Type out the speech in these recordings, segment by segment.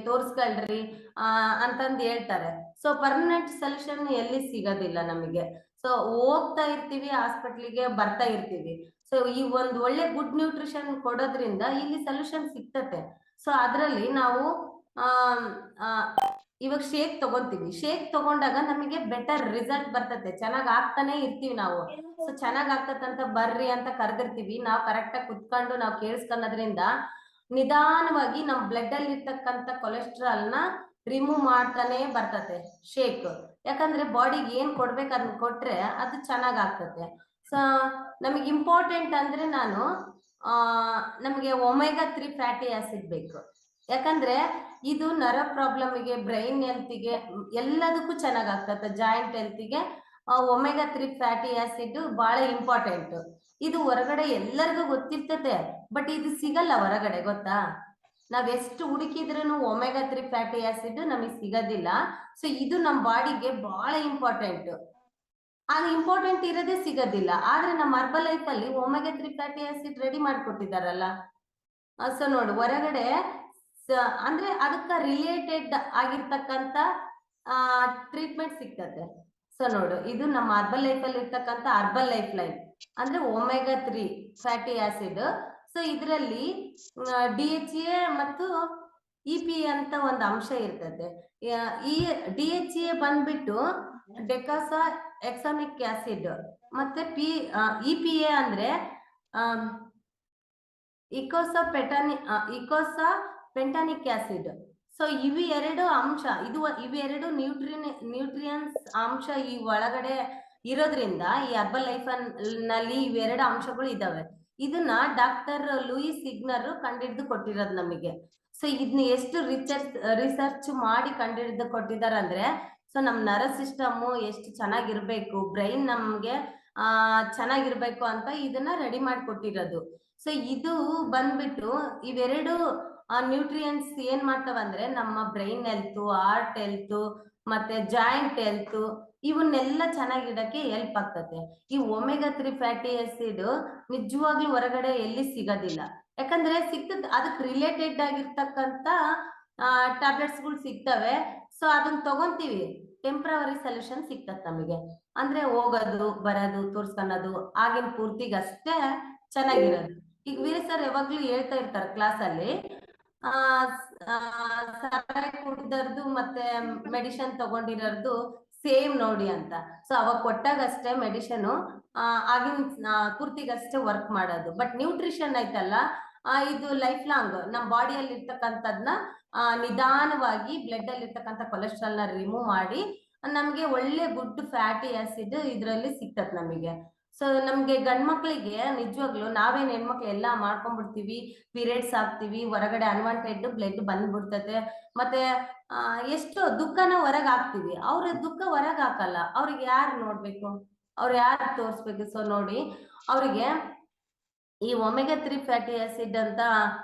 ತೋರಿಸ್ಕೊಳ್ರಿ ಅಂತಂದು ಹೇಳ್ತಾರೆ. So permanent solution ಎಲ್ಲಿ ಸಿಗೋದಿಲ್ಲ ನಮಗೆ. ಸೊ ಹೋಗ್ತಾ ಇರ್ತೀವಿ ಹಾಸ್ಪಿಟ್ಲಿಗೆ, ಬರ್ತಾ ಇರ್ತೀವಿ. ಸೊ ಈ ಒಂದು ಒಳ್ಳೆ ಗುಡ್ ನ್ಯೂಟ್ರಿಷನ್ ಕೊಡೋದ್ರಿಂದ ಇಲ್ಲಿ ಸೊಲ್ಯೂಷನ್ ಸಿಗ್ತತೆ. ಸೊ ಅದರಲ್ಲಿ ನಾವು ಇವಾಗ ಶೇಕ್ ತಗೊಂತೀವಿ. ಶೇಕ್ ತಗೊಂಡಾಗ ನಮಗೆ ಬೆಟರ್ ರಿಸಲ್ಟ್ ಬರ್ತತೆ, ಚೆನ್ನಾಗ್ ಆಗ್ತಾನೆ ಇರ್ತೀವಿ ನಾವು. ಸೊ ಚೆನ್ನಾಗ್ ಆಗ್ತದಂತ ಬರ್ರಿ ಅಂತ ಕರೆದಿರ್ತೀವಿ. ನಾವು ಕರೆಕ್ಟ್ ಆಗಿ ಕುತ್ಕೊಂಡು ನಾವು ಕೇಳಿಸ್ಕೊಳ್ಳೋದ್ರಿಂದ ನಿಧಾನವಾಗಿ ನಮ್ ಬ್ಲಡ್ ಅಲ್ಲಿ ಇರ್ತಕ್ಕಂಥ ಕೊಲೆಸ್ಟ್ರಾಲ್ ನ ರಿಮೂವ್ ಮಾಡ್ತಾನೆ ಬರ್ತತೆ ಶೇಕ್. ಯಾಕಂದ್ರೆ ಬಾಡಿಗೆ ಏನ್ ಕೊಡ್ಬೇಕು ಅದನ್ನ ಕೊಟ್ರೆ ಅದು ಚೆನ್ನಾಗ್ ಆಗ್ತದೆ. ಸೊ ನಮಗೆ ಇಂಪಾರ್ಟೆಂಟ್ ಅಂದ್ರೆ ನಾನು ನಮಗೆ ಒಮೆಗಾ 3 ಫ್ಯಾಟಿ ಆಸಿಡ್ ಬೇಕು. ಯಾಕಂದ್ರೆ ಇದು ನರ ಪ್ರಾಬ್ಲಮ್ಗೆ, ಬ್ರೈನ್ ಹೆಲ್ತ್ಗೆ ಎಲ್ಲದಕ್ಕೂ ಚೆನ್ನಾಗ್ ಆಗ್ತದೆ. ಜಾಯಿಂಟ್ ಹೆಲ್ತ್ಗೆ ಒಮೆಗಾ 3 ಫ್ಯಾಟಿ ಆಸಿಡ್ ಬಹಳ ಇಂಪಾರ್ಟೆಂಟ್. ಇದು ಹೊರಗಡೆ ಎಲ್ಲರಿಗೂ ಗೊತ್ತಿರ್ತತೆ, ಬಟ್ ಇದು ಸಿಗಲ್ಲ ಹೊರಗಡೆ, ಗೊತ್ತಾ? ನಾವ್ ಎಷ್ಟು ಹುಡುಕಿದ್ರೂ ಒಮೆಗಾ 3 ಫ್ಯಾಟಿ ಆಸಿಡ್ ನಮಗೆ ಸಿಗೋದಿಲ್ಲ. ಸೊ ಇದು ನಮ್ಮ ಬಾಡಿಗೆ ಬಹಳ ಇಂಪಾರ್ಟೆಂಟ್. ಅದು ಇಂಪಾರ್ಟೆಂಟ್ ಇರೋದೇ ಸಿಗೋದಿಲ್ಲ. ಆದ್ರೆ ನಮ್ಮ ಹರ್ಬಲ್ ಲೈಫ್ ಅಲ್ಲಿ ಒಮೆಗಾ 3 ಫ್ಯಾಟಿ ಆಸಿಡ್ ರೆಡಿ ಮಾಡ್ಕೊಟ್ಟಿದಾರಲ್ಲ. ಸೊ ನೋಡು, ಹೊರಗಡೆ ಅಂದ್ರೆ ಅದಕ್ಕ ರಿಲೇಟೆಡ್ ಆಗಿರ್ತಕ್ಕಂಥ ಟ್ರೀಟ್ಮೆಂಟ್ ಸಿಗ್ತದೆ. ಸೊ ನೋಡು, ಇದು ನಮ್ಮ ಹರ್ಬಲ್ ಲೈಫ್ ಅಲ್ಲಿ ಇರ್ತಕ್ಕಂಥ ಹರ್ಬಲ್ ಲೈಫ್ ಲೈನ್ ಅಂದ್ರೆ ಒಮೆಗಾ 3 ಫ್ಯಾಟಿ ಆಸಿಡ್. ಸೊ ಇದರಲ್ಲಿ DHA ಮತ್ತು EPA ಅಂತ ಒಂದು ಅಂಶ ಇರ್ತದೆ. ಈ DHA ಬಂದ್ಬಿಟ್ಟು ಡೆಕಾಸಾ ಎಕ್ಸಾಮಿಕ್ ಆಸಿಡ್, ಮತ್ತೆ EPA ಅಂದ್ರೆ ಇಕೋಸಾ ಪೆಂಟಾನಿಕ್ ಆಸಿಡ್. ಸೊ ಇವು ಎರಡು ಅಂಶ, ಇವೆರಡು ನ್ಯೂಟ್ರಿಯನ್ಸ್ ಅಂಶ ಈ ಒಳಗಡೆ ಇರೋದ್ರಿಂದ ಈ ಹರ್ಬಲ್ ಲೈಫ್ ನಲ್ಲಿ ಇವೆರಡು ಅಂಶಗಳು ಇದಾವೆ. ಇದನ್ನ ಡಾಕ್ಟರ್ ಲೂಯಿಸ್ ಸಿಗ್ನರ್ ಕಂಡಿಡ್ದು ಕೊಟ್ಟಿರೋದು ನಮಗೆ. ಸೊ ಇದನ್ನ ಎಷ್ಟು ರಿಸರ್ಚ್ ಮಾಡಿ ಕಂಡಿಡ್ದು ಕೊಟ್ಟಿದ್ದಾರೆ ಅಂದ್ರೆ, ಸೊ ನಮ್ ನರ ಸಿಸ್ಟಮ್ ಎಷ್ಟು ಚೆನ್ನಾಗಿರ್ಬೇಕು, ಬ್ರೈನ್ ನಮ್ಗೆ ಚೆನ್ನಾಗಿರ್ಬೇಕು ಅಂತ ಇದನ್ನ ರೆಡಿ ಮಾಡಿಕೊಟ್ಟಿರೋದು. ಸೊ ಇದು ಬಂದ್ಬಿಟ್ಟು ಇವೆರಡು ನ್ಯೂಟ್ರಿಯನ್ಸ್ ಏನ್ ಮಾಡ್ತಾವಂದ್ರೆ ನಮ್ಮ ಬ್ರೈನ್ ಹೆಲ್ತ್, ಹಾರ್ಟ್ ಹೆಲ್ತ್, ಮತ್ತೆ ಜಾಯಿಂಟ್ ಹೆಲ್ತ್ ಇವನ್ನೆಲ್ಲ ಚೆನ್ನಾಗಿಡಕ್ಕೆ ಹೆಲ್ಪ್ ಆಗ್ತದೆ. ಈ ಒಮೆಗಾ 3 ಫ್ಯಾಟಿ ಆಸಿಡ್ ನಿಜವಾಗ್ಲೂ ಹೊರಗಡೆ ಎಲ್ಲಿ ಸಿಗೋದಿಲ್ಲ. ಯಾಕಂದ್ರೆ ಸಿಗ್ತದೆ, ಅದಕ್ಕೆ ರಿಲೇಟೆಡ್ ಆಗಿರ್ತಕ್ಕಂಥ ಟ್ಯಾಬ್ಲೆಟ್ಸ್ ಗಳು ಸಿಗ್ತವೆ. ಸೊ ಅದನ್ನ ತಗೊಂತೀವಿ, ಟೆಂಪ್ರವರಿ ಸೊಲ್ಯೂಷನ್ ಸಿಗ್ತದೆ ನಮಗೆ. ಅಂದ್ರೆ ಹೋಗೋದು ಬರೋದು ತೋರ್ಸ್ಕೊಳ್ಳೋದು ಆಗಿನ ಪೂರ್ತಿಗಷ್ಟೇ ಚೆನ್ನಾಗಿರೋದು. ಈಗ ವೀರ ಸರ್ ಯಾವಾಗ್ಲೂ ಹೇಳ್ತಾ ಇರ್ತಾರೆ ಕ್ಲಾಸ್ ಅಲ್ಲಿ, ಸರಾಯಿ ಕುಡಿದರ್ದು ಮತ್ತೆ ಮೆಡಿಸಿನ್ ತಗೊಂಡಿರೋದು ಸೇಮ್ ನೋಡಿ ಅಂತ. ಸೊ ಅವಾಗ ಕೊಟ್ಟಾಗಷ್ಟೇ ಮೆಡಿಸಿನ್ ಆಗಿನ ಪೂರ್ತಿಗಷ್ಟೇ ವರ್ಕ್ ಮಾಡೋದು. ಬಟ್ ನ್ಯೂಟ್ರಿಷನ್ ಐತಲ್ಲ, ಇದು ಲೈಫ್ ಲಾಂಗ್ ನಮ್ಮ ಬಾಡಿಯಲ್ಲಿ ಇರ್ತಕ್ಕಂಥದ್ನ ನಿಧಾನವಾಗಿ ಬ್ಲಡ್ ಅಲ್ಲಿ ಇರ್ತಕ್ಕಂಥ ಕೊಲೆಸ್ಟ್ರಾಲ್ ನ ರಿಮೂವ್ ಮಾಡಿ ನಮ್ಗೆ ಒಳ್ಳೆ ಗುಡ್ ಫ್ಯಾಟಿ ಆಸಿಡ್ ಇದ್ರಲ್ಲಿ ಸಿಗ್ತದೆ ನಮಗೆ. ಸೊ ನಮ್ಗೆ ಗಂಡ್ ಮಕ್ಳಿಗೆ ನಿಜವಾಗ್ಲು ನಾವೇನ್ ಹೆಣ್ಮಕ್ಳು ಎಲ್ಲಾ ಮಾಡ್ಕೊಂಡ್ಬಿಡ್ತೀವಿ, ಪೀರಿಯಡ್ಸ್ ಆಗ್ತೀವಿ, ಹೊರಗಡೆ ಅನ್ವಾಂಟೆಡ್ ಬ್ಲಡ್ ಬಂದ್ಬಿಡ್ತತೆ, ಮತ್ತೆ ಎಷ್ಟು ದುಃಖನ ಹೊರಗ್ ಹಾಕ್ತಿವಿ. ಅವ್ರ ದುಃಖ ಹೊರಗ್ ಹಾಕಲ್ಲ, ಅವ್ರಿಗೆ ಯಾರು ನೋಡ್ಬೇಕು, ಅವ್ರು ಯಾರು ತೋರ್ಸ್ಬೇಕು? ಸೊ ನೋಡಿ, ಅವ್ರಿಗೆ ಈ ಒಮೆಗಾ 3 ಫ್ಯಾಟಿ ಆಸಿಡ್ ಅಂತ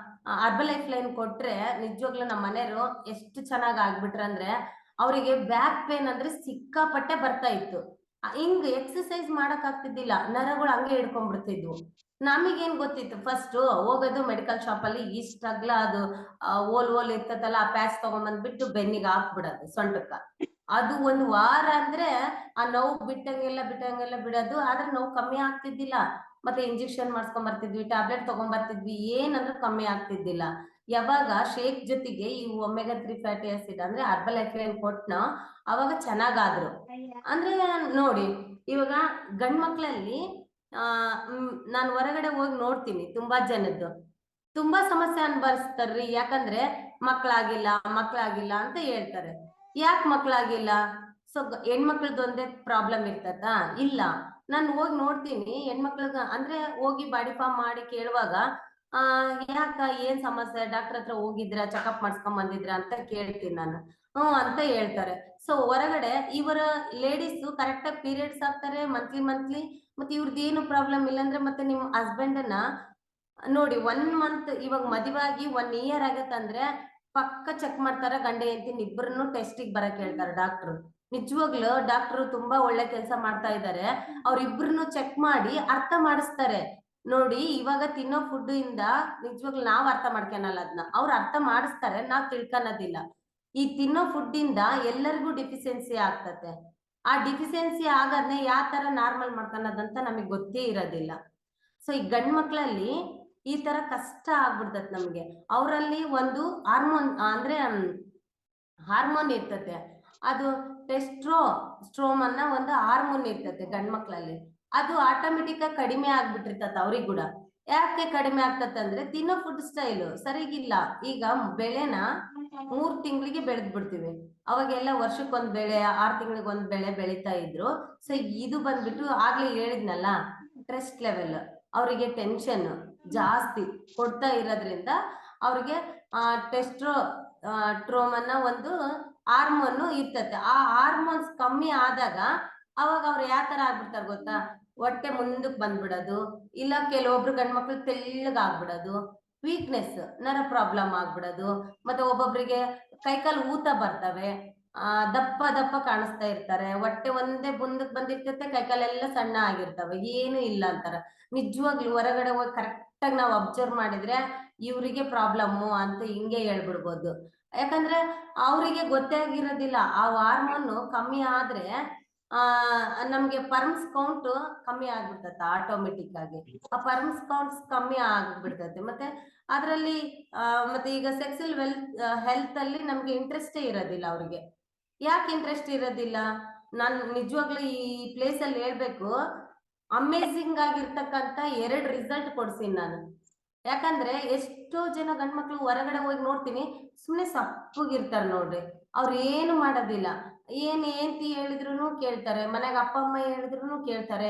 ಹರ್ಬಲ್ ಲೈಫ್ ಲೈನ್ ಕೊಟ್ರೆ ನಿಜವಾಗ್ಲೂ ನಮ್ಮ ಮನೆಯವರು ಎಷ್ಟು ಚೆನ್ನಾಗಿ ಆಗ್ಬಿಟ್ರಂದ್ರೆ, ಅವರಿಗೆ ಬ್ಯಾಕ್ ಪೇನ್ ಅಂದ್ರೆ ಸಿಕ್ಕಾಪಟ್ಟೆ ಬರ್ತಾ ಇತ್ತು. ಹಿಂಗ್ ಎಕ್ಸರ್ಸೈಸ್ ಮಾಡಕ್ ಆಗ್ತಿದ್ದಿಲ್ಲ, ನರಗಳು ಹಂಗೆ ಹಿಡ್ಕೊಂಡ್ಬಿಡ್ತಿದ್ವು. ನಮಗೇನ್ ಗೊತ್ತಿತ್ತು, ಫಸ್ಟ್ ಹೋಗೋದು ಮೆಡಿಕಲ್ ಶಾಪ್ ಅಲ್ಲಿ ಇಷ್ಟಾಗ್ಲ ಅದು ಓಲ್ ಇರ್ತದಲ್ಲ, ಆ ಪ್ಯಾಚ್ ತಗೊಂಡ್ಬಂದ್ಬಿಟ್ಟು ಬೆನ್ನಿಗೆ ಹಾಕ್ಬಿಡೋದು ಸೊಂಟಕ್ಕ. ಅದು ಒಂದು ವಾರ ಅಂದ್ರೆ ಆ ನೋವು ಬಿಟ್ಟಂಗೆಲ್ಲ ಬಿಡೋದು, ಆದ್ರೆ ನೋವು ಕಮ್ಮಿ ಆಗ್ತಿದ್ದಿಲ್ಲ. ಮತ್ತೆ ಇಂಜೆಕ್ಷನ್ ಮಾಡಿಸ್ಕೊಂಡ್ ಬರ್ತಿದ್ವಿ, ಟ್ಯಾಬ್ಲೆಟ್ ತಗೊಂಡ್ ಬರ್ತಿದ್ವಿ, ಏನಂದ್ರೂ ಕಮ್ಮಿ ಆಗ್ತಿದ್ದಿಲ್ಲ. ಯಾವಾಗ ಶೇಕ್ ಜೊತೆಗೆ ಈ ಒಮೆಗಾ 3 ಫ್ಯಾಟಿ ಆಸಿಡ್ ಅಂದ್ರೆ ಹರ್ಬಲ್ ಲೈಫ್ ಲೈನ್ ಕೊಟ್ನೋ ಅವಾಗ ಚೆನ್ನಾಗಾದ್ರು. ಅಂದ್ರೆ ನೋಡಿ, ಇವಾಗ ಗಂಡ್ ಮಕ್ಳಲ್ಲಿ ನಾನು ಹೊರಗಡೆ ಹೋಗಿ ನೋಡ್ತೀನಿ, ತುಂಬಾ ಜನದ್ದು ತುಂಬಾ ಸಮಸ್ಯೆ ಅನುಭವಿಸ್ತಾರ್ರಿ. ಯಾಕಂದ್ರೆ ಮಕ್ಳಾಗಿಲ್ಲ ಅಂತ ಹೇಳ್ತಾರೆ. ಯಾಕೆ ಮಕ್ಳಾಗಿಲ್ಲ? ಸೊ ಹೆಣ್ಮಕ್ಳದ್ದು ಒಂದೇ ಪ್ರಾಬ್ಲಮ್ ಇರ್ತದ? ಇಲ್ಲ. ನಾನು ಹೋಗಿ ನೋಡ್ತೀನಿ ಹೆಣ್ಮಕ್ಳಿಗ, ಅಂದ್ರೆ ಹೋಗಿ ಬಾಡಿ ಫಾರ್ಮ್ ಮಾಡಿ ಕೇಳುವಾಗ ಯಾಕ ಏನ್ ಸಮಸ್ಯೆ, ಡಾಕ್ಟರ್ ಹತ್ರ ಹೋಗಿದ್ರ, ಚೆಕಪ್ ಮಾಡಿಸ್ಕೊಂಡ್ ಬಂದಿದ್ರ ಅಂತ ಕೇಳ್ತೀನಿ ನಾನು. ಅಂತ ಹೇಳ್ತಾರೆ. ಸೊ ಹೊರಗಡೆ ಇವರ ಲೇಡೀಸ್ ಕರೆಕ್ಟ್ ಆಗಿ ಪೀರಿಯಡ್ಸ್ ಆಗ್ತಾರೆ ಮಂತ್ಲಿ, ಮತ್ತೆ ಇವ್ರದ್ದು ಏನು ಪ್ರಾಬ್ಲಮ್ ಇಲ್ಲ ಅಂದ್ರೆ, ಮತ್ತೆ ನಿಮ್ ಹಸ್ಬೆಂಡ್ ನ ನೋಡಿ 1 ಮಂತ್ ಇವಾಗ ಮದುವಾಗಿ 1 ಇಯರ್ ಆಗತ್ತಂದ್ರೆ ಪಕ್ಕ ಚೆಕ್ ಮಾಡ್ತಾರ, ಗಂಡ ಹೆಂಡತಿ ಇಬ್ಬರನ್ನು ಟೆಸ್ಟಿಗೆ ಬರಕ್ ಹೇಳ್ತಾರೆ ಡಾಕ್ಟ್ರು. ನಿಜವಾಗ್ಲು ಡಾಕ್ಟ್ರು ತುಂಬಾ ಒಳ್ಳೆ ಕೆಲಸ ಮಾಡ್ತಾ ಇದ್ದಾರೆ. ಅವ್ರಿಬ್ರನ್ನು ಚೆಕ್ ಮಾಡಿ ಅರ್ಥ ಮಾಡಿಸ್ತಾರೆ. ನೋಡಿ ಇವಾಗ ತಿನ್ನೋ ಫುಡ್ ಇಂದ ನಿಜವಾಗ್ಲೂ ನಾವ್ ಅರ್ಥ ಮಾಡ್ಕೊಳಲ್ಲ ಅದನ್ನ, ಅವ್ರು ಅರ್ಥ ಮಾಡಿಸ್ತಾರೆ, ನಾವ್ ತಿಳ್ಕೊಳೋದಿಲ್ಲ. ಈ ತಿನ್ನೋ ಫುಡ್ ಇಂದ ಎಲ್ಲರಿಗೂ ಡಿಫಿಷಿಯನ್ಸಿ ಆಗ್ತತೆ. ಆ ಡಿಫಿಷಿಯನ್ಸಿ ಆಗೋದ್ನೇ ಯಾವ ತರ ನಾರ್ಮಲ್ ಮಾಡ್ಕೊಳೋದಂತ ನಮಗೆ ಗೊತ್ತೇ ಇರೋದಿಲ್ಲ. ಸೊ ಈ ಗಂಡ್ ಮಕ್ಳಲ್ಲಿ ಈ ತರ ಕಷ್ಟ ಆಗ್ಬಿಡ್ತದೆ ನಮ್ಗೆ. ಅವರಲ್ಲಿ ಒಂದು ಹಾರ್ಮೋನ್ ಅಂದ್ರೆ ಹಾರ್ಮೋನ್ ಇರ್ತತೆ, ಅದು ಸ್ಟ್ರೋಮ್ ಅನ್ನ ಒಂದು ಹಾರ್ಮೋನ್ ಇರ್ತತೆ ಗಂಡ್ ಮಕ್ಳಲ್ಲಿ. ಅದು ಆಟೋಮೆಟಿಕ್ ಆಗಿ ಕಡಿಮೆ ಆಗ್ಬಿಟ್ಟಿರ್ತತೆ ಅವ್ರಿಗೆ ಕೂಡ. ಯಾಕೆ ಕಡಿಮೆ ಆಗ್ತತೆ ಅಂದ್ರೆ ತಿನ್ನೋ ಫುಡ್ ಸ್ಟೈಲ್ ಸರಿಗಿಲ್ಲ. ಈಗ ಬೆಳೆನ 3 ತಿಂಗಳಿಗೆ ಬೆಳೆದ್ ಬಿಡ್ತೀವಿ, ಅವಾಗೆಲ್ಲ ವರ್ಷಕ್ಕೊಂದ್ ಬೆಳೆ, 6 ತಿಂಗಳಿಗೆ ಒಂದ್ ಬೆಳೆ ಬೆಳೀತಾ ಇದ್ರು. ಸೊ ಇದು ಬಂದ್ಬಿಟ್ಟು ಆಗ್ಲೇ ಹೇಳಿದ್ನಲ್ಲ, ಸ್ಟ್ರೆಸ್ ಲೆವೆಲ್, ಅವರಿಗೆ ಟೆನ್ಷನ್ ಜಾಸ್ತಿ ಕೊಡ್ತಾ ಇರೋದ್ರಿಂದ ಅವ್ರಿಗೆ ಟೆಸ್ಟ್ರೋ ಟ್ರೋಮನ್ನ ಒಂದು ಹಾರ್ಮೋನ್ ಇರ್ತತೆ. ಆ ಹಾರ್ಮೋನ್ಸ್ ಕಮ್ಮಿ ಆದಾಗ ಅವಾಗ ಅವ್ರು ಯಾವ ತರ ಆಗ್ಬಿಡ್ತಾರೆ ಗೊತ್ತಾ, ಹೊಟ್ಟೆ ಮುಂದಕ್ಕೆ ಬಂದ್ಬಿಡೋದು, ಇಲ್ಲ ಕೆಲವೊಬ್ರು ಗಂಡ್ಮಕ್ಳು ತೆಳ್ಳಗ್ ಆಗ್ಬಿಡೋದು, ವೀಕ್ನೆಸ್ ನರ ಪ್ರಾಬ್ಲಮ್ ಆಗ್ಬಿಡೋದು, ಮತ್ತೆ ಒಬ್ಬೊಬ್ರಿಗೆ ಕೈಕಾಲು ಊತ ಬರ್ತವೆ, ದಪ್ಪ ದಪ್ಪ ಕಾಣಿಸ್ತಾ ಇರ್ತಾರೆ, ಹೊಟ್ಟೆ ಒಂದೇ ಮುಂದಕ್ಕೆ ಬಂದಿರ್ತೈತೆ, ಕೈಕಾಲೆಲ್ಲ ಸಣ್ಣ ಆಗಿರ್ತವೆ, ಏನು ಇಲ್ಲ ಅಂತಾರ. ನಿಜವಾಗ್ಲೂ ಹೊರಗಡೆ ಹೋಗಿ ಕರೆಕ್ಟ್ ಆಗಿ ನಾವು ಅಬ್ಸರ್ವ್ ಮಾಡಿದ್ರೆ ಇವ್ರಿಗೆ ಪ್ರಾಬ್ಲಮ್ಮು ಅಂತ ಹಿಂಗೆ ಹೇಳ್ಬಿಡ್ಬೋದು. ಯಾಕಂದ್ರೆ ಅವರಿಗೆ ಗೊತ್ತೇ ಆಗಿರೋದಿಲ್ಲ, ಆ ಹಾರ್ಮೋನ್ ಕಮ್ಮಿ ಆದ್ರೆ ನಮ್ಗೆ ಪರ್ಮ್ಸ್ ಕೌಂಟ್ ಕಮ್ಮಿ ಆಗ್ಬಿಡ್ತತೆ ಆಟೋಮೆಟಿಕ್ ಆಗಿ. ಆ ಪರ್ಮ್ಸ್ ಕೌಂಟ್ಸ್ ಕಮ್ಮಿ ಆಗ್ಬಿಡ್ತೈತೆ. ಮತ್ತೆ ಅದರಲ್ಲಿ ಮತ್ತೆ ಈಗ ಸೆಕ್ಸುವಲ್ ಹೆಲ್ತ್ ಅಲ್ಲಿ ನಮ್ಗೆ ಇಂಟ್ರೆಸ್ಟೇ ಇರೋದಿಲ್ಲ ಅವ್ರಿಗೆ. ಯಾಕೆ ಇಂಟ್ರೆಸ್ಟ್ ಇರೋದಿಲ್ಲ? ನಾನು ನಿಜವಾಗ್ಲೂ ಈ ಪ್ಲೇಸ್ ಅಲ್ಲಿ ಹೇಳ್ಬೇಕು, ಅಮೇಝಿಂಗ್ ಆಗಿರ್ತಕ್ಕಂಥ 2 ರಿಸಲ್ಟ್ ಕೊಡ್ತೀನಿ ನಾನು. ಯಾಕಂದ್ರೆ ಎಷ್ಟೋ ಜನ ಗಂಡ್ಮಕ್ಳು ಹೊರಗಡೆ ಹೋಗಿ ನೋಡ್ತೀನಿ, ಸುಮ್ನೆ ಸಪ್ಪಗಿರ್ತಾರೆ ನೋಡ್ರಿ, ಅವ್ರು ಏನು ಮಾಡೋದಿಲ್ಲ. ಏನ್ತಿ ಹೇಳಿದ್ರು ಕೇಳ್ತಾರೆ, ಮನೆಗೆ ಅಪ್ಪ ಅಮ್ಮ ಹೇಳಿದ್ರು ಕೇಳ್ತಾರೆ,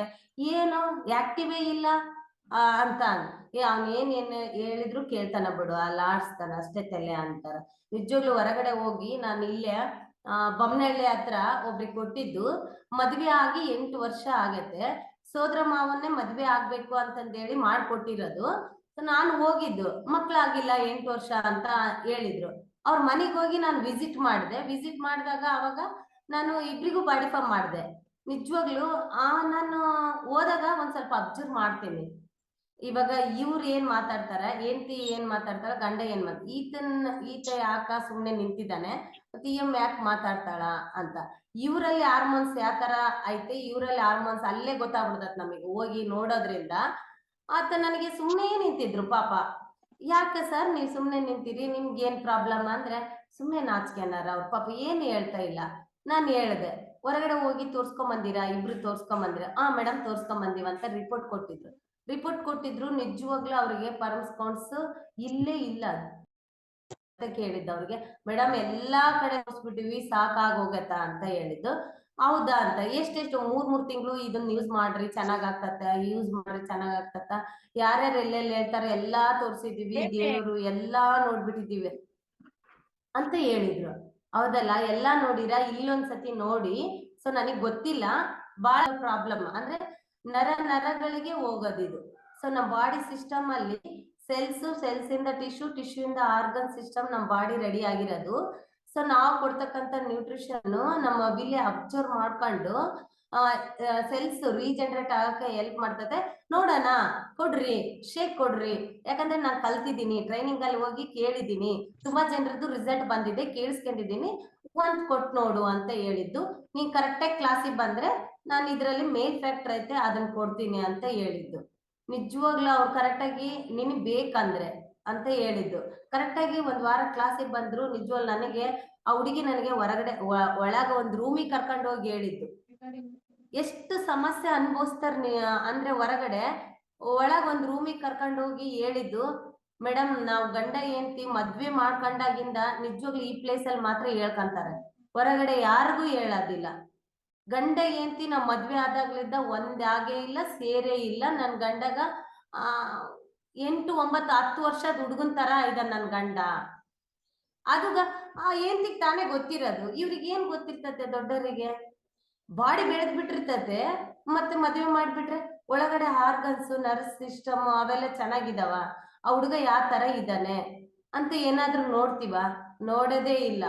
ಏನು ಆಕ್ಟಿವೇ ಇಲ್ಲ ಅಂತ. ಅವ್ನ್ ಏನ್ ಹೇಳಿದ್ರು ಕೇಳ್ತಾನ ಬಿಡು, ಅಲ್ಲಿ ಆಡ್ಸ್ತಾನ ಅಷ್ಟೇ ತಲೆ ಅಂತಾರ. ನಿಜವಾಗ್ಲೂ ಹೊರಗಡೆ ಹೋಗಿ ನಾನು ಇಲ್ಲೇ ಬೊಮ್ಮನಹಳ್ಳಿ ಹತ್ರ ಒಬ್ರಿಗೆ ಕೊಟ್ಟಿದ್ದು, ಮದ್ವೆ ಆಗಿ 8 ವರ್ಷ ಆಗೈತೆ, ಸೋದರ ಮಾವನ್ನೇ ಮದ್ವೆ ಆಗ್ಬೇಕು ಅಂತಂದೇಳಿ ಮಾಡ್ಕೊಟ್ಟಿರೋದು. ನಾನು ಹೋಗಿದ್ದು, ಮಕ್ಳಾಗಿಲ್ಲ 8 ವರ್ಷ ಅಂತ ಹೇಳಿದ್ರು. ಅವ್ರ ಮನೆಗೆ ಹೋಗಿ ನಾನು ವಿಸಿಟ್ ಮಾಡಿದೆ. ವಿಸಿಟ್ ಮಾಡಿದಾಗ ಅವಾಗ ನಾನು ಇಬ್ರಿಗೂ ಬಾಡಿ ಫಾರ್ಮ್ ಮಾಡಿದೆ. ನಿಜವಾಗ್ಲೂ ನಾನು ಹೋದಾಗ ಒಂದ್ ಸ್ವಲ್ಪ ಅಬ್ಸರ್ವ್ ಮಾಡ್ತೀನಿ. ಇವಾಗ ಇವ್ರು ಏನ್ ಮಾತಾಡ್ತಾರ, ಹೆಂಡ್ತಿ ಏನ್ ಮಾತಾಡ್ತಾರ, ಗಂಡ ಏನ್ ಈತ ಯಾಕ ಸುಮ್ನೆ ನಿಂತಿದ್ದಾನೆ, ಮತ್ತೆ ಯಾಕೆ ಮಾತಾಡ್ತಾಳ ಅಂತ. ಇವರಲ್ಲಿ ಹಾರ್ಮೋನ್ಸ್ ಯಾವ ತರ ಐತೆ, ಇವರಲ್ಲಿ ಹಾರ್ಮೋನ್ಸ್ ಅಲ್ಲೇ ಗೊತ್ತಾಗ್ಬಿಡ್ತತ್ ನಮಗೆ ಹೋಗಿ ನೋಡೋದ್ರಿಂದ. ಆತ ನನಗೆ ಸುಮ್ಮನೆ ನಿಂತಿದ್ರು ಪಾಪ. ಯಾಕೆ ಸರ್ ನೀವು ಸುಮ್ಮನೆ ನಿಂತಿರಿ, ನಿಮ್ಗೆ ಏನ್ ಪ್ರಾಬ್ಲಮ್ ಅಂದ್ರೆ, ಸುಮ್ಮನೆ ನಾಚ್ಕೆನಾರ ಅವ್ರು ಪಾಪ ಏನು ಹೇಳ್ತಾ ಇಲ್ಲ. ನಾನು ಹೇಳ್ದೆ, ಹೊರಗಡೆ ಹೋಗಿ ತೋರ್ಸ್ಕೊಂಬಂದಿರಾ, ಇಬ್ರು ತೋರ್ಸ್ಕೊಂಬಂದಿರ? ಮೇಡಮ್ ತೋರ್ಸ್ಕೊಂಬಂದಿವ ಅಂತ ರಿಪೋರ್ಟ್ ಕೊಟ್ಟಿದ್ರು. ನಿಜವಾಗ್ಲೂ ಅವ್ರಿಗೆ ಪರ್ಮ್ಸ್ ಕೌಂಟ್ಸ್ ಇಲ್ಲೇ ಇಲ್ಲ ಅಂತ ಕೇಳಿದ್ದು. ಅವ್ರಿಗೆ ಮೇಡಮ್ ಎಲ್ಲಾ ಕಡೆ ತೋರಿಸ್ಬಿಟ್ಟಿವಿ, ಸಾಕಾಗೋಗತ್ತಾ ಅಂತ ಹೇಳಿದ್ದು. ಹೌದಾ ಅಂತ. ಎಷ್ಟೆಷ್ಟು 3 ತಿಂಗಳು ಇದನ್ನ ಯೂಸ್ ಮಾಡ್ರಿ ಚೆನ್ನಾಗಾಗ್ತತ್ತ, ಯೂಸ್ ಮಾಡ್ರಿ ಚೆನ್ನಾಗಾಗ್ತತ್ತ, ಯಾರ್ಯಾರು ಎಲ್ಲೆಲ್ಲಿ ಹೇಳ್ತಾರೆ ಎಲ್ಲಾ ತೋರ್ಸಿದೀವಿ, ದೇವ್ರು ಎಲ್ಲಾ ನೋಡ್ಬಿಟ್ಟಿದೀವಿ ಅಂತ ಹೇಳಿದ್ರು. ಹೌದಲ್ಲ, ಎಲ್ಲಾ ನೋಡಿರಾ, ಇಲ್ಲೊಂದ್ಸತಿ ನೋಡಿ. ಸೊ ನನಗ್ ಗೊತ್ತಿಲ್ಲ, ಬಹಳ ಪ್ರಾಬ್ಲಮ್ ಅಂದ್ರೆ ನರಗಳಿಗೆ ಹೋಗೋದಿದು. ಸೊ ನಮ್ಮ ಬಾಡಿ ಸಿಸ್ಟಮ್ ಅಲ್ಲಿ ಸೆಲ್ಸ್ ಇಂದ ಟಿಶ್ಯೂ ಇಂದ ಆರ್ಗನ್ ಸಿಸ್ಟಮ್ ನಮ್ಮ ಬಾಡಿ ರೆಡಿ ಆಗಿರೋದು. ಸೊ ನಾವು ಕೊಡ್ತಕ್ಕಂಥ ನ್ಯೂಟ್ರಿಷನ್ ನಮ್ಮ ವಿಲೆ ಅಬ್ಸರ್ವ್ ಮಾಡ್ಕೊಂಡು ಸೆಲ್ಸ್ ರೀಜನರೇಟ್ ಆಗಕ್ಕೆ ಹೆಲ್ಪ್ ಮಾಡ್ತದೆ. ನೋಡೋಣ, ಕೊಡ್ರಿ ಶೇಕ್ ಕೊಡ್ರಿ, ಯಾಕಂದ್ರೆ ನಾನು ಕಲ್ತಿದ್ದೀನಿ, ಟ್ರೈನಿಂಗ್ ಅಲ್ಲಿ ಹೋಗಿ ಕೇಳಿದ್ದೀನಿ, ತುಂಬಾ ಜನರದ್ದು ರಿಸಲ್ಟ್ ಬಂದಿದೆ, ಕೇಳಿಸ್ಕೊಂಡಿದ್ದೀನಿ, ಒಂದ್ ಕೊಟ್ಟು ನೋಡು ಅಂತ ಹೇಳಿದ್ದು. ನೀನ್ ಕರೆಕ್ಟಾಗಿ ಕ್ಲಾಸಿಗೆ ಬಂದ್ರೆ ನಾನು ಇದ್ರಲ್ಲಿ ಮೇಲ್ ಫ್ಯಾಕ್ಟರ್ ಐತೆ ಅದನ್ನ ಕೊಡ್ತೀನಿ ಅಂತ ಹೇಳಿದ್ದು. ನಿಜವಾಗ್ಲೂ ಅವ್ರು ಕರೆಕ್ಟಾಗಿ ನಿನಗೆ ಬೇಕಂದ್ರೆ ಅಂತ ಹೇಳಿದ್ದು. ಕರೆಕ್ಟಾಗಿ 1 ವಾರ ಕ್ಲಾಸಿಗೆ ಬಂದ್ರು. ನಿಜವಾಗ್ಲೂ ನನಗೆ ಆ ಹುಡುಗಿ ನನಗೆ ಹೊರಗಡೆ ಒಳಗ ಒಂದು ರೂಮಿಗೆ ಕರ್ಕೊಂಡು ಹೋಗಿ ಹೇಳಿದ್ದು, ಎಷ್ಟು ಸಮಸ್ಯೆ ಅನುಭವಿಸ್ತಾರ ಅಂದ್ರೆ ಹೊರಗಡೆ, ಒಳಗ್ ಒಂದ್ ರೂಮಿಗೆ ಕರ್ಕೊಂಡು ಹೋಗಿ ಹೇಳಿದ್ದು, ಮೇಡಮ್ ನಾವು ಗಂಡ ಹೆಂಡತಿ ಮದ್ವೆ ಮಾಡ್ಕೊಂಡಾಗಿಂದ ನಿಜವಾಗ್ಲೂ ಈ ಪ್ಲೇಸ್ ಅಲ್ಲಿ ಮಾತ್ರ ಹೇಳ್ಕಂತಾರೆ, ಹೊರಗಡೆ ಯಾರಿಗೂ ಹೇಳೋದಿಲ್ಲ. ಗಂಡ ಹೆಂಡತಿ ನಾವ್ ಮದ್ವೆ ಆದಾಗ್ಲಿದ್ದ ಒಂದಾಗೇ ಇಲ್ಲ, ಸೇರೇ ಇಲ್ಲ. ನನ್ ಗಂಡಗ 8, 9, 10 ವರ್ಷದ ಹುಡುಗನ್ ತರ ಇದ ನನ್ ಗಂಡ. ಅದುಗ ಹೆಂಡತಿಗ್ ತಾನೇ ಗೊತ್ತಿರೋದು, ಇವ್ರಿಗೆ ಏನ್ ಗೊತ್ತಿರ್ತತೆ ದೊಡ್ಡವರಿಗೆ? ಬಾಡಿ ಬೆಳೆದ್ ಬಿಟ್ಟಿರ್ತತೆ, ಮತ್ತೆ ಮದ್ವೆ ಮಾಡ್ಬಿಟ್ರೆ ಒಳಗಡೆ ಆರ್ಗನ್ಸ್ ನರ್ವ್ ಸಿಸ್ಟಮ್ ಅವೆಲ್ಲ ಚೆನ್ನಾಗಿದಾವ, ಆ ಹುಡುಗ ಯಾವ ತರ ಇದ್ದಾನೆ ಅಂತ ಏನಾದ್ರೂ ನೋಡ್ತೀವ? ನೋಡೋದೇ ಇಲ್ಲ.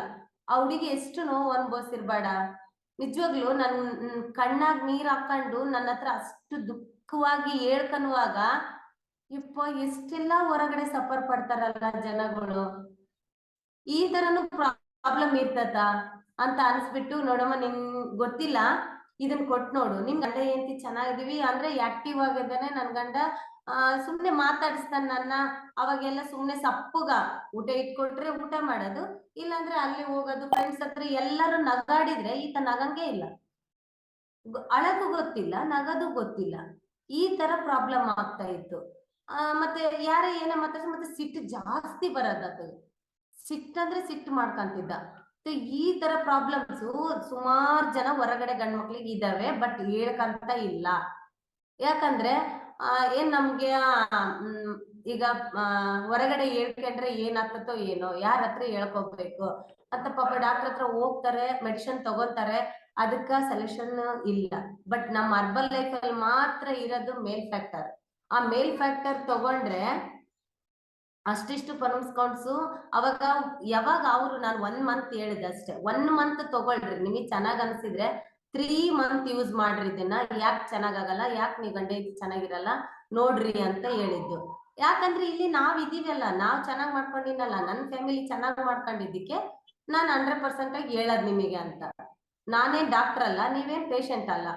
ಆ ಹುಡುಗಿ ಎಷ್ಟು ನೋವು ಅನ್ಭವಿಸಿರ್ಬೇಡ. ನಿಜವಾಗ್ಲೂ ನನ್ ಕಣ್ಣಾಗ್ ನೀರ್ ಹಾಕೊಂಡು ನನ್ನ ಹತ್ರ ಅಷ್ಟು ದುಃಖವಾಗಿ ಹೇಳ್ಕನ್ನುವಾಗ ಇಪ್ಪ ಎಷ್ಟೆಲ್ಲ ಹೊರಗಡೆ ಸಫರ್ ಪಡ್ತಾರಲ್ಲ ಜನಗಳು. ಈ ತರನು ಪ್ರಾಬ್ಲಮ್ ಇರ್ತದ ಅಂತ ಅನ್ಸ್ಬಿಟ್ಟು, ನೋಡಮ್ಮ ನಿನ್ ಗೊತ್ತಿಲ್ಲ, ಇದನ್ ಕೊಟ್ ನೋಡು, ನಿನ್ ಗಂಡ ಹೆಂಡತಿ ಚೆನ್ನಾಗಿದೀವಿ ಅಂದ್ರೆ ಆಕ್ಟಿವ್ ಆಗಿದ್ದಾನೆ ನನ್ ಗಂಡ, ಸುಮ್ನೆ ಮಾತಾಡಿಸ್ತಾನ ನನ್ನ, ಅವಾಗೆಲ್ಲ ಸುಮ್ನೆ ಸಪ್ಪುಗ ಊಟ ಇಟ್ಕೊಟ್ರೆ ಊಟ ಮಾಡೋದು, ಇಲ್ಲಾಂದ್ರೆ ಅಲ್ಲಿ ಹೋಗೋದು ಫ್ರೆಂಡ್ಸ್ ಹತ್ರ, ಎಲ್ಲರೂ ನಗಾಡಿದ್ರೆ ಈತ ನಗಂಗೆ ಇಲ್ಲ, ಅಳಕು ಗೊತ್ತಿಲ್ಲ, ನಗದು ಗೊತ್ತಿಲ್ಲ. ಈ ತರ ಪ್ರಾಬ್ಲಮ್ ಆಗ್ತಾ ಇತ್ತು. ಮತ್ತೆ ಯಾರೇ ಏನೇ ಮಾತಾಡ್ಸಿ ಮತ್ತೆ ಸಿಟ್ಟು ಜಾಸ್ತಿ ಬರೋದು, ಸಿಟ್ಟಂದ್ರೆ ಸಿಟ್ಟು ಮಾಡ್ಕೊಂತಿದ್ದ. ಈ ತರ ಪ್ರಾಬ್ಲಮ್ಸ್ ಸುಮಾರು ಜನ ಹೊರಗಡೆ ಗಂಡ್ ಮಕ್ಳಿಗೆ ಇದಾವೆ, ಬಟ್ ಹೇಳ್ಕಂತ ಇಲ್ಲ. ಯಾಕಂದ್ರೆ ಏನ್ ನಮ್ಗೆ ಈಗ ಹೊರಗಡೆ ಹೇಳ್ಕೊಂಡ್ರೆ ಏನಾಗ್ತತೋ ಏನೋ, ಯಾರ ಹತ್ರ ಹೇಳ್ಕೋಬೇಕು ಅಂತ ಪಾಪ ಡಾಕ್ಟರ್ ಹತ್ರ ಹೋಗ್ತಾರೆ, ಮೆಡಿಸಿನ್ ತಗೋತಾರೆ, ಅದಕ್ಕ ಸೊಲ್ಯೂಷನ್ ಇಲ್ಲ. ಬಟ್ ನಮ್ಮ ಅರ್ಬನ್ ಲೈಫ್ ಅಲ್ಲಿ ಮಾತ್ರ ಇರೋದು ಮೇಲ್ ಫ್ಯಾಕ್ಟರ್. ಆ ಮೇಲ್ ಫ್ಯಾಕ್ಟರ್ ತಗೊಂಡ್ರೆ ಅಷ್ಟಿಷ್ಟು ಪರ್ಮ್ಸ್ ಕೌಂಟ್ಸು. ಅವಾಗ ಯಾವಾಗ ಅವರು, ನಾನು 1 ಮಂತ್ ಹೇಳಿದೆ ಅಷ್ಟೇ, 1 ಮಂತ್ ತಗೊಳ್ರಿ, ನಿಮಗೆ ಚೆನ್ನಾಗ್ ಅನ್ಸಿದ್ರೆ 3 ಮಂತ್ ಯೂಸ್ ಮಾಡ್ರಿ ಇದನ್ನ, ಯಾಕೆ ಚೆನ್ನಾಗಾಗಲ್ಲ, ಯಾಕೆ ನೀವು ಗಂಡ ಚೆನ್ನಾಗಿರಲ್ಲ ನೋಡ್ರಿ ಅಂತ ಹೇಳಿದ್ದು. ಯಾಕಂದ್ರೆ ಇಲ್ಲಿ ನಾವ್ ಇದೀವಲ್ಲ, ನಾವ್ ಚೆನ್ನಾಗ್ ಮಾಡ್ಕೊಂಡಿನಲ್ಲ, ನನ್ನ ಫ್ಯಾಮಿಲಿ ಚೆನ್ನಾಗ್ ಮಾಡ್ಕೊಂಡಿದ್ದಕ್ಕೆ ನಾನು 100% ಆಗಿ ಹೇಳದ್ ನಿಮಗೆ ಅಂತ. ನಾನೇನ್ ಡಾಕ್ಟರ್ ಅಲ್ಲ, ನೀವೇನ್ ಪೇಷಂಟ್ ಅಲ್ಲ.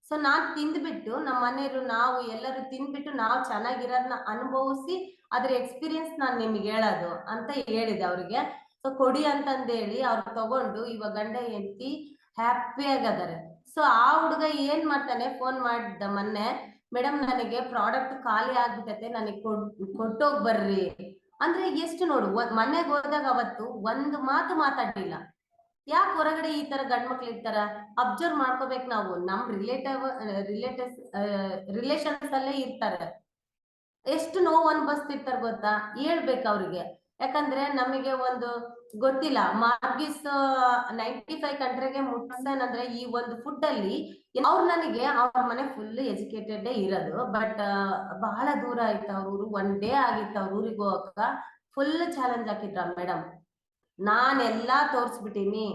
ಸೊ ನಾನ್ ತಿಂದ್ಬಿಟ್ಟು, ನಮ್ಮ ಮನೆಯವರು ನಾವು ಎಲ್ಲರೂ ತಿಂದ್ಬಿಟ್ಟು ನಾವು ಚೆನ್ನಾಗಿರೋದನ್ನ ಅನುಭವಿಸಿ ಅದ್ರ ಎಕ್ಸ್ಪೀರಿಯನ್ಸ್ ನಾನ್ ನಿಮ್ಗೆ ಹೇಳೋದು ಅಂತ ಹೇಳಿದೆ ಅವ್ರಿಗೆ. ಸೊ ಕೊಡಿ ಅಂತಂದೇಳಿ ಅವ್ರು ತಗೊಂಡು ಇವಾಗ ಗಂಡ ಹೆಂಡತಿ ಹ್ಯಾಪಿ ಆಗದಾರೆ. ಸೊ ಆ ಹುಡುಗ ಏನ್ ಮಾಡ್ತಾನೆ, ಫೋನ್ ಮಾಡಿದ್ದ ಮೊನ್ನೆ, ಮೇಡಮ್ ನನಗೆ ಪ್ರಾಡಕ್ಟ್ ಖಾಲಿ ಆಗ್ಬಿಟ್ಟೈತೆ, ನನಗೆ ಕೊಟ್ಟೋಗ್ ಬರ್ರಿ ಅಂದ್ರೆ. ಎಷ್ಟು ನೋಡು, ಮನೆಗೆ ಹೋದಾಗ ಅವತ್ತು ಒಂದು ಮಾತು ಮಾತಾಡಿಲ್ಲ. ಯಾಕೆ ಹೊರಗಡೆ ಈ ತರ ಗಂಡ್ ಮಕ್ಳು ಇರ್ತಾರ, ಅಬ್ಸರ್ವ್ ಮಾಡ್ಕೋಬೇಕು ನಾವು. ನಮ್ ರಿಲೇಷನ್ಸ್ ಅಲ್ಲೇ ಇರ್ತಾರೆ, ಎಷ್ಟು ನೋವು ಅನ್ಭವಿಸ್ತಿರ್ತಾರ ಗೊತ್ತಾ, ಹೇಳ್ಬೇಕು ಅವ್ರಿಗೆ. ಯಾಕಂದ್ರೆ ನಮಗೆ ಒಂದು ಗೊತ್ತಿಲ್ಲ, ಮಾರ್ಗಿಸ್ 95 ಕಂಟ್ರಿಗೆ ಮುಟ್ಸನಂದ್ರೆ ಈ ಒಂದು ಫುಡ್ ಅಲ್ಲಿ ಅವ್ರು, ನನಗೆ ಅವ್ರ ಮನೆ ಫುಲ್ ಎಜುಕೇಟೆಡ್ ಇರೋದು, ಬಟ್ ಬಹಳ ದೂರ ಆಯ್ತು ಅವ್ರ ಊರು, 1 ಡೇ ಆಗಿತ್ತು ಅವ್ರ ಊರಿಗೆ ಹೋಗಕ್ಕ. ಫುಲ್ ಚಾಲೆಂಜ್ ಹಾಕಿದ್ರ ಮೇಡಮ್. ನಾನೆಲ್ಲಾ ತೋರ್ಸ್ಬಿಟ್ಟಿನಿ,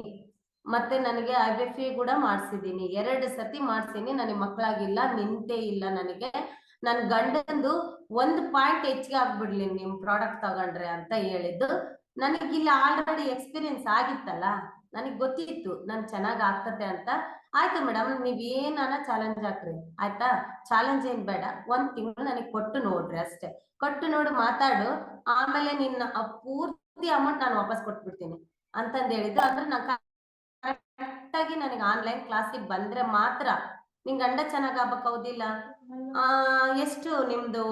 ಮತ್ತೆ ನನಗೆ IFF ಕೂಡ ಮಾಡ್ಸಿದೀನಿ, 2 ಸತಿ ಮಾಡ್ಸೀನಿ, ನನಗೆ ಮಕ್ಕಳಾಗಿಲ್ಲ, ನಿಂತೇ ಇಲ್ಲ ನನಗೆ. ನನ್ ಗಂಡಂದು 1 ಪಾಯಿಂಟ್ ಹೆಚ್ಚಿಗೆ ಆಗ್ಬಿಡ್ಲಿ ನಿಮ್ ಪ್ರಾಡಕ್ಟ್ ತಗೊಂಡ್ರೆ ಅಂತ ಹೇಳಿದ್ದು. ನನಗಿಲ್ಲ ಆಲ್ರೆಡಿ ಎಕ್ಸ್ಪೀರಿಯನ್ಸ್ ಆಗಿತ್ತಲ್ಲ, ನನಗ್ ಗೊತ್ತಿತ್ತು ನನ್ ಚೆನ್ನಾಗ್ ಆಗ್ತತೆ ಅಂತ. ಆಯ್ತು ಮೇಡಮ್, ನೀವ್ ಏನಾನ ಚಾಲೆಂಜ್ ಹಾಕ್ರಿ, ಆಯ್ತಾ, ಚಾಲೆಂಜ್ ಏನ್ ಬೇಡ, 1 ತಿಂಗಳು ನನಗೆ ಕೊಟ್ಟು ನೋಡ್ರಿ ಅಷ್ಟೇ, ಕೊಟ್ಟು ನೋಡು, ಮಾತಾಡು, ಆಮೇಲೆ ನಿನ್ನ ಪೂರ್ತಿ ಅಮೌಂಟ್ ನಾನು ವಾಪಸ್ ಕೊಟ್ಬಿಡ್ತೀನಿ ಅಂತಂದ್ ಹೇಳಿದ್ದು. ಅಂದ್ರೆ ನಾನು ಕರೆಕ್ಟ್ ಆಗಿ ನನಗೆ ಆನ್ಲೈನ್ ಕ್ಲಾಸಿಗೆ ಬಂದ್ರೆ ಮಾತ್ರ ನಿನ್ ಗಂಡ ಚೆನ್ನಾಗ್ ಆಗ್ಬೇಕು, ಹೌದಿಲ್ಲ, ಎಷ್ಟು ನಿಮ್ದು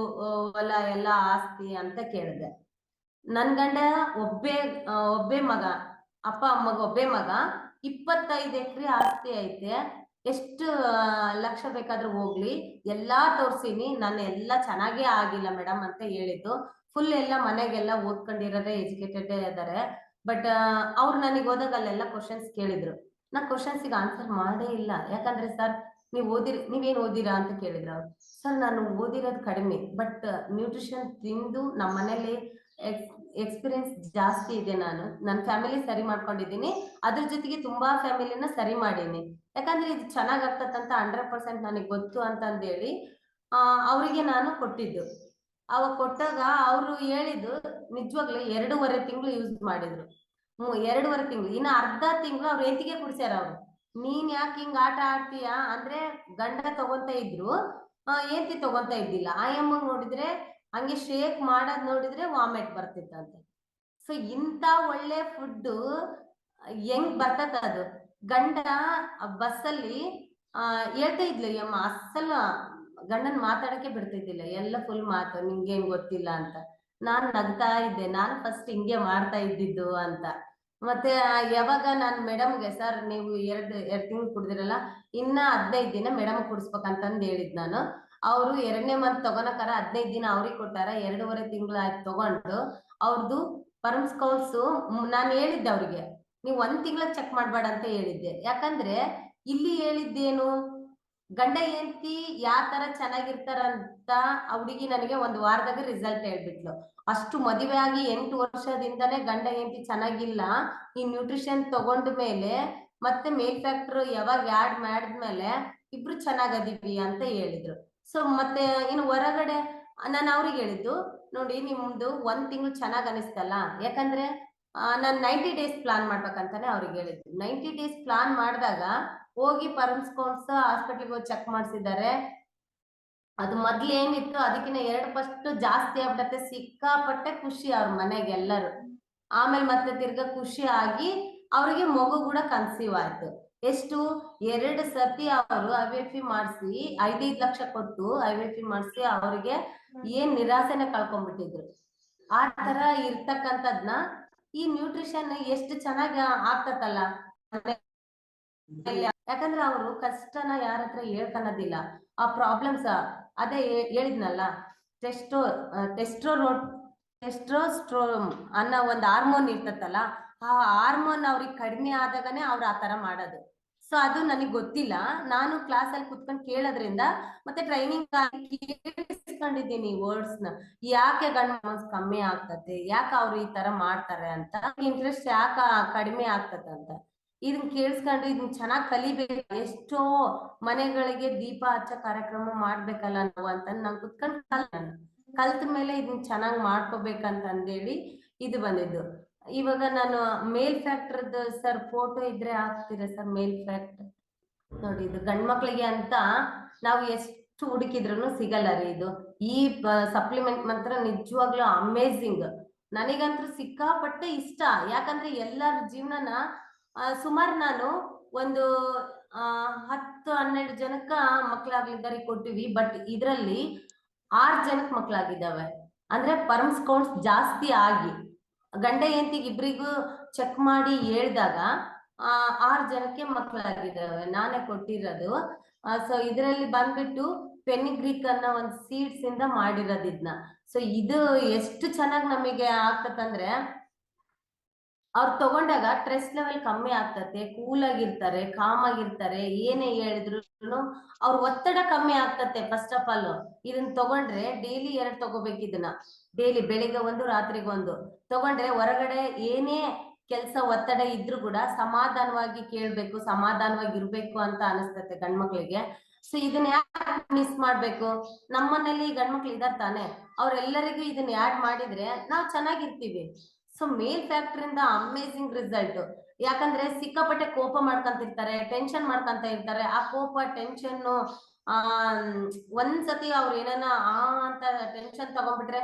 ಹೊಲ ಎಲ್ಲ ಆಸ್ತಿ ಅಂತ ಕೇಳಿದೆ. ನನ್ ಗಂಡ ಒಬ್ಬೇ ಮಗ, ಅಪ್ಪ ಅಮ್ಮಗ ಒಬ್ಬೇ ಮಗ, 25 ಎಕರೆ ಆಸ್ತಿ ಐತೆ, ಎಷ್ಟು ಲಕ್ಷ ಬೇಕಾದ್ರೂ ಹೋಗ್ಲಿ, ಎಲ್ಲಾ ತೋರ್ಸಿನಿ, ನಾನು ಎಲ್ಲ ಚೆನ್ನಾಗೇ ಆಗಿಲ್ಲ ಮೇಡಮ್ ಅಂತ ಹೇಳಿದ್ದು. ಫುಲ್ ಎಲ್ಲ ಮನೆಗೆಲ್ಲ ಓದ್ಕೊಂಡಿರೋದೇ, ಎಜುಕೇಟೆಡ್ ಇದಾರೆ. ಬಟ್ ಅವ್ರು ನನಗೆ ಹೋದಾಗ ಅಲ್ಲೆಲ್ಲ ಕ್ವಶನ್ಸ್ ಕೇಳಿದ್ರು, ನಾ ಕ್ವಶನ್ಸಿಗೆ ಆನ್ಸರ್ ಮಾಡೇ ಇಲ್ಲ. ಯಾಕಂದ್ರೆ ಸರ್ ನೀವೇನ್ ಓದಿರಾ ಅಂತ ಕೇಳಿದ್ರು ಅವ್ರು. ಸರ್ ನಾನು ಓದಿರೋದು ಕಡಿಮೆ, ಬಟ್ ನ್ಯೂಟ್ರಿಷನ್ ತಿಂದು ನಮ್ಮ ಮನೇಲಿ ಎಕ್ಸ್ಪೀರಿಯನ್ಸ್ ಜಾಸ್ತಿ ಇದೆ, ನಾನು ನನ್ನ ಫ್ಯಾಮಿಲಿ ಸರಿ ಮಾಡ್ಕೊಂಡಿದ್ದೀನಿ, ಅದ್ರ ಜೊತೆಗೆ ತುಂಬಾ ಫ್ಯಾಮಿಲಿನ ಸರಿ ಮಾಡೀನಿ. ಯಾಕಂದ್ರೆ ಇದು ಚೆನ್ನಾಗ್ ಆಗ್ತದಂತ 100% ನನಗೆ ಗೊತ್ತು ಅಂತಂದೇಳಿ ಅವರಿಗೆ ನಾನು ಕೊಟ್ಟಿದ್ದು. ಅವಾಗ ಕೊಟ್ಟಾಗ ಅವರು ಹೇಳಿದ್ದು, ನಿಜವಾಗ್ಲೂ 2.5 ತಿಂಗಳು ಯೂಸ್ ಮಾಡಿದ್ರು. 2.5 ತಿಂಗಳು, ಇನ್ನು ಅರ್ಧ ತಿಂಗಳು ಅವ್ರ ಹೆಂಡತಿಗೆ ಕುಡ್ಸ್ಯಾರ ಅವ್ರು. ನೀನ್ ಯಾಕೆ ಹಿಂಗ್ ಆಟ ಆಡ್ತೀಯಾ ಅಂದ್ರೆ, ಗಂಡ ತಗೊಂತ ಇದ್ರು, ಹೆಂಡತಿ ತಗೊಂತ ಇದ್ದಿಲ್ಲ. ಆಯಮ್ಮ ನೋಡಿದ್ರೆ ಹಂಗೆ ಶೇಕ್ ಮಾಡೋದ್ ನೋಡಿದ್ರೆ ವಾಮಿಟ್ ಬರ್ತಿತ್ತಂತೆ. ಸೊ ಇಂತ ಒಳ್ಳೆ ಫುಡ್ ಹೆಂಗ್ ಬರ್ತದ ಅದು. ಗಂಡ ಬಸ್ಸಲ್ಲಿ ಹೇಳ್ತಾ ಇದ್ಲು ಈ ಅಮ್ಮ, ಅಸ್ಸಲ ಗಂಡನ್ ಮಾತಾಡಕ್ಕೆ ಬಿಡ್ತಿದ್ದಿಲ್ಲ, ಎಲ್ಲ ಫುಲ್ ಮಾತು, ನಿಂಗೇನ್ ಗೊತ್ತಿಲ್ಲ ಅಂತ. ನಾನ್ ನಗ್ತಾ ಇದ್ದೆ, ನಾನು ಫಸ್ಟ್ ಹಿಂಗೆ ಮಾಡ್ತಾ ಇದ್ದಿದ್ದು ಅಂತ. ಮತ್ತೆ ಯಾವಾಗ ನಾನ್ ಮೇಡಮ್ಗೆ, ಸರ್ ನೀವು 2 ತಿಂಗಳು ಕುಡ್ದಿರಲ್ಲ, ಇನ್ನ 15 ದಿನ ಮೇಡಮ್ ಕುಡಿಸ್ಬೇಕಂತಂದ್ ಹೇಳಿದ್ ನಾನು. ಅವರು 2ನೇ ಮಂತ್ ತಗೊಳಕಾರ 15 ದಿನ ಅವ್ರಿಗೆ ಕೊಟ್ಟಾರ, 2.5 ತಿಂಗಳು ಆಯ್ತು ತಗೊಂಡು. ಅವ್ರದ್ದು ಪರ್ಮ್ಸ್ ಕೌಂಟ್ಸು ನಾನು ಹೇಳಿದ್ದೆ ಅವ್ರಿಗೆ, ನೀವು 1 ತಿಂಗಳ ಚೆಕ್ ಮಾಡ್ಬೇಡ ಅಂತ ಹೇಳಿದ್ದೆ. ಯಾಕಂದ್ರೆ ಇಲ್ಲಿ ಹೇಳಿದ್ದೇನು, ಗಂಡ ಹೆಂಡತಿ ಯಾವ ತರ ಚೆನ್ನಾಗಿರ್ತಾರಂತ ಆ ಹುಡುಗಿ ನನಗೆ 1 ವಾರದಾಗ ರಿಸಲ್ಟ್ ಹೇಳ್ಬಿಟ್ಲು. ಅಷ್ಟು ಮದುವೆ ಆಗಿ 8 ವರ್ಷದಿಂದನೇ ಗಂಡ ಹೆಂಡತಿ ಚೆನ್ನಾಗಿಲ್ಲ, ಈ ನ್ಯೂಟ್ರಿಷನ್ ತಗೊಂಡ ಮೇಲೆ ಮತ್ತೆ ಮೇಲ್ ಫ್ಯಾಕ್ಟರ್ ಯಾವಾಗ ಆಡ್ ಮಾಡಿದ್ಮೇಲೆ ಇಬ್ರು ಚೆನ್ನಾಗದೀವಿ ಅಂತ ಹೇಳಿದ್ರು. ಸೊ ಮತ್ತೆ ಇನ್ನು ಹೊರಗಡೆ ನಾನು ಅವ್ರಿಗೆ ಹೇಳಿದ್ದು, ನೋಡಿ ನಿಮ್ದು 1 ತಿಂಗಳು ಚೆನ್ನಾಗ್ ಅನಿಸ್ತಲ್ಲ, ಯಾಕಂದ್ರೆ ನಾನು 90 ಡೇಸ್ ಪ್ಲಾನ್ ಮಾಡ್ಬೇಕಂತಾನೆ ಅವ್ರಿಗೆ ಹೇಳಿದ್ದು. 90 ಡೇಸ್ ಪ್ಲಾನ್ ಮಾಡಿದಾಗ ಹೋಗಿ ಪರ್ಮ್ಸ್ಕೊಂಡ್ಸ್ ಹಾಸ್ಪಿಟ್ಲಿಗೆ ಹೋಗಿ ಚೆಕ್ ಮಾಡಿಸಿದ್ದಾರೆ. ಅದು ಮೊದ್ಲು ಏನಿತ್ತು ಅದಕ್ಕಿಂತ 2 ಪಟ್ಟು ಜಾಸ್ತಿ ಆಗ್ಬಿಡತ್ತೆ. ಸಿಕ್ಕಾಪಟ್ಟೆ ಖುಷಿ ಅವ್ರ ಮನೆಗೆ ಎಲ್ಲರೂ. ಆಮೇಲೆ ಮತ್ತೆ ತಿರ್ಗಾ ಖುಷಿ ಆಗಿ ಅವ್ರಿಗೆ ಮಗು ಕೂಡ ಕನ್ಸೀವ್ ಆಯ್ತು. ಎಷ್ಟು 2 ಸತಿ ಅವರು IVF ಮಾಡಿಸಿ 5 ಲಕ್ಷ ಕೊಟ್ಟು IVF ಮಾಡಿಸಿ ಅವ್ರಿಗೆ ಏನ್ ನಿರಾಸೆನ ಕಳ್ಕೊಂಡ್ಬಿಟ್ಟಿದ್ರು. ಆ ತರ ಇರ್ತಕ್ಕಂಥದ್ನ ಈ ನ್ಯೂಟ್ರಿಷನ್ ಎಷ್ಟು ಚೆನ್ನಾಗಿ ಆಗ್ತತಲ್ಲ. ಯಾಕಂದ್ರೆ ಅವರು ಕಷ್ಟನ ಯಾರ ಹತ್ರ ಹೇಳ್ಕೊಳೋದಿಲ್ಲ. ಆ ಪ್ರಾಬ್ಲಮ್ಸ್ ಅದೇ ಹೇಳಿದ್ನಲ್ಲ, ಟೆಸ್ಟ್ರೋಸ್ಟ್ರೋಮ್ ಅನ್ನೋ ಒಂದು ಹಾರ್ಮೋನ್ ಇರ್ತತಲ್ಲ, ಆ ಹಾರ್ಮೋನ್ ಅವ್ರಿಗೆ ಕಡಿಮೆ ಆದಾಗನೇ ಅವ್ರು ಆ ತರ ಮಾಡೋದು. ಸೊ ಅದು ನನಗೆ ಗೊತ್ತಿಲ್ಲ. ನಾನು ಕ್ಲಾಸ್ ಅಲ್ಲಿ ಕುತ್ಕೊಂಡು ಕೇಳೋದ್ರಿಂದ ಮತ್ತೆ ಟ್ರೈನಿಂಗ್ ಕೇಳಿಸ್ಕೊಂಡಿದ್ದೀನಿ ವರ್ಡ್ಸ್ ನ. ಯಾಕೆ ಗಂಡ ಕಮ್ಮಿ ಆಗ್ತತೆ, ಯಾಕೆ ಅವ್ರು ಈ ತರ ಮಾಡ್ತಾರೆ ಅಂತ, ಇಂಟ್ರೆಸ್ಟ್ ಯಾಕ ಕಡಿಮೆ ಆಗ್ತದೆ ಅಂತ ಇದನ್ನ ಕೇಳಿಸ್ಕೊಂಡು ಇದನ್ನ ಚೆನ್ನಾಗಿ ಕಲಿಬೇಕು. ಎಷ್ಟೋ ಮನೆಗಳಿಗೆ ದೀಪ ಹಚ್ಚೋ ಕಾರ್ಯಕ್ರಮ ಮಾಡ್ಬೇಕಲ್ಲ ನಾವು ಅಂತ ನಾನು ಕುತ್ಕೊಂಡು ಕಲ್ತ ಮೇಲೆ ಇದನ್ನ ಚೆನ್ನಾಗಿ ಮಾಡ್ಕೋಬೇಕಂತ ಅಂದೇಳಿ ಇದು ಬಂದಿದ್ದು. ಇವಾಗ ನಾನು ಮೇಲ್ ಫ್ಯಾಕ್ಟರ್ದು ಸರ್ ಫೋಟೋ ಇದ್ರೆ ಹಾಕ್ತೀರಾ ಸರ್? ಮೇಲ್ ಫ್ಯಾಕ್ಟರ್ ನೋಡಿ, ಇದು ಗಂಡ್ ಮಕ್ಳಿಗೆ ಅಂತ ನಾವು ಎಷ್ಟು ಹುಡುಕಿದ್ರು ಸಿಗಲ್ಲ ರೀ ಇದು. ಈ ಸಪ್ಲಿಮೆಂಟ್ ಮಾತ್ರ ನಿಜವಾಗ್ಲೂ ಅಮೇಝಿಂಗ್. ನನಗಂತೂ ಸಿಕ್ಕಾಪಟ್ಟೆ ಇಷ್ಟ. ಯಾಕಂದ್ರೆ ಎಲ್ಲರ ಜೀವನನ ಸುಮಾರು ನಾನು ಒಂದು 10-12 ಜನಕ್ಕ ಮಕ್ಳಾಗ್ಲಿದ್ದಾರೆ ಕೊಟ್ಟಿವಿ. ಬಟ್ ಇದ್ರಲ್ಲಿ 6 ಜನಕ್ಕೆ ಮಕ್ಳಾಗಿದ್ದಾವೆ. ಅಂದ್ರೆ ಪರ್ಮ್ಸ್ ಕೌಂಟ್ಸ್ ಜಾಸ್ತಿ ಆಗಿ ಗಂಡ ಹೆಂಡತಿಗೆ ಇಬ್ರಿಗೂ ಚೆಕ್ ಮಾಡಿ ಹೇಳ್ದಾಗ 6 ಜನಕ್ಕೆ ಮಕ್ಳಾಗಿದ್ದಾವೆ. ನಾನೇ ಕೊಟ್ಟಿರೋದು. ಸೊ ಇದರಲ್ಲಿ ಬಂದ್ಬಿಟ್ಟು ಫೆನಿಗ್ರೀಕ್ ಅನ್ನೋ ಒಂದು ಸೀಡ್ಸ್ ಇಂದ ಮಾಡಿರೋದು ಇದನ್ನ. ಸೊ ಇದು ಎಷ್ಟು ಚೆನ್ನಾಗಿ ನಮಗೆ ಆಗ್ತದಂದ್ರೆ, ಅವ್ರು ತಗೊಂಡಾಗ ಸ್ಟ್ರೆಸ್ ಲೆವೆಲ್ ಕಮ್ಮಿ ಆಗ್ತತೆ, ಕೂಲ್ ಆಗಿರ್ತಾರೆ, ಕಾಮ್ ಆಗಿರ್ತಾರೆ. ಏನೇ ಹೇಳಿದ್ರು ಅವ್ರ ಒತ್ತಡ ಕಮ್ಮಿ ಆಗ್ತತೆ. ಫಸ್ಟ್ ಆಫ್ ಆಲ್ ಇದನ್ನ ತಗೊಂಡ್ರೆ ಡೈಲಿ 2 ತಗೋಬೇಕು. ಇದನ್ನ ಡೈಲಿ ಬೆಳಿಗ್ಗೆ 1 ರಾತ್ರಿಗೆ 1 ತಗೊಂಡ್ರೆ ಹೊರಗಡೆ ಏನೇ ಕೆಲಸ ಒತ್ತಡ ಇದ್ರು ಕೂಡ ಸಮಾಧಾನವಾಗಿ ಕೇಳ್ಬೇಕು, ಸಮಾಧಾನವಾಗಿ ಇರ್ಬೇಕು ಅಂತ ಅನಿಸ್ತತೆ ಗಂಡ್ಮಕ್ಳಿಗೆ. ಸೊ ಇದನ್ನ ಯಾಕೆ ಮಿಸ್ ಮಾಡ್ಬೇಕು? ನಮ್ಮನೇಲಿ ಗಂಡ್ಮಕ್ಳು ಇದಾರ್ ತಾನೆ, ಅವ್ರೆಲ್ಲರಿಗೂ ಇದನ್ನ ಯಾಡ್ ಮಾಡಿದ್ರೆ ನಾವ್ ಚೆನ್ನಾಗಿರ್ತೀವಿ. ಸೊ ಮೇಲ್ ಫ್ಯಾಕ್ಟರ್ ಇಂದ ಅಮೇಝಿಂಗ್ ರಿಸಲ್ಟ್. ಯಾಕಂದ್ರೆ ಸಿಕ್ಕಾಪಟ್ಟೆ ಕೋಪ ಮಾಡ್ಕೊಂತಿರ್ತಾರೆ, ಟೆನ್ಷನ್ ಮಾಡ್ಕೊಂತ ಇರ್ತಾರೆ. ಆ ಕೋಪ ಟೆನ್ಷನ್ ಒಂದ್ಸತಿ ಅವ್ರು ಏನಾನ ಅಂತ ಟೆನ್ಷನ್ ತಗೊಂಡ್ಬಿಟ್ರೆ,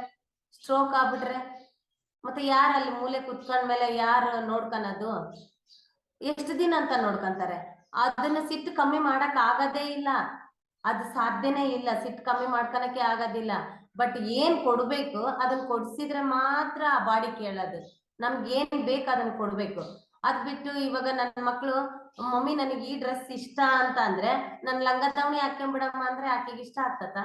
ಸ್ಟ್ರೋಕ್ ಆಗ್ಬಿಟ್ರೆ ಮತ್ತೆ ಯಾರಲ್ಲಿ ಮೂಲೆ ಕುತ್ಕೊಂಡ್ಮೇಲೆ ಯಾರು ನೋಡ್ಕೊಳೋದು? ಎಷ್ಟು ದಿನ ಅಂತ ನೋಡ್ಕೊಂತಾರೆ? ಅದನ್ನ ಸಿಟ್ಟು ಕಮ್ಮಿ ಮಾಡಕ್ ಆಗದೇ ಇಲ್ಲ. ಅದು ಸಾಧ್ಯನೇ ಇಲ್ಲ. ಸಿಟ್ಟು ಕಮ್ಮಿ ಮಾಡ್ಕೊಳಕ್ಕೆ ಆಗೋದಿಲ್ಲ. ಬಟ್ ಏನ್ ಕೊಡ್ಬೇಕು ಅದನ್ನ ಕೊಡ್ಸಿದ್ರೆ ಮಾತ್ರ ಆ ಬಾಡಿ ಕೇಳೋದು. ನಮ್ಗೆ ಏನ್ ಬೇಕು ಅದನ್ನ ಕೊಡ್ಬೇಕು. ಅದ್ ಬಿಟ್ಟು ಇವಾಗ ನನ್ನ ಮಕ್ಳು ಮಮ್ಮಿ ನನಗೆ ಈ ಡ್ರೆಸ್ ಇಷ್ಟ ಅಂತ ಅಂದ್ರೆ ನನ್ ಲಂಗ ದಾವಣಿ ಹಾಕೊಂಡ್ಬಿಡಮ್ಮ ಅಂದ್ರೆ ಆಕೆಗೆ ಇಷ್ಟ ಆಗ್ತದ?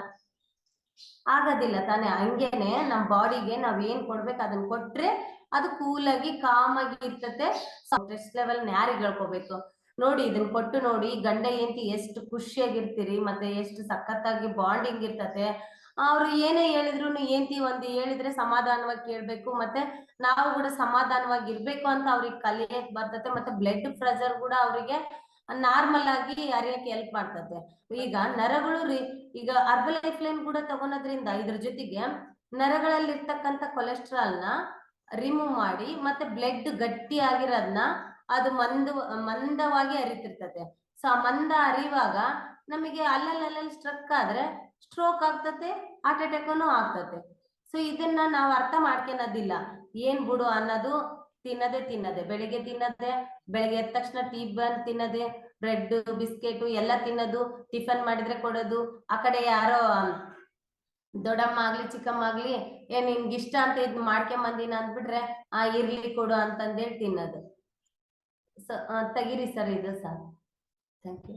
ಆಗೋದಿಲ್ಲ ತಾನೆ. ಹಂಗೇನೆ ನಮ್ ಬಾಡಿಗೆ ನಾವ್ ಏನ್ ಕೊಡ್ಬೇಕು ಅದನ್ನ ಕೊಟ್ರೆ ಅದು ಕೂಲ್ ಆಗಿ ಕಾಮ್ ಆಗಿ ಇರ್ತತೆ. ಸ್ಟ್ರೆಸ್ ಲೆವೆಲ್ ಯಾರಿಗೆ ಹೇಳ್ಕೋಬೇಕು ನೋಡಿ. ಇದನ್ನ ಕೊಟ್ಟು ನೋಡಿ, ಗಂಡ ಹೆಂಡತಿ ಎಷ್ಟು ಖುಷಿಯಾಗಿರ್ತೀರಿ, ಮತ್ತೆ ಎಷ್ಟು ಸಖತ್ತಾಗಿ ಬಾಂಡಿಂಗ್ ಇರ್ತತೆ. ಅವ್ರು ಏನೇ ಹೇಳಿದ್ರು ಹೆಂಡತಿ ಒಂದು ಹೇಳಿದ್ರೆ ಸಮಾಧಾನವಾಗಿ ಕೇಳ್ಬೇಕು, ಮತ್ತೆ ನಾವು ಕೂಡ ಸಮಾಧಾನವಾಗಿ ಇರ್ಬೇಕು ಅಂತ ಅವ್ರಿಗೆ ಕಲಿಯಕ್ ಬರ್ತತೆ. ಮತ್ತೆ ಬ್ಲಡ್ ಪ್ರೆಷರ್ ಕೂಡ ಅವರಿಗೆ ನಾರ್ಮಲ್ ಆಗಿ ಹರಿಯಕ್ಕೆ ಹೆಲ್ಪ್ ಮಾಡ್ತತೆ. ಈಗ ನರಗಳು ಈಗ ಅರ್ಬಲ್ ಲೈಫ್ ಲೈನ್ ಕೂಡ ತಗೊಳೋದ್ರಿಂದ ಇದ್ರ ಜೊತೆಗೆ ನರಗಳಲ್ಲಿ ಇರ್ತಕ್ಕಂಥ ಕೊಲೆಸ್ಟ್ರಾಲ್ ನ ರಿಮೂವ್ ಮಾಡಿ ಮತ್ತೆ ಬ್ಲಡ್ ಗಟ್ಟಿ ಆಗಿರೋದ್ನ ಅದು ಮಂದವಾಗಿ ಹರಿತಿರ್ತತೆ. ಸೊ ಆ ಮಂದ ಹರಿಯುವಾಗ ನಮಗೆ ಅಲ್ಲಲ್ಲಿ ಸ್ಟ್ರಕ್ ಆದ್ರೆ ಸ್ಟ್ರೋಕ್ ಆಗ್ತತೆ, ಹಾರ್ಟ್ ಅಟ್ಯಾಕ್ನು ಆಗ್ತತೆ. ಸೊ ಇದನ್ನ ನಾವು ಅರ್ಥ ಮಾಡ್ಕೊಳೋದಿಲ್ಲ. ಏನ್ ಬಿಡು ಅನ್ನೋದು, ತಿನ್ನದೆ ಬೆಳಿಗ್ಗೆ ತಿನ್ನದೆ, ಬೆಳಿಗ್ಗೆ ಎದ್ದ ತಕ್ಷಣ ಟೀ ಬನ್ ತಿನ್ನದೆ, ಬ್ರೆಡ್ ಬಿಸ್ಕೆಟ್ ಎಲ್ಲ ತಿನ್ನೋದು, ಟಿಫನ್ ಮಾಡಿದ್ರೆ ಕೊಡೋದು. ಆ ಕಡೆ ಯಾರೋ ದೊಡ್ಡಮ್ಮ ಆಗ್ಲಿ ಚಿಕ್ಕಮ್ಮ ಆಗ್ಲಿ ಏನ್ ನಿನ್ಗೆ ಇಷ್ಟ ಅಂತ ಇದ್ ಮಾಡ್ಕೊಂಬಂದಿನ ಅಂದ್ಬಿಟ್ರೆ ಇರ್ಲಿ ಕೊಡು ಅಂತಂದೇಳಿ ತಿನ್ನೋದು. ತೆಗಿರಿ ಸರ್ ಇದು ಸರ್, ಥ್ಯಾಂಕ್ ಯು.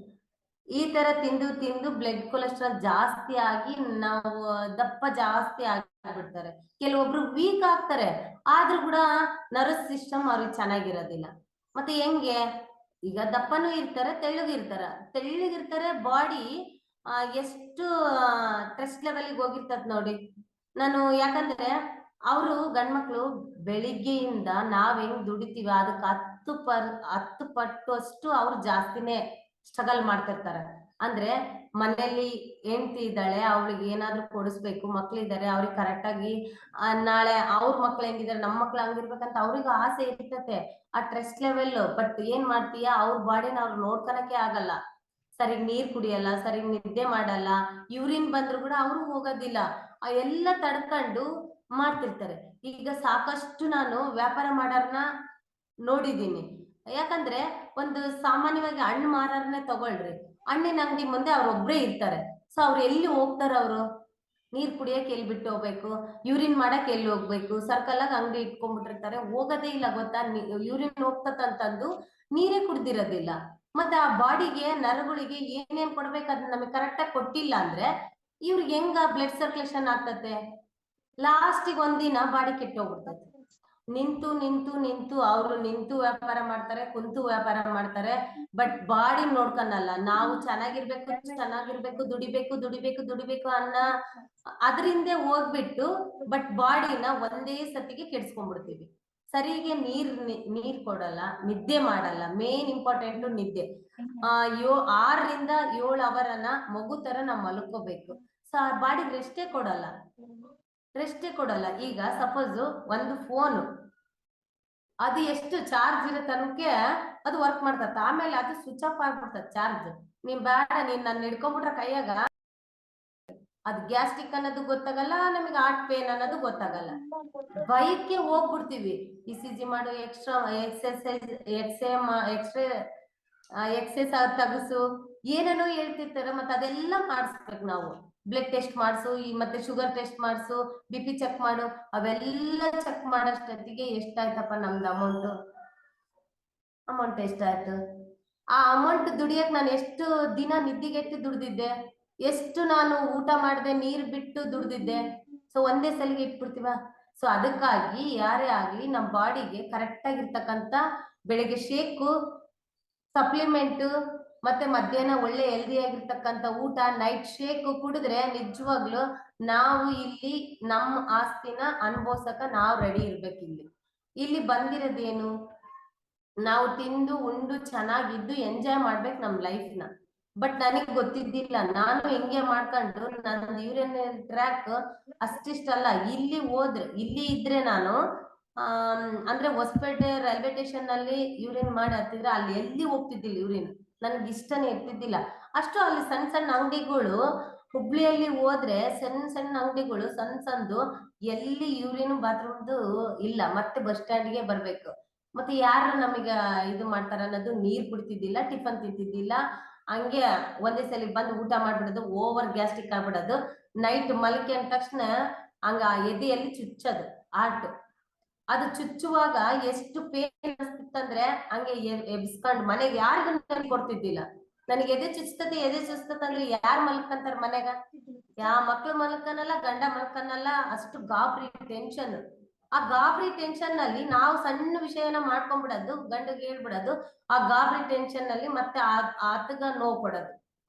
ಈ ತರ ತಿಂದು ಬ್ಲಡ್ ಕೊಲೆಸ್ಟ್ರಾಲ್ ಜಾಸ್ತಿ ಆಗಿ ನಾವು ದಪ್ಪ ಜಾಸ್ತಿ ಆಗಿಬಿಡ್ತಾರೆ. ಕೆಲವೊಬ್ರು ವೀಕ್ ಆಗ್ತಾರೆ, ಆದ್ರೂ ಕೂಡ ನರ್ವಸ್ ಸಿಸ್ಟಮ್ ಅವ್ರಿಗೆ ಚೆನ್ನಾಗಿರೋದಿಲ್ಲ. ಮತ್ತೆ ಹೆಂಗೆ? ಈಗ ದಪ್ಪನೂ ಇರ್ತಾರೆ, ತೆಳ್ಳಗಿರ್ತಾರೆ. ಬಾಡಿ ಎಷ್ಟು ಸ್ಟ್ರೆಸ್ ಲೆವೆಲ್ಗೆ ಹೋಗಿರ್ತದ ನೋಡಿ. ನಾನು ಯಾಕಂದ್ರೆ ಅವರು ಗಂಡ್ಮಕ್ಳು ಬೆಳಿಗ್ಗೆಯಿಂದ ನಾವ್ ಹೆಂಗ್ ದುಡಿತೀವಿ ಅದಕ್ಕೆ 10 ಪಟ್ಟು ಅಷ್ಟು ಅವ್ರು ಜಾಸ್ತಿನೇ ಸ್ಟ್ರಗಲ್ ಮಾಡ್ತಿರ್ತಾರೆ. ಅಂದ್ರೆ ಮನೆಯಲ್ಲಿ ಹೆಂಡತಿ ಇದ್ದಾಳೆ, ಅವಳಿಗೆ ಏನಾದ್ರೂ ಕೊಡಿಸ್ಬೇಕು, ಮಕ್ಳಿದ್ದಾರೆ ಅವ್ರಿಗೆ ಕರೆಕ್ಟ್ ಆಗಿ ನಾಳೆ ಅವ್ರ ಮಕ್ಳು ಹೆಂಗಿದ್ದಾರೆ, ನಮ್ಮ ಮಕ್ಳು ಹಂಗಿರ್ಬೇಕಂತ ಅವ್ರಿಗೂ ಆಸೆ ಇರ್ತತೆ, ಆ ಟ್ರೆಸ್ಟ್ ಲೆವೆಲ್. ಬಟ್ ಏನ್ ಮಾಡ್ತೀಯ, ಅವ್ರ ಬಾಡಿನ ಅವ್ರು ನೋಡ್ಕೊಳಕ್ಕೆ ಆಗಲ್ಲ, ಸರಿಗ್ ನೀರ್ ಕುಡಿಯಲ್ಲ, ಸರಿಗ್ ನಿದ್ದೆ ಮಾಡಲ್ಲ, ಯೂರಿನ್ ಬಂದ್ರು ಕೂಡ ಅವ್ರು ಹೋಗೋದಿಲ್ಲ, ಆ ಎಲ್ಲ ತಡ್ಕೊಂಡು ಮಾಡ್ತಿರ್ತಾರೆ. ಈಗ ಸಾಕಷ್ಟು ನಾನು ವ್ಯಾಪಾರ ಮಾಡೋರ್ನ ನೋಡಿದೀನಿ. ಯಾಕಂದ್ರೆ ಒಂದು ಸಾಮಾನ್ಯವಾಗಿ ಹಣ್ಣು ಮಾರರ್ನೇ ತಗೊಳ್ರಿ, ಹಣ್ಣಿನ ಅಂಗಡಿ ಮುಂದೆ ಅವ್ರೊಬ್ರೇ ಇರ್ತಾರೆ. ಸೊ ಅವ್ರು ಎಲ್ಲಿ ಹೋಗ್ತಾರ, ಅವರು ನೀರ್ ಕುಡಿಯಕ್ಕೆ ಎಲ್ಲಿ ಬಿಟ್ಟು ಹೋಗ್ಬೇಕು, ಯೂರಿನ್ ಮಾಡಕ್ ಎಲ್ಲಿ ಹೋಗ್ಬೇಕು, ಸರ್ಕಲ್ ಆಗಿ ಅಂಗಡಿ ಇಟ್ಕೊಂಡ್ಬಿಟ್ಟಿರ್ತಾರೆ, ಹೋಗೋದೇ ಇಲ್ಲ ಗೊತ್ತಾ, ಯೂರಿನ್ ಹೋಗ್ತತಂತಂದು ನೀರೇ ಕುಡ್ದಿರೋದಿಲ್ಲ. ಮತ್ತೆ ಆ ಬಾಡಿಗೆ ನರಗಳಿಗೆ ಏನೇನ್ ಕೊಡ್ಬೇಕು ಅದನ್ನ ನಮಗೆ ಕರೆಕ್ಟ್ ಆಗಿ ಕೊಟ್ಟಿಲ್ಲ ಅಂದ್ರೆ ಇವ್ರಿಗೆ ಹೆಂಗ ಬ್ಲಡ್ ಸರ್ಕ್ಯುಲೇಷನ್ ಆಗ್ತತೆ, ಲಾಸ್ಟಿಗೆ ಒಂದಿನ ಬಾಡಿ ಕೆಟ್ಟೋಗ್ಬಿಡ್ತದೆ. ನಿಂತು ನಿಂತು ನಿಂತು ಅವರು ನಿಂತು ವ್ಯಾಪಾರ ಮಾಡ್ತಾರೆ, ಕುಂತು ವ್ಯಾಪಾರ ಮಾಡ್ತಾರೆ, ಬಟ್ ಬಾಡಿ ನೋಡ್ಕನಲ್ಲ. ನಾವು ಚೆನ್ನಾಗಿರ್ಬೇಕು, ದುಡಿಬೇಕು ಅನ್ನ ಅದರಿಂದ ಹೋಗ್ಬಿಟ್ಟು ಬಟ್ ಬಾಡಿನ ಒಂದೇ ಸತಿಗೆ ಕೆಡ್ಸ್ಕೊಂಡ್ಬಿಡ್ತೀವಿ. ಸರಿಗೆ ನೀರ್ ಕೊಡಲ್ಲ, ನಿದ್ದೆ ಮಾಡಲ್ಲ. ಮೇನ್ ಇಂಪಾರ್ಟೆಂಟ್ ನಿದ್ದೆ. 6ರಿಂದ 7 ಅವರನ್ನ ಮಗು ತರ ನಾವು ಮಲ್ಕೋಬೇಕು. ಸೊ ಆ ಬಾಡಿಗೆ ರೆಸ್ಟೇ ಕೊಡಲ್ಲ. ಈಗ ಸಪೋಸ್ ಒಂದು ಫೋನ್ ಅದು ಎಷ್ಟು ಚಾರ್ಜ್ ಇರೋ ತನಕ ಅದು ವರ್ಕ್ ಮಾಡ್ತತ್ತ, ಆಮೇಲೆ ಅದು ಸ್ವಿಚ್ ಆಫ್ ಆಗ್ಬಿಡ್ತದ ಚಾರ್ಜ್. ನೀನ್ ಬೇಡ, ನೀನ್ ನನ್ನ ಹಿಡ್ಕೊಂಡ್ಬಿಟ್ರೆ ಕೈಯಾಗ ಅದು ಗ್ಯಾಸ್ಟ್ರಿಕ್ ಅನ್ನೋದು ಗೊತ್ತಾಗಲ್ಲ, ನಮಗೆ ಹಾರ್ಟ್ ಪೇನ್ ಅನ್ನೋದು ಗೊತ್ತಾಗಲ್ಲ, ಬೈಕ್ಗೆ ಹೋಗ್ಬಿಡ್ತೀವಿ. ಇಸಿಜಿ ಮಾಡು, ಎಕ್ಸಸೈಸ್ ತಗಸು, ಏನೇನೋ ಹೇಳ್ತಿರ್ತಾರೆ. ಮತ್ತೆ ಅದೆಲ್ಲ ಮಾಡಿಸ್ಬೇಕು ನಾವು. ಬ್ಲಡ್ ಟೆಸ್ಟ್ ಮಾಡಿಸು, ಮತ್ತೆ ಶುಗರ್ ಟೆಸ್ಟ್ ಮಾಡಿಸು, BP ಚೆಕ್ ಮಾಡು, ಅವೆಲ್ಲ ಚೆಕ್ ಮಾಡೋಷ್ಟೊತ್ತಿಗೆ ಎಷ್ಟಾಯ್ತಪ್ಪ ನಮ್ದು ಅಮೌಂಟ್ ಎಷ್ಟಾಯ್ತು. ಆ ಅಮೌಂಟ್ ದುಡಿಯಕ್ ನಾನು ಎಷ್ಟು ದಿನ ನಿದ್ದಿಗೆಟ್ಟು ದುಡ್ದಿದ್ದೆ, ಎಷ್ಟು ನಾನು ಊಟ ಮಾಡದೆ ನೀರ್ ಬಿಟ್ಟು ದುಡ್ದಿದ್ದೆ. ಸೊ ಒಂದೇ ಸಲಿಗೆ ಇಟ್ಬಿಡ್ತೀವ. ಸೊ ಅದಕ್ಕಾಗಿ ಯಾರೇ ಆಗ್ಲಿ ನಮ್ಮ ಬಾಡಿಗೆ ಕರೆಕ್ಟ್ ಆಗಿರ್ತಕ್ಕಂಥ ಬೆಳಿಗ್ಗೆ ಶೇಕು, ಸಪ್ಲಿಮೆಂಟ್, ಮತ್ತೆ ಮಧ್ಯಾಹ್ನ ಒಳ್ಳೆ ಹೆಲ್ದಿ ಆಗಿರ್ತಕ್ಕಂಥ ಊಟ, ನೈಟ್ ಶೇಕ್ ಕುಡಿದ್ರೆ ನಿಜವಾಗ್ಲು ನಾವು ಇಲ್ಲಿ ನಮ್ಮ ಆಸ್ತಿನ ಅನುಭವಿಸಕ ನಾವು ರೆಡಿ ಇರ್ಬೇಕು. ಇಲ್ಲಿ ಬಂದಿರೋದೇನು, ನಾವು ತಿಂದು ಉಂಡು ಚೆನ್ನಾಗಿದ್ದು ಎಂಜಾಯ್ ಮಾಡ್ಬೇಕು ನಮ್ ಲೈಫ್ನ. ಬಟ್ ನನಗ್ ಗೊತ್ತಿದ್ದಿಲ್ಲ, ನಾನು ಹಿಂಗೆ ಮಾಡ್ಕೊಂಡು ನನ್ನ ಯೂರಿನ್ ಟ್ರ್ಯಾಕ್ ಅಷ್ಟಿಷ್ಟಲ್ಲ. ಇಲ್ಲಿ ಇದ್ರೆ ನಾನು ಅಂದ್ರೆ ಹೊಸಪೇಟೆ ರೈಲ್ವೆ ಸ್ಟೇಷನ್ ನಲ್ಲಿ ಯೂರಿನ್ ಮಾಡಿ ಹತ್ತಿದ್ರೆ ಅಲ್ಲಿ ಎಲ್ಲಿ ಹೋಗ್ತಿದ್ದಿಲ್ಲ ಯೂರಿನ್, ನನಗೆ ಇಷ್ಟನೇ ಇರ್ತಿದ್ದಿಲ್ಲ. ಅಷ್ಟು ಅಲ್ಲಿ ಸಣ್ಣ ಅಂಗಡಿಗಳು, ಹುಬ್ಳಿಯಲ್ಲಿ ಹೋದ್ರೆ ಸಣ್ಣ ಅಂಗಡಿಗಳು, ಸಣ್ಣದು, ಎಲ್ಲಿ ಯೂರಿನ್ ಬಾತ್ರೂಮ್ದು ಇಲ್ಲ, ಮತ್ತೆ ಬಸ್ ಸ್ಟ್ಯಾಂಡ್ಗೆ ಬರ್ಬೇಕು. ಮತ್ತೆ ಯಾರು ನಮಗ ಇದು ಮಾಡ್ತಾರ ಅನ್ನೋದು, ನೀರ್ ಕುಡಿತಿದ್ದಿಲ್ಲ, ಟಿಫನ್ ತಿಂತಿದ್ದಿಲ್ಲ, ಹಂಗೆ ಒಂದೇ ಸಲ ಬಂದು ಊಟ ಮಾಡ್ಬಿಡೋದು, ಓವರ್ ಗ್ಯಾಸ್ಟ್ರಿಕ್ ಆಗ್ಬಿಡೋದು. ನೈಟ್ ಮಲ್ಕೆ ಅಂದ ತಕ್ಷಣ ಹಂಗ ಎದೆಯಲ್ಲಿ ಚುಚ್ಚೋದು ಹಾರ್ಟ್. ಅದು ಚುಚ್ಚುವಾಗ ಎಷ್ಟು ಪೇನ್ ಅನಿಸ್ತಿತ್ತಂದ್ರೆ ಹಂಗೆ ಎಬ್ಸ್ಕೊಂಡ್ ಮನೆಗೆ ಯಾರಿಗೂ ಕೊಡ್ತಿದ್ದಿಲ್ಲ. ನನಗೆ ಎದೆ ಚುಚ್ತತೆ ಅಂದ್ರೆ ಯಾರು ಮಲ್ಕಂತಾರ ಮನೆಗ, ಯಾ ಮಕ್ಳು ಮಲ್ಕನಲ್ಲ, ಗಂಡ ಮಲ್ಕನಲ್ಲ, ಅಷ್ಟು ಗಾಬರಿ ಟೆನ್ಷನ್. ಆ ಗಾಬರಿ ಟೆನ್ಷನ್ ನಲ್ಲಿ ನಾವು ಸಣ್ಣ ವಿಷಯನ ಮಾಡ್ಕೊಂಡ್ಬಿಡೋದು, ಗಂಡಗೆ ಹೇಳ್ಬಿಡೋದು, ಆ ಗಾಬರಿ ಟೆನ್ಷನ್ ನಲ್ಲಿ ಮತ್ತೆ ಆತಗ ನೋವು ಕೊಡೋದು.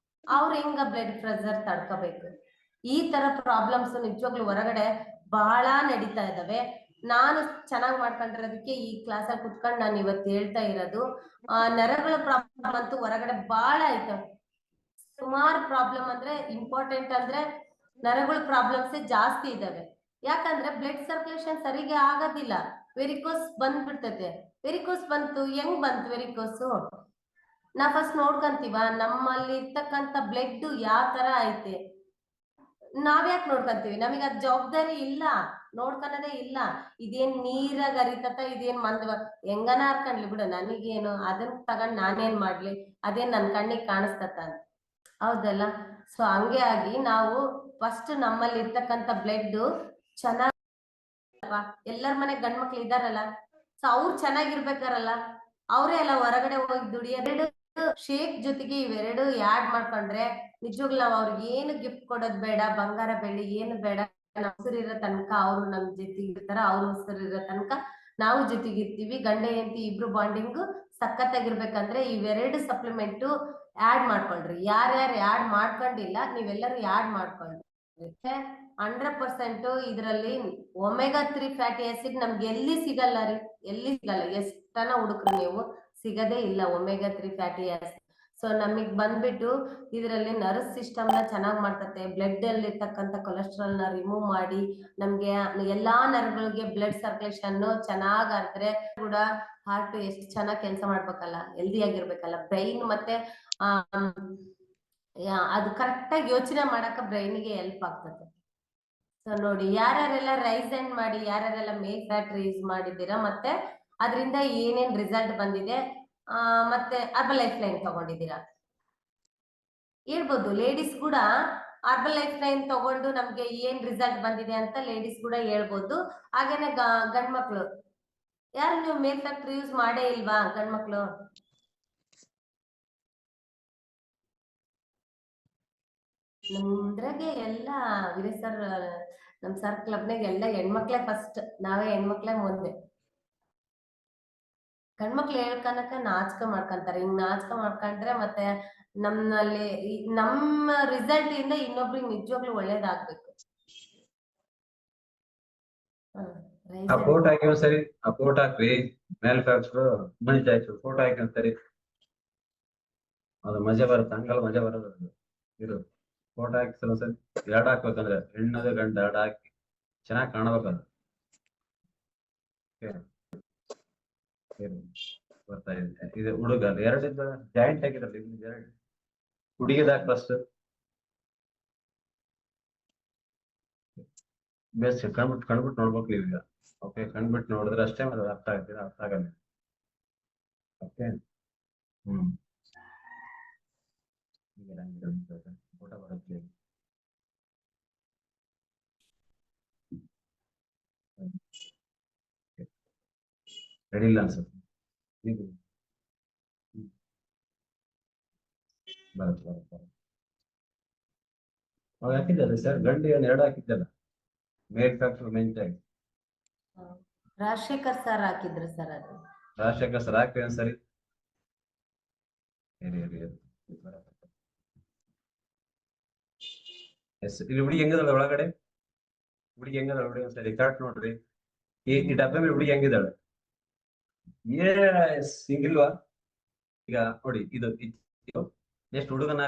ಅವ್ರು ಹೆಂಗ ಬ್ಲಡ್ ಪ್ರೆಷರ್ ತಡ್ಕೋಬೇಕು. ಈ ತರ ಪ್ರಾಬ್ಲಮ್ಸ್ ನಿಜವಾಗ್ಲೂ ಹೊರಗಡೆ ಬಹಳ ನಡೀತಾ ಇದಾವೆ. ನಾನು ಚೆನ್ನಾಗಿ ಮಾಡ್ಕೊಂಡಿರೋದಕ್ಕೆ ಈ ಕ್ಲಾಸಲ್ಲಿ ಕುತ್ಕೊಂಡು ನಾನು ಇವತ್ತು ಹೇಳ್ತಾ ಇರೋದು. ನರಗಳ ಪ್ರಾಬ್ಲಮ್ ಅಂತೂ ಹೊರಗಡೆ ಬಹಳ ಐತೆ, ಸುಮಾರು ಪ್ರಾಬ್ಲಮ್. ಅಂದ್ರೆ ಇಂಪಾರ್ಟೆಂಟ್ ಅಂದ್ರೆ ನರಗಳ ಪ್ರಾಬ್ಲಮ್ಸ್ ಜಾಸ್ತಿ ಇದಾವೆ. ಯಾಕಂದ್ರೆ ಬ್ಲಡ್ ಸರ್ಕ್ಯುಲೇಷನ್ ಸರಿಗೆ ಆಗೋದಿಲ್ಲ, ವೆರಿಕೋಸ್ ಬಂದ್ಬಿಡ್ತೈತೆ. ವೆರಿಕೋಸ್ ಹೆಂಗ್ ಬಂತು ವೆರಿಕೋಸು? ನಾವ್ ಫಸ್ಟ್ ನೋಡ್ಕಂತೀವ ನಮ್ಮಲ್ಲಿ ಇರ್ತಕ್ಕಂಥ ಬ್ಲಡ್ ಯಾವ ತರ ಐತೆ, ನಾವ್ಯಾಕೆ ನೋಡ್ಕಂತೀವಿ? ನಮಗೆ ಅದ್ ಜವಾಬ್ದಾರಿ ಇಲ್ಲ, ನೋಡ್ಕೊಳದೇ ಇಲ್ಲ. ಇದೇನ್ ನೀರಾಗ ಹರಿತತ, ಇದೇನ್ ಹೆಂಗನ ಹಾರ್ಕೊಂಡ್ಲಿ ಬಿಡು, ನನಗೇನು, ಅದನ್ನ ತಗೊಂಡ್ ನಾನೇನ್ ಮಾಡ್ಲಿ, ಅದೇನ್ ನನ್ ಕಣ್ಣಿಗೆ ಕಾಣಿಸ್ತತ ಅಂತ, ಹೌದಲ್ಲ? ಸೊ ಹಂಗೆ ಆಗಿ ನಾವು ಫಸ್ಟ್ ನಮ್ಮಲ್ಲಿ ಇರ್ತಕ್ಕಂಥ ಬ್ಲಡ್ ಚೆನ್ನಾಗಿ, ಎಲ್ಲರ ಮನೆ ಗಂಡ್ ಮಕ್ಳು ಇದಾರಲ್ಲ, ಸೊ ಅವ್ರು ಚೆನ್ನಾಗಿರ್ಬೇಕಾರಲ್ಲ, ಅವರೇ ಎಲ್ಲ ಹೊರಗಡೆ ಹೋಗಿ ದುಡಿಯೋದು. ಶೇಕ್ ಜೊತೆಗೆ ಇವೆರಡು ಯಾಡ್ ಮಾಡ್ಕೊಂಡ್ರೆ ನಿಜವಾಗ್ಲೂ ನಾವು ಅವ್ರಿಗೆ ಏನು ಗಿಫ್ಟ್ ಕೊಡೋದ್ ಬೇಡ, ಬಂಗಾರ ಬೆಳ್ಳಿ ಏನು ಬೇಡ. ಉಸಿರಿರೋ ತನಕ ಅವ್ರು ನಮ್ ಜೊತೆಗಿರ್ತಾರ, ಅವ್ರು ಉಸಿರಿರೋ ತನಕ ನಾವು ಜೊತೆಗಿರ್ತೀವಿ. ಗಂಡ ಹೆಂಡತಿ ಇಬ್ರು ಬಾಂಡಿಂಗ್ ಸಖತ್ತಾಗಿರ್ಬೇಕಂದ್ರೆ ಇವೆರಡು ಸಪ್ಲಿಮೆಂಟ್ ಆಡ್ ಮಾಡ್ಕೊಳ್ರಿ. ಯಾರ್ಯಾರು ಆಡ್ ಮಾಡ್ಕೊಂಡಿಲ್ಲ ನೀವೆಲ್ಲರೂ ಆಡ್ ಮಾಡ್ಕೊಳ್ರಿ. 100% ಇದರಲ್ಲಿ ಒಮೆಗಾ 3 ಫ್ಯಾಟಿ ಆಸಿಡ್ ನಮ್ಗೆ ಎಲ್ಲಿ ಸಿಗಲ್ಲ ರೀ, ಎಲ್ಲಿ ಸಿಗಲ್ಲ. ಎಷ್ಟನ ಹುಡುಕ್ರು ನೀವು, ಸಿಗದೇ ಇಲ್ಲ ಒಮೆಗಾ 3 ಫ್ಯಾಟಿ ಆಸಿಡ್. ಸೊ ನಮಗ್ ಬಂದ್ಬಿಟ್ಟು ಇದರಲ್ಲಿ ನರ್ವ್ ಸಿಸ್ಟಮ್ ನ ಚೆನ್ನಾಗಿ ಮಾಡ್ತತೆ, ಬ್ಲಡ್ ಅಲ್ಲಿ ಇರ್ತಕ್ಕಂಥ ಕೊಲೆಸ್ಟ್ರಾಲ್ ನ ರಿಮೂವ್ ಮಾಡಿ ನಮ್ಗೆ ಎಲ್ಲಾ ನರ್ವ್ಗಳಿಗೆ ಬ್ಲಡ್ ಸರ್ಕ್ಯುಲೇಷನ್ ಚೆನ್ನಾಗ್ ಆದ್ರೆ ಕೂಡ ಹಾರ್ಟ್ ಎಷ್ಟು ಚೆನ್ನಾಗಿ ಕೆಲಸ ಮಾಡ್ಬೇಕಲ್ಲ, ಹೆಲ್ದಿ ಆಗಿರ್ಬೇಕಲ್ಲ. ಬ್ರೈನ್ ಮತ್ತೆ ಅದು ಕರೆಕ್ಟ್ ಆಗಿ ಯೋಚನೆ ಮಾಡಕ ಬ್ರೈನ್ಗೆ ಹೆಲ್ಪ್ ಆಗ್ತದೆ. ಸೊ ನೋಡಿ ಯಾರ್ಯಾರೆಲ್ಲ ರೈಸ್ ಅಂಡ್ ಮಾಡಿ, ಯಾರ್ಯಾರೆಲ್ಲ ಮೇಲ್ ಫ್ಯಾಟ್ ಯೂಸ್ ಮಾಡಿದ್ದೀರಾ, ಮತ್ತೆ ಅದರಿಂದ ಏನೇನ್ ರಿಸಲ್ಟ್ ಬಂದಿದೆ, ಮತ್ತೆ ಅರ್ಬಲ್ ಲೈಫ್ ಲೈನ್ ತಗೊಂಡಿದ್ದೀರಾ ಹೇಳ್ಬೋದು. ಲೇಡೀಸ್ ಕೂಡ ಅರ್ಬಲ್ ಲೈಫ್ ಲೈನ್ ತಗೊಂಡು ನಮ್ಗೆ ಏನ್ ರಿಸಲ್ಟ್ ಬಂದಿದೆ ಅಂತ ಲೇಡೀಸ್ ಕೂಡ ಹೇಳ್ಬೋದು. ಹಾಗೇನೆ ಗಂಡ್ಮಕ್ಳು ಯಾರು ನೀವು ಮೇಲ್ ಫ್ಯಾಕ್ಟ್ ಯೂಸ್ ಮಾಡೇ ಇಲ್ವಾ ಗಂಡ್ಮಕ್ಳು? ನಮ್ದ್ರಾಗೆ ಎಲ್ಲ ವಿರೇ ಸರ್, ನಮ್ ಸರ್ ಕ್ಲಬ್ನಾಗ ಎಲ್ಲ ಹೆಣ್ಮಕ್ಳೇ ಫಸ್ಟ್, ನಾವೇ ಹೆಣ್ಮಕ್ಳೇ ಮುಂದೆ. ಗಂಡ್ಮಕ್ಳು ಹೇಳ್ಕನಕ ನಾಚಿಕೆ ಮಾಡ್ಕೊಂತಾರೆ. ಹಿಂಗ್ ನಾಚಿಕೆ ಮಾಡ್ಕೊಂಡ್ರೆ ಮತ್ತೆ ನಮ್ಮಲ್ಲಿ ನಮ್ಮ ರಿಸಲ್ಟ್ ಇಂದ ಇನ್ನೊಬ್ರಿಗೆ ನಿಜವಾಗ್ಲೂ ಒಳ್ಳೇದಾಗ್ಬೇಕು. ಆ ಫೋಟೋ ಹಾಕಿ ಒಂದ್ಸರಿ, ಆ ಫೋಟೋ ಹಾಕ್ರಿ ಮೇಲ್ ಫ್ಯಾಕ್ಟ್ರು ಮನುಷ್ಯ ಆಯ್ತು, ಫೋಟೋ ಹಾಕಿ ಒಂದ್ಸರಿ, ಅದು ಮಜಾ ಬರುತ್ತೆ, ಹಂಗಲ್ಲ ಮಜಾ ಬರೋದು. ಇರು ಫೋಟೋ ಹಾಕಿ ಒಂದ್ಸರಿ, ಎರಡು ಹಾಕ್ಬೇಕಂದ್ರೆ ಹೆಣ್ಣದು ಗಂಡ ಎರಡು ಹಾಕಿ ಚೆನ್ನಾಗಿ ಕಾಣಬೇಕದು. ಬರ್ತಾ ಇದೆ ಇದು ಹುಡುಗ ಎರಡಿಂದ ಜಾಯಿಂಟ್ ಆಗಿರಲ್ಲ, ಎರಡು ಹುಡುಗಿದಾಗ ಫಸ್ಟ್ ಬೇಸ್ ಕಣ್ಬಿಟ್ಟು ನೋಡ್ಬೇಕು ನೀವೀಗ. ಓಕೆ, ಕಣ್ಬಿಟ್ಟು ನೋಡಿದ್ರೆ ಅಷ್ಟೇ ಮತ್ತೆ ಅರ್ಥ ಆಗ್ತದೆ, ಅರ್ಥ ಆಗಲ್ಲ. ಓಕೆ, ಫೋಟೋ ಬರುತ್ತೆ. ರೆಡಿ ಇಲ್ಲ ಅನ್ಸುತ್ತೆ, ಬರುತ್ತೆ. ಅವಾಗ ಹಾಕಿದ್ದಲ್ಲ ಸರ್, ಗಂಡು ಏನು ಎರಡು ಹಾಕಿದ್ದಲ್ಲ, ಮೇಲ್ ಫ್ಯಾಕ್ಟರ್ ಮೆಂಚಾಗಿ ರಾಜಶೇಖರ್ ಸರ್ ಹಾಕಿದ್ರು ಸರ್. ಅದು ರಾಜಶೇಖರ್ ಸರ್ ಹಾಕಿ ಒಂದ್ಸರಿ. ಎಸ್, ಇಲ್ಲಿ ಹುಡುಗಿ ಹೆಂಗದಳ ಒಳಗಡೆ, ಹುಡುಗಿ ಹೆಂಗದಳ ಹುಡುಗಿ ಒಂದ್ಸರಿ ಕರೆಕ್ಟ್ ನೋಡ್ರಿ. ಈ ಡಬ್ಬೆ ಮೇಲೆ ಹುಡುಗಿ ಹೆಂಗಿದಾಳೆ, ಹಿಂಗಿಲ್ವಾ? ಈಗ ನೋಡಿ ಇದು ಎಷ್ಟು ಹುಡುಗನ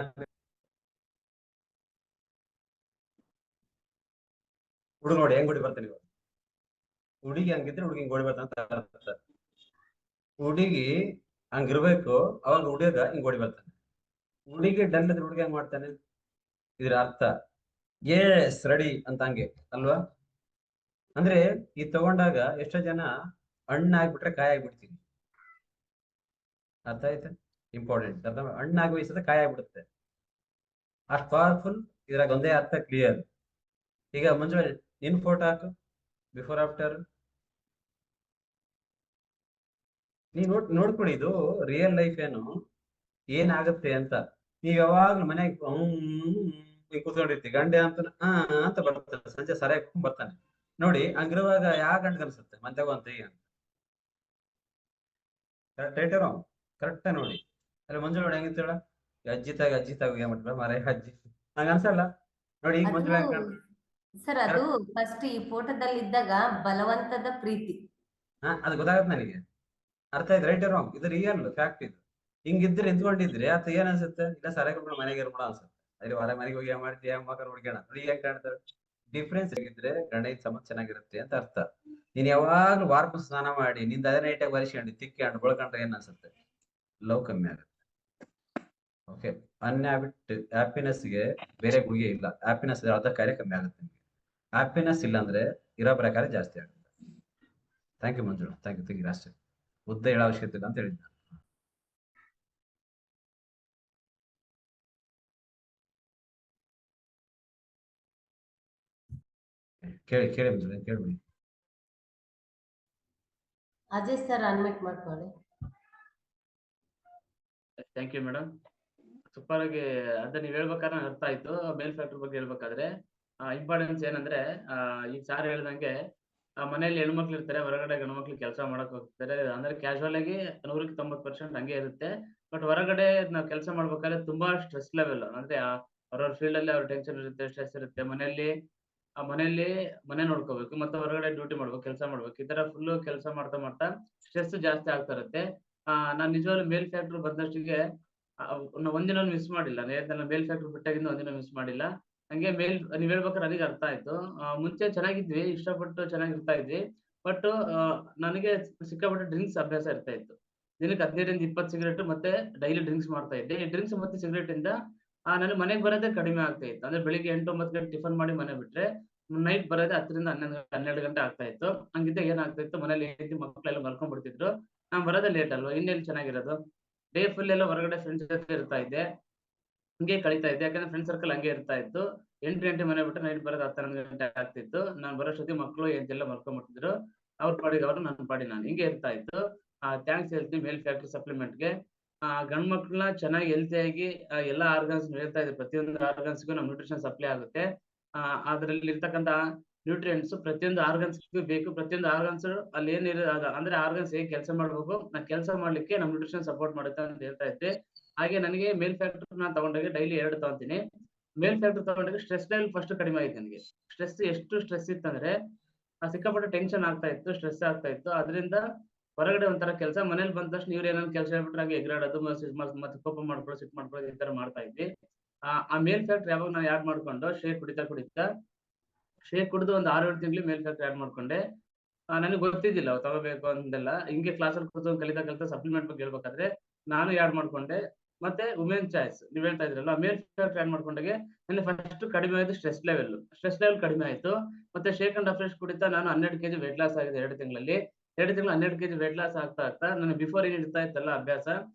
ಹುಡುಗ ನೋಡಿ ಹೆಂಗ್ ಗುಡಿ ಬರ್ತಾನೆ ಇವಾಗ. ಹುಡುಗಿ ಹಂಗಿದ್ರೆ ಹುಡುಗಿ ಗೋಡಿ ಬರ್ತಾನೆ ಅಂತ ಅರ್ಥ. ಹುಡುಗಿ ಹಂಗಿರ್ಬೇಕು, ಅವಾಗ ಹುಡುಗ ಹಿಂಗ್ ಗೋಡಿ ಬರ್ತಾನೆ. ಹುಡುಗಿ ಡಲ್ ಇದ್ರೆ ಹುಡುಗ ಹೆಂಗ್ ಮಾಡ್ತಾನೆ, ಇದ್ರ ಅರ್ಥ ಎಸ್ ರೆಡಿ ಅಂತ ಹಂಗೆ ಅಲ್ವಾ? ಅಂದ್ರೆ ಈ ತಗೊಂಡಾಗ ಎಷ್ಟೋ ಜನ ಹಣ್ಣು ಆಗ್ಬಿಟ್ರೆ ಕಾಯಿ ಆಗ್ಬಿಡ್ತೀವಿ, ಅರ್ಥ ಆಯ್ತಾ? ಇಂಪಾರ್ಟೆಂಟ್ ಅರ್ಥ. ಹಣ್ಣು ಆಗಿ ವಹಿಸಿದ್ರೆ ಕಾಯಿ ಆಗ್ಬಿಡುತ್ತೆ, ಅಷ್ಟು ಪವರ್ಫುಲ್. ಇದ್ರಾಗ ಒಂದೇ ಅರ್ಥ ಕ್ಲಿಯರ್. ಈಗ ಮುಂಚೆ ನಿನ್ ಫೋಟೋ ಹಾಕು, ಬಿಫೋರ್ ಆಫ್ಟರ್ ನೀವು ನೋಡ್ಕೊಳ್ಳಿ. ಇದು ರಿಯಲ್ ಲೈಫ್ ಏನಾಗುತ್ತೆ ಅಂತ. ನೀವ್ ಯಾವಾಗ್ಲೂ ಮನೆಗೆ ಕೂತ್ಕೊಂಡಿರ್ತೀವಿ, ಗಂಡೆ ಅಂತ ಬರ್ತಾನೆ, ಸಂಜೆ ಸರಿಯಾಗಿ ಬರ್ತಾನೆ ನೋಡಿ. ಹಂಗಿರುವಾಗ ಯಾವ ಗಂಡ ಅನ್ಸುತ್ತೆ ಮಂತ್ಯಾಗ ಅಂತ ಈಗ ಕರೆಕ್ಟ್ ಐಟರೋ ಕರೆಕ್ಟ್ ನೋಡಿ. ಅಲ್ಲಿ ಮಂಜು ನೋಡಿ ಹೆಂಗಿತ್ತೇಳ, ಅಜ್ಜಿ ತಾಗ ಏನ್ ಮಾಡ್ತಾಳ ಮರ ಅಜ್ಜಿ, ಹಂಗ ಅನ್ಸಲ್ಲ ನೋಡಿ. ಈಗ ಮಂಜು ಸರ್ ಅದು ಫಸ್ಟ್ ಈ ಫೋಟೋದಲ್ಲಿ ಇದ್ದಾಗ ಬಲವಂತದ ಪ್ರೀತಿ, ಅದು ಗೊತ್ತಾಗತ್ತೆ ನನಗೆ. ಅರ್ಥ ಆಯ್ತು ರೈಟ್ ರಾಂಗ್? ಇದು ರಿಯಲ್ ಫ್ಯಾಕ್ಟ್. ಇದು ಹಿಂಗಿದ್ರೆ ನಿಂತ್ಕೊಂಡಿದ್ರೆ ಆತ ಏನ್ ಅನ್ಸುತ್ತೆ, ಇಲ್ಲ ಸರಿಯಾಗಿ ಮನೆಗೆ ಇರ್ಬಿಡ ಅನ್ಸುತ್ತೆ. ಅಲ್ಲಿ ಹೊರ ಮನೆಗೆ ಹೋಗಿ ಮಾಡ್ತೀಯ ಮಕ್ಕಳು ಹುಡ್ಕ್ಯಾಣ ನೋಡಿ ಹೆಂಗ್ ಕಾಣ್ತಾರೆ. ಡಿಫ್ರೆನ್ಸ್ ಆಗಿದ್ರೆ ಗಂಡ ಸಮ ಚೆನ್ನಾಗಿರುತ್ತೆ ಅಂತ ಅರ್ಥ. ನೀನ್ ಯಾವಾಗ್ಲೂ ವಾರಕ್ಕೂ ಸ್ನಾನ ಮಾಡಿ ನಿಂದ ಅದೇ ನೈಟಾಗಿ ಬರಿಸ್ಕೊಂಡು ತಿಕ್ಕೊಂಡು ಬಳ್ಕೊಂಡ್ರೆ ಏನ್ ಅನ್ಸುತ್ತೆ, ಲವ್ ಕಮ್ಮಿ ಆಗುತ್ತೆ. ಓಕೆ, ಹ್ಯಾಪಿನೆಸ್ಗೆ ಬೇರೆ ಗುಳಿಗೆ ಇಲ್ಲ. ಹ್ಯಾಪಿನೆಸ್ ಅರ್ಧ ಕಾರ್ಯ ಕಮ್ಮಿ ಆಗುತ್ತೆ ನಿಮ್ಗೆ. ಹ್ಯಾಪಿನೆಸ್ ಇಲ್ಲ ಅಂದ್ರೆ ಇರೋ ಪ್ರಕಾರ ಜಾಸ್ತಿ ಆಗುತ್ತೆ. Thank you Manjula, thank you ಅಷ್ಟೇ. ಉದ್ದ ಹೇಳೋ ಅವಶ್ಯಕತೆ ಇಲ್ಲ ಅಂತ ಹೇಳಿದ್ದ. ಕೇಳಿ ಮಂಜುಳಾ, ಕೇಳ್ಬಿಡಿ. ಅಜಯ್ ಸರ್ ಅನ್ಮಿಟ್ ಮಾಡ್ಕೊಳ್ಳಿ. Thank you madam. ಸೂಪರ್ ಆಗಿ ಅದ ನೀವ್ ಹೇಳ್ಬೇಕಾದ್ರೆ ಅರ್ಥ ಆಯ್ತು. ಮೇಲ್ ಫ್ಯಾಕ್ಟರ್ ಬಗ್ಗೆ ಹೇಳ್ಬೇಕಾದ್ರೆ ಇಂಪಾರ್ಟೆನ್ಸ್ ಏನಂದ್ರೆ, ಈಗ ಸಾರ್ ಹೇಳ್ದಂಗೆ ಮನೇಲಿ ಹೆಣ್ಮಕ್ಳು ಇರ್ತಾರೆ, ಹೊರಗಡೆ ಗಂಡ್ಮಕ್ಳು ಕೆಲಸ ಮಾಡಕ್ ಹೋಗ್ತಾರೆ. ಅಂದ್ರೆ ಕ್ಯಾಶುವಲ್ ಆಗಿ 100ಕ್ಕೆ 90% ಹಂಗೆ ಇರುತ್ತೆ. ಬಟ್ ಹೊರಗಡೆ ನಾವ್ ಕೆಲಸ ಮಾಡ್ಬೇಕಾದ್ರೆ ತುಂಬಾ ಸ್ಟ್ರೆಸ್ ಲೆವೆಲ್, ಅಂದ್ರೆ ಅವ್ರವ್ರ ಫೀಲ್ಡ್ ಅಲ್ಲಿ ಅವ್ರ ಟೆನ್ಷನ್ ಇರುತ್ತೆ, ಸ್ಟ್ರೆಸ್ ಇರುತ್ತೆ. ಮನೆಯಲ್ಲಿ ಮನೆ ನೋಡ್ಕೋಬೇಕು, ಮತ್ತೆ ಹೊರಗಡೆ ಡ್ಯೂಟಿ ಮಾಡ್ಬೇಕು, ಕೆಲಸ ಮಾಡ್ಬೇಕು. ಈ ತರ ಫುಲ್ ಕೆಲಸ ಮಾಡ್ತಾ ಸ್ಟ್ರೆಸ್ ಜಾಸ್ತಿ ಆಗ್ತಾ ಇರುತ್ತೆ. ನಾನ್ ನಿಜವಾಗ್ಲೂ ಮೇಲ್ ಫ್ಯಾಕ್ಟರ್ ಬಂದಷ್ಟಿಗೆ ಒಂದಿನ ಮಿಸ್ ಮಾಡಿಲ್ಲ. ಮೇಲ್ ಫ್ಯಾಕ್ಟರ್ ಬಿಟ್ಟಾಗಿಂದ ಒಂದಿನ ಮಿಸ್ ಮಾಡಿಲ್ಲ. ಹಂಗೆ ನೀವ್ ಹೇಳ್ಬೇಕಾದ್ರೆ ನನಗೆ ಅರ್ಥ ಆಯ್ತು. ಮುಂಚೆ ಚೆನ್ನಾಗಿದ್ವಿ, ಇಷ್ಟಪಟ್ಟು ಚೆನ್ನಾಗಿರ್ತಾ ಇದ್ವಿ. ಬಟ್ ನನಗೆ ಸಿಕ್ಕಾಪಟ್ಟೆ ಡ್ರಿಂಕ್ಸ್ ಅಭ್ಯಾಸ ಇರ್ತಾ ಇತ್ತು. ದಿನಕ್ಕೆ 15 20 ಸಿಗರೇಟ್ ಮತ್ತೆ ಡೈಲಿ ಡ್ರಿಂಕ್ಸ್ ಮಾಡ್ತಾ ಇದ್ದೆ. ಈ ಡ್ರಿಂಕ್ಸ್ ಮತ್ತೆ ಸಿಗರೇಟ್ ಇಂದ ನನಗೆ ಮನೆಗೆ ಬರೋದೇ ಕಡಿಮೆ ಆಗ್ತಾ ಇತ್ತು. ಅಂದ್ರೆ ಬೆಳಿಗ್ಗೆ 8 9 ಗಂಟೆ ಟಿಫನ್ ಮಾಡಿ ಮನೆ ಬಿಟ್ರೆ ನೈಟ್ ಬರೋದೇ 10 ರಿಂದ 12 ಗಂಟೆ ಆಗ್ತಾ ಇತ್ತು. ಹಂಗಿದ್ದಾಗ ಏನಾಗ್ತಾ ಇತ್ತು, ಮನೇಲಿ ಹೆಂಡತಿ ಮಕ್ಕಳೆಲ್ಲ ಮಲ್ಕೊಂಡ್ ಬಿಡ್ತಿದ್ರು. ನಾನ್ ಬರೋದೇ ಲೇಟ್ ಅಲ್ವಾ, ಇನ್ನೆಲ್ಲಿ ಚೆನ್ನಾಗಿರೋದು. ಡೇ ಫುಲ್ ಎಲ್ಲ ಹೊರಗಡೆ ಫ್ರೆಂಡ್ಸ್ ಜೊತೆ ಇರ್ತಾ ಇದ್ದೆ. ಹಂಗೆ ಕಳೀತಾ ಇದ್ದೆ. ಯಾಕಂದ್ರೆ ಫ್ರೆಂಡ್ ಸರ್ಕಲ್ ಹಂಗೆ ಇರ್ತಾ ಇತ್ತು. 8 ಗಂಟೆ ಮನೆ ಬಿಟ್ರೆ ನೈಟ್ ಬರೋದು 10 11 ಗಂಟೆ ಆಗ್ತಿತ್ತು. ನಾನ್ ಬರೋಷ್ಟೊತ್ತಿಗೆ ಮಕ್ಕಳು ಹೆಂಡತಿ ಮಲ್ಕೊಂಡ್ ಬಿಡ್ತಿದ್ರು. ಅವ್ರ ಪಾಡಿಗೆ ಅವ್ರು, ನನ್ನ ಪಾಡಿಗೆ ನಾನು, ಹಿಂಗೆ ಇರ್ತಾ ಇತ್ತು. ಥ್ಯಾಂಕ್ಸ್ ಹೇಳ್ತೀನಿ ಮೇಲ್ ಫ್ಯಾಕ್ಟರಿ ಸಪ್ಲಿಮೆಂಟ್‌ಗೆ. ಗಂಡ್ ಮಕ್ಳನ್ನ ಚೆನ್ನಾಗಿ ಹೆಲ್ತಿಯಾಗಿ ಎಲ್ಲಾ ಆರ್ಗನ್ಸ್ ಹೇಳ್ತಾ ಇದೆ. ಪ್ರತಿಯೊಂದು ಆರ್ಗನ್ಸ್‌ಗೂ ನಮ್ ನ್ಯೂಟ್ರಿಷನ್ ಸಪ್ಲೈ ಆಗುತ್ತೆ. ಅದ್ರಲ್ಲಿ ಇರ್ತಕ್ಕಂತ ನ್ಯೂಟ್ರಿಯೆಂಟ್ಸ್ ಪ್ರತಿಯೊಂದು ಆರ್ಗನ್ಸ್‌ಗೂ ಬೇಕು. ಪ್ರತಿಯೊಂದು ಆರ್ಗನ್ಸ್ ಅಲ್ಲಿ ಅಂದ್ರೆ ಆರ್ಗನ್ಸ್ ಹೇಗೆ ಕೆಲಸ ಮಾಡ್ಬೇಕು, ಕೆಲಸ ಮಾಡ್ಲಿಕ್ಕೆ ನಮ್ ನ್ಯೂಟ್ರಿಷನ್ ಸಪೋರ್ಟ್ ಮಾಡುತ್ತೆ ಅಂತ ಹೇಳ್ತಾ ಇದ್ದೆ. ಹಾಗೆ ನನಗೆ ಮೇಲ್ ಫ್ಯಾಕ್ಟರ್ ನಾನು ತಗೊಂಡಾಗ ಡೈಲಿ 2 ತಗೊಂತೀನಿ. ಮೇಲ್ ಫ್ಯಾಕ್ಟರ್ ತಗೊಂಡಾಗ ಸ್ಟ್ರೆಸ್ ಲೆವೆಲ್ ಫಸ್ಟ್ ಕಡಿಮೆ ಆಯ್ತು ನನಗೆ. ಎಷ್ಟು ಸ್ಟ್ರೆಸ್ ಇತ್ತಂದ್ರೆ ಸಿಕ್ಕಾಪಟ್ಟೆ ಟೆನ್ಷನ್ ಆಗ್ತಾ ಇತ್ತು, ಸ್ಟ್ರೆಸ್ ಆಗ್ತಾ ಇತ್ತು. ಅದರಿಂದ ಹೊರಗಡೆ ಒಂಥರ ಕೆಲಸ, ಮನೇಲಿ ಬಂದ ತಕ್ಷಣ ಇವ್ರು ಏನಾದ್ರು ಕೆಲಸ ಹೇಳ್ಬಿಟ್ರೆ ಹಂಗೆ ಎಗರಾಡೋದು, ಮತ್ತೆ ಕೋಪ ಮಾಡ್ಕೊಳ್ಳೋದು, ಸಿಟ್ಟು ಮಾಡ್ಕೊಳ್ಳೋದು, ಈ ತರ ಮಾಡ್ತಾ ಇದ್ವಿ. ಆ ಮೇಲ್ ಫ್ಯಾಕ್ಟರ್ ಯಾವಾಗ ನಾನು ಆಡ್ ಮಾಡ್ಕೊಂಡು ಶೇಕ್ ಕುಡಿತಾ ಶೇಕ್ ಕುಡಿದು ಒಂದು 6 7 ತಿಂಗಳು ಮೇಲ್ ಫ್ಯಾಕ್ಟರ್ ಆಡ್ ಮಾಡ್ಕೊಂಡೆ. ನನಗೆ ಗೊತ್ತಿದ್ದಿಲ್ಲ ಅವು ತಗೋಬೇಕು ಅಂತೆಲ್ಲ. ಹಿಂಗೆ ಕ್ಲಾಸಲ್ಲಿ ಕೂತ್ಕೊಂಡು ಕಲಿತಾ ಸಪ್ಲಿಮೆಂಟ್ ಬಗ್ಗೆ ಹೇಳ್ಬೇಕಾದ್ರೆ ನಾನು ಆಡ್ ಮಾಡ್ಕೊಂಡೆ. ಮತ್ತೆ ವುಮೆನ್ ಚಾಯ್ಸ್ ನೀವ್ ಹೇಳ್ತಾ ಇದ್ರಲ್ಲ, ಮೇಲ್ ಫ್ಯಾಕ್ಟರ್ ಆಡ್ ಮಾಡ್ಕೊಂಡಾಗೆ ನನಗೆ ಫಸ್ಟ್ ಕಡಿಮೆ ಆಯ್ತು ಸ್ಟ್ರೆಸ್ ಲೆವೆಲ್ ಕಡಿಮೆ ಆಯ್ತು. ಮತ್ತೆ ಶೇಕ್ ಅಂಡ್ ಅಫ್ರೆಶ್ ಕುಡಿತಾ ನಾನು 12 ಕೆಜಿ ವೆಯ್ಟ್ ಲಾಸ್ ಆಗಿದೆ 2 ತಿಂಗಳಲ್ಲಿ. 2 ತಿಂಗಳು 12 ಕೆಜಿ ವೆಯ್ಟ್ ಲಾಸ್ ಆಗ್ತಾ ನನಗೆ ಬಿಫೋರ್ ಏನ್ ಇರ್ತಾ ಇತ್ತಲ್ಲ ಅಭ್ಯಾಸ,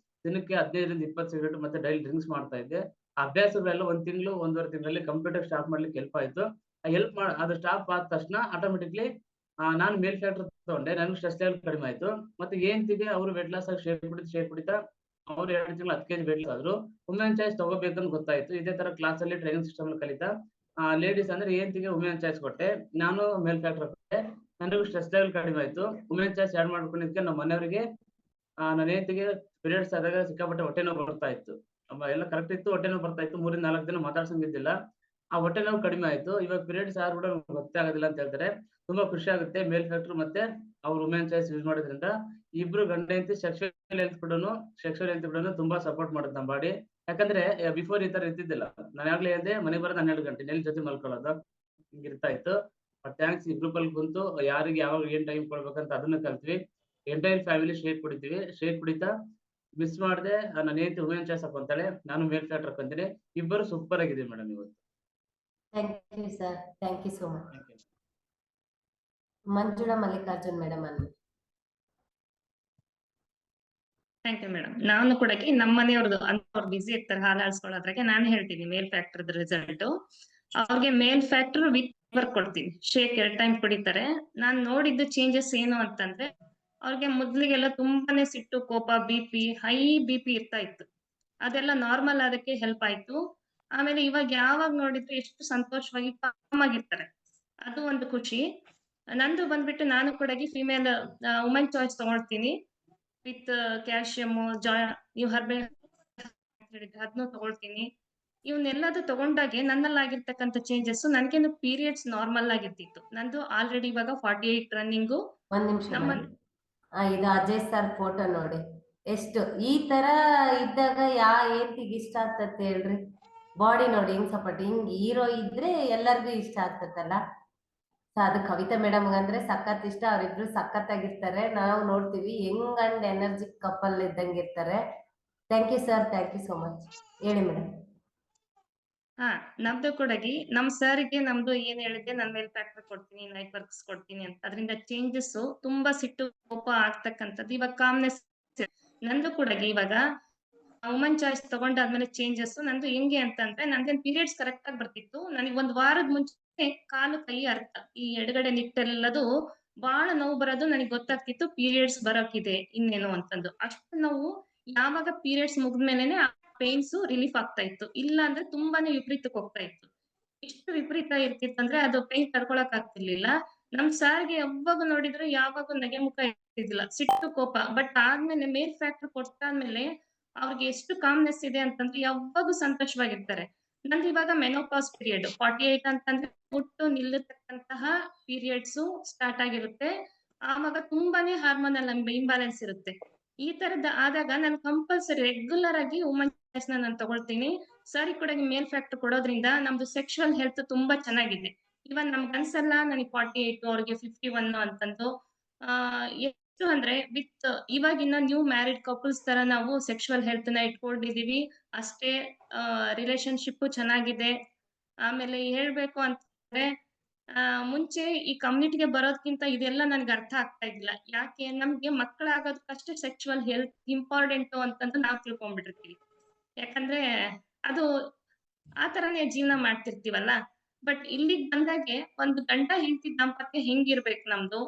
ದಿನಕ್ಕೆ 15 ರಿಂದ 20 ಸಿಗರೇಟ್ ಮತ್ತೆ ಡೈಲಿ ಡ್ರಿಂಕ್ಸ್ ಮಾಡ್ತಾ ಇದ್ದೆ. ಆ ಅಭ್ಯಾಸಗಳೆಲ್ಲ 1 ತಿಂಗಳು 1.5 ತಿಂಗಳಲ್ಲಿ ಕಂಪ್ಲೀಟ್ ಆಗಿ ಸ್ಟಾಪ್ ಮಾಡ್ಲಿಕ್ಕೆ ಹೆಲ್ಪ್ ಆಯ್ತು. ಅದು ಸ್ಟಾಪ್ ಆದ ತಕ್ಷಣ ಆಟೋಮೆಟಿಕ್ಲಿ ನಾನು ಮೇಲ್ ಫ್ಯಾಕ್ಟರ್ ತಗೊಂಡೆ. ನನಗೆ ಸ್ಟ್ರೆಸ್ ಲೆವೆಲ್ ಕಡಿಮೆ ಆಯ್ತು. ಮತ್ತೆ ಹೆಂಡ್ತಿಗೆ ಅವರು ವೆಯ್ಟ್ ಲಾಸ್ ಆಗಿ ಶೇಕ್ ಕುಡಿತಾ ಅವ್ರು 2 ತಿಂಗಳು 10 ಕೆಜಿ ವೆಯ್ಟ್ ಲಾಸ್ ಆದ್ರು. ವುಮೆನ್ ಚಾಯ್ಸ್ ತಗೋಬೇಕಂತ ಗೊತ್ತಾಯ್ತು. ಇದೇ ತರ ಕ್ಲಾಸ್ ಅಲ್ಲಿ ಟ್ರೈನಿಂಗ್ ಸಿಸ್ಟಮ್ ಅಲ್ಲಿ ಕಲಿತಾ ಲೇಡೀಸ್ ಅಂದ್ರೆ ಹೆಂಡ್ತಿಗೆ ವುಮೆನ್ ಚಾಯ್ಸ್ ಕೊಟ್ಟೆ. ನಾನು ಮೇಲ್ ಫ್ಯಾಕ್ಟರ್ ಕೊಟ್ಟೆ. ನನಗೂ ಸ್ಟ್ರೆಸ್ ಲೆವೆಲ್ ಕಡಿಮೆ ಆಯ್ತು. ವುಮೆನ್ ಚಾಯ್ಸ್ ಆಡ್ ಮಾಡ್ಕೊಂಡಿದ್ದಕ್ಕೆ ನಮ್ಮ ಮನೆಯವರಿಗೆ ನನ್ನ ಹೆಂಡ್ತಿಗೆ ಪೀರಿಯಡ್ಸ್ ಆದಾಗ ಸಿಕ್ಕಾಪಟ್ಟೆ ಹೊಟ್ಟೆ ನೋವು ಬರ್ತಾ ಇತ್ತು. ಎಲ್ಲ ಕರೆಕ್ಟ್ ಇತ್ತು, ಹೊಟ್ಟೆ ನೋವು ಬರ್ತಾ ಇತ್ತು. 3 ರಿಂದ 4 ದಿನ ಮಾತಾಡ್ಸಂಗಿದ್ದಿಲ್ಲ. ಆ ಹೊಟ್ಟೆ ನೋವು ಕಡಿಮೆ ಆಯ್ತು. ಇವಾಗ ಪೀರಿಯಡ್ಸ್ ಆದ್ರೂ ಕೂಡ ಗೊತ್ತೇ ಆಗೋದಿಲ್ಲ ಅಂತ ಹೇಳ್ತಾರೆ. ತುಂಬಾ ಖುಷಿ ಆಗುತ್ತೆ ಮೇಲ್ ಫ್ಯಾಕ್ಟರ್ ಮತ್ತೆ ಅವ್ರು ವುಮೆನ್ ಚಾಯ್ಸ್ ಯೂಸ್ ಮಾಡೋದ್ರಿಂದ. ಇಬ್ರು ಗಂಡ ಹೆಂಡತಿ ಸೆಕ್ಸುವಲ್ ಹೆಲ್ತ್ ಕೂಡನು ತುಂಬಾ ಸಪೋರ್ಟ್ ಮಾಡುತ್ತೆ ನಮ್ಮ ಬಾಡಿ. ಯಾಕಂದ್ರೆ ಬಿಫೋರ್ ಈ ತರ ಇರ್ತಿದ್ದಿಲ್ಲ. ನಾನು ಆಗ್ಲೇ ಹೇಳ್ದೆ, ಮನೆಗೆ ಬರೋದು 12 ಗಂಟೆ, ನೆಲ್ ಜೊತೆ ಮಲ್ಕೊಳ್ಳೋದು, ಹಿಂಗಿರ್ತಾ ಇತ್ತು. ಬಟ್ ಥ್ಯಾಂಕ್ಸ್ ಈ ಗ್ರೂಪ್ ಅಲ್ಲಿ ಕುಂತು ಯಾರಿಗೆ ಯಾವಾಗ ಏನ್ ಟೈಮ್ ಕೊಡ್ಬೇಕಂತ ಅದನ್ನ ಕಲ್ತ್ವಿ. ಎಂಟೈರ್ ಫ್ಯಾಮಿಲಿ ಶೇಕ್ ಕುಡಿತೀವಿ. ಶೇಕ್ ಕುಡಿತಾ ಮಿಸ್ ಮಾಡದೆ ನನ್ನ ಹೆಂಡತಿ ವುಮೆನ್ ಚಾಯ್ಸ್ ಹಾಕೊಂತಾಳೆ, ನಾನು ಮೇಲ್ ಫ್ಯಾಕ್ಟರ್ ಹಾಕೊಂತೀನಿ. ಇಬ್ಬರು ಸೂಪರ್ ಆಗಿದ್ದೀವಿ ಮೇಡಮ್ ಇವತ್ತು. Thank you sir, thank you so much. Thank you. Manjula Mallikarjun madam ಅನ್ನು. Thank you madam. ನಾನು ಕೂಡ ನಮ್ಮ ಮನೆಯವ್ರದ್ದು ಅವ್ರು ಬಿಸಿ ಇರ್ತಾರೆ ಹಾಲು ಹಾಲ್ಸ್ಕೊಳ್ಳೋದ್ರಾಗೆ ನಾನು ಹೇಳ್ತೀನಿ ಮೇಲ್ ಫ್ಯಾಕ್ಟರ್ ರಿಸಲ್ಟ್. ಅವ್ರಿಗೆ ಮೇಲ್ ಫ್ಯಾಕ್ಟರ್ ವಿತ್ ವರ್ಕ್ ಕೊಡ್ತೀನಿ. ಶೇಕ್ 2 ಟೈಮ್ ಕುಡಿತಾರೆ. ನಾನ್ ನೋಡಿದ್ದು ಚೇಂಜಸ್ ಏನು ಅಂತಂದ್ರೆ, ಅವ್ರಿಗೆ ಮೊದ್ಲಿಗೆಲ್ಲ ತುಂಬಾನೇ ಸಿಟ್ಟು, ಕೋಪ, ಹೈ ಬಿಪಿ ಇರ್ತಾ ಇತ್ತು. ಅದೆಲ್ಲ ನಾರ್ಮಲ್ ಅದಕ್ಕೆ ಹೆಲ್ಪ್ ಆಯ್ತು. ಆಮೇಲೆ ಇವಾಗ ಯಾವಾಗ ನೋಡಿದ್ರು ಎಷ್ಟು ಸಂತೋಷವಾಗಿ ಕಾಮ್ ಆಗಿರ್ತಾರೆ. ಅದು ಒಂದು ಖುಷಿ. ನಂದು ಬಂದ್ಬಿಟ್ಟು ನಾನು ಕೂಡ ಫಿಮೇಲ್ ವುಮೆನ್ ಚಾಯ್ಸ್ ತಗೊಳ್ತೀನಿ ವಿತ್ ಕ್ಯಾಲ್ಸಿಯಂ, ನೀವು ಹರ್ಬಲ್ ಅದನ್ನು ತಗೊಳ್ತೀನಿ. ಇವನ್ನೆಲ್ಲದು ತಗೊಂಡಾಗೆ ನನ್ನಲ್ಲಾಗಿರ್ತಕ್ಕಂಥ ಚೇಂಜಸ್, ನನ್ಗೇನು ಪೀರಿಯಡ್ಸ್ ನಾರ್ಮಲ್ ಆಗಿರ್ತಿತ್ತು. ನಂದು ಆಲ್ರೆಡಿ ಇವಾಗ 48 ರನ್ನಿಂಗು. ಒಂದ್ ನಿಮಿಷ ನಮ್ಮ ಇದು ಅಜಯ್ ಸರ್ ಫೋಟೋ ನೋಡಿ. ಎಷ್ಟು ಈ ತರ ಇದ್ದಾಗ ಏತಿಗೆ ಇಷ್ಟ ಆಗ್ತತೆ ಹೇಳ್ರಿ. ಬಾಡಿ ನೋಡಿ ಹಿಂಗ್ ಸಪೋರ್ಟ್, ಹಿಂಗ್ ಹೀರೋ ಇದ್ರೆ ಎಲ್ಲರಿಗೂ ಇಷ್ಟ ಆಗ್ತತಲ್ಲ. ಸೊ ಅದು ಕವಿತಾ ಮೇಡಮ್ ಅಂದ್ರೆ ಸಖತ್ ಇಷ್ಟ. ಅವ್ರಿಬ್ರು ಸಖತ್ತಾಗಿರ್ತಾರೆ. ನಾವು ನೋಡ್ತೀವಿ ಯಂಗ್ ಅಂಡ್ ಎನರ್ಜಿಕ್ ಕಪಲ್ ಇದ್ದಂಗೆ ಇರ್ತಾರೆ. Thank you sir, thank you so much. ಹೇಳಿ ಮೇಡಮ್. ನಮ್ದು ಕೂಡ ನಮ್ ಸರ್ಗೆ ನಮ್ದು ಏನ್ ಹೇಳಿದ್ದೆ, ನನ್ ಮೇಲ್ ಫ್ಯಾಕ್ಟರ್ ಕೊಡ್ತೀನಿ, ನೈಟ್ ವರ್ಕ್ಸ್ ಕೊಡ್ತೀನಿ ಅಂತ. ಅದರಿಂದ ಚೇಂಜಸ್ ತುಂಬಾ ಸಿಟ್ಟು, ಕೋಪ ಆಗ್ತಕ್ಕಂಥದ್ದು ಇವಾಗ ಕಾಮ್ನೆಸ್. ನಂದು ಕೂಡ ಇವಾಗ ವುಮನ್ ಚಾಯ್ಸ್ ತಗೊಂಡಾದ್ಮೇಲೆ ಚೇಂಜಸ್ ನಂದು ಹೆಂಗೆ ಅಂತಂದ್ರೆ, ನನ್ಗೇನ್ ಪೀರಿಯಡ್ಸ್ ಕರೆಕ್ಟ್ ಆಗಿ ಬರ್ತಿತ್ತು. ನನಗೆ 1 ವಾರದ ಮುಂಚೆ ಕಾಲು ಕೈ ಅರ್ಥ, ಈ ಎಡಗಡೆ ನಿಟ್ಟೆಲ್ಲದು ಬಹಳ ನೋವು ಬರೋದು ನನಗೆ ಗೊತ್ತಾಗ್ತಿತ್ತು. ಪೀರಿಯಡ್ಸ್ ಬರೋಕಿದೆ ಇನ್ನೇನು ಅಂತಂದು. ಅಷ್ಟು ನೋವು ಯಾವಾಗ ಪೀರಿಯಡ್ಸ್ ಮುಗಿದ್ಮೇಲೆನೆ ಪೇನ್ಸ್ ರಿಲೀಫ್ ಆಗ್ತಾ ಇತ್ತು. ಇಲ್ಲ ಅಂದ್ರೆ ತುಂಬಾನೇ ವಿಪರೀತಕ್ಕೆ ಹೋಗ್ತಾ ಇತ್ತು. ಎಷ್ಟು ವಿಪರೀತ ಇರ್ತಿತ್ತಂದ್ರೆ ಅದು ಪೇನ್ ತಡ್ಕೊಳಕ್ ಆಗ್ತಿರ್ಲಿಲ್ಲ. ನಮ್ ಸಾರ್ಗೆ ಯಾವಾಗ ನೋಡಿದ್ರು ಯಾವಾಗ ನಗೆ ಮುಖ ಇರ್ತಿದ್ದಿಲ್ಲ, ಸಿಟ್ಟು, ಕೋಪ. ಬಟ್ ಆದ್ಮೇಲೆ ಮೇಲ್ ಫ್ಯಾಕ್ಟರ್ ಕೊಟ್ಟಾದ್ಮೇಲೆ ಅವ್ರಿಗೆ ಎಷ್ಟು ಕಾಮ್ನೆಸ್ ಇದೆ ಅಂತಂದ್ರೆ ಯಾವಾಗೂ ಸಂತೋಷವಾಗಿರ್ತಾರೆ. ನಂದು ಇವಾಗ ಮೆನೋಪಾಸ್ ಪೀರಿಯಡ್ 48 ಅಂತಂದ್ರೆ ಹುಟ್ಟು ನಿಲ್ಲತಕ್ಕಂತಹ ಪೀರಿಯಡ್ಸ್ ಸ್ಟಾರ್ಟ್ ಆಗಿರುತ್ತೆ. ಆವಾಗ ತುಂಬಾನೇ ಹಾರ್ಮೋನಲ್ ಇಂಬ್ಯಾಲೆನ್ಸ್ ಇರುತ್ತೆ. ಈ ತರದ ಆದಾಗ ನಾನು ಕಂಪಲ್ಸರಿ ರೆಗ್ಯುಲರ್ ಆಗಿ ವುಮನ್ ನಾನು ತಗೊಳ್ತೀನಿ. ಸರ್ ಕೂಡ ಮೇಲ್ ಫ್ಯಾಕ್ಟರ್ ಕೊಡೋದ್ರಿಂದ ನಮ್ದು ಸೆಕ್ಷುವಲ್ ಹೆಲ್ತ್ ತುಂಬಾ ಚೆನ್ನಾಗಿದೆ. ಇವನ್ ನಮ್ಗೆ ಅನ್ಸಲ್ಲ ನನಗೆ 48 ಅವ್ರಿಗೆ 51 ಅಂತಂದು. ಎಷ್ಟು ಅಂದ್ರೆ ವಿತ್ ಇವಾಗಿನ ನ್ಯೂ ಮ್ಯಾರಿಡ್ ಕಪಲ್ಸ್ ತರ ನಾವು ಸೆಕ್ಷುವಲ್ ಹೆಲ್ತ್ ನ ಇಟ್ಕೊಂಡಿದೀವಿ. ಅಷ್ಟೇ ರಿಲೇಶನ್ಶಿಪ್ ಚೆನ್ನಾಗಿದೆ. ಆಮೇಲೆ ಹೇಳ್ಬೇಕು ಅಂತಂದ್ರೆ ಮುಂಚೆ ಈ ಕಮ್ಯುನಿಟಿಗೆ ಬರೋದ್ಕಿಂತ ಇದೆಲ್ಲ ನನ್ಗೆ ಅರ್ಥ ಆಗ್ತಾ ಇದ್ದಿಲ್ಲ. ಯಾಕೆ ನಮ್ಗೆ ಮಕ್ಕಳಾಗೋದಕ್ಕಷ್ಟೇ ಸೆಕ್ಷುವಲ್ ಹೆಲ್ತ್ ಇಂಪಾರ್ಟೆಂಟ್ ಅಂತಂದು ನಾವು ತಿಳ್ಕೊಂಡ್ಬಿಟ್ಟಿರ್ತೀವಿ. ಯಾಕಂದ್ರೆ ಅದು ಆ ತರನೇ ಜೀವನ ಮಾಡ್ತಿರ್ತೀವಲ್ಲ. ಬಟ್ ಇಲ್ಲಿಗ್ ಬಂದಾಗೆ ಒಂದು ಗಂಡ ಹೆಂಡತಿ ದಾಂಪತ್ಯ ಹೆಂಗಿರ್ಬೇಕು ನಮ್ದು,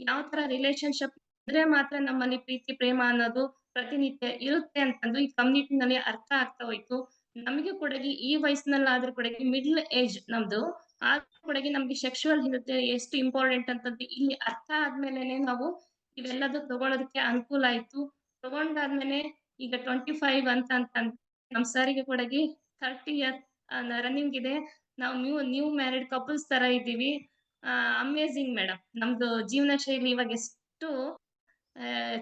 ಯಾವ ತರ ರಿಲೇಶನ್ಶಿಪ್ ಇದ್ರೆ ಮಾತ್ರ ನಮ್ಮಲ್ಲಿ ಪ್ರೀತಿ ಪ್ರೇಮ ಅನ್ನೋದು ಪ್ರತಿನಿತ್ಯ ಇರುತ್ತೆ ಅಂತಂದು ಈ ಕಮ್ಯುನಿಟಿನಲ್ಲಿ ಅರ್ಥ ಆಗ್ತಾ ಹೋಯ್ತು. ನಮಗೆ ಕೂಡ ಈ ವಯಸ್ಸಿನಲ್ಲಾದ್ರೂ ಕೂಡ ಮಿಡ್ಲ್ ಏಜ್ ನಮ್ದು, ಆದ್ರೂ ಕೂಡ ನಮ್ಗೆ ಸೆಕ್ಷುವಲ್ ಹೆಲ್ತ್ ಎಷ್ಟು ಇಂಪಾರ್ಟೆಂಟ್ ಅಂತಂದು ಇಲ್ಲಿ ಅರ್ಥ ಆದ್ಮೇಲೆನೆ ನಾವು ಇವೆಲ್ಲದು ತಗೊಳೋದಕ್ಕೆ ಅನುಕೂಲ ಆಯ್ತು. ತಗೊಂಡಾದ್ಮೇಲೆ ಈಗ 25 ಅಂತ ನಮ್ ಸರಿಗೆ ಕೂಡ 30 ಇಯರ್ ರನ್ನಿಂಗ್ ಇದೆ. ನಾವು ನ್ಯೂ ಮ್ಯಾರಿಡ್ ಕಪಲ್ಸ್ ತರ ಇದ್ದೀವಿ. Amazing madam. ನಮ್ದು ಜೀವನ ಶೈಲಿ ಇವಾಗ ಎಷ್ಟು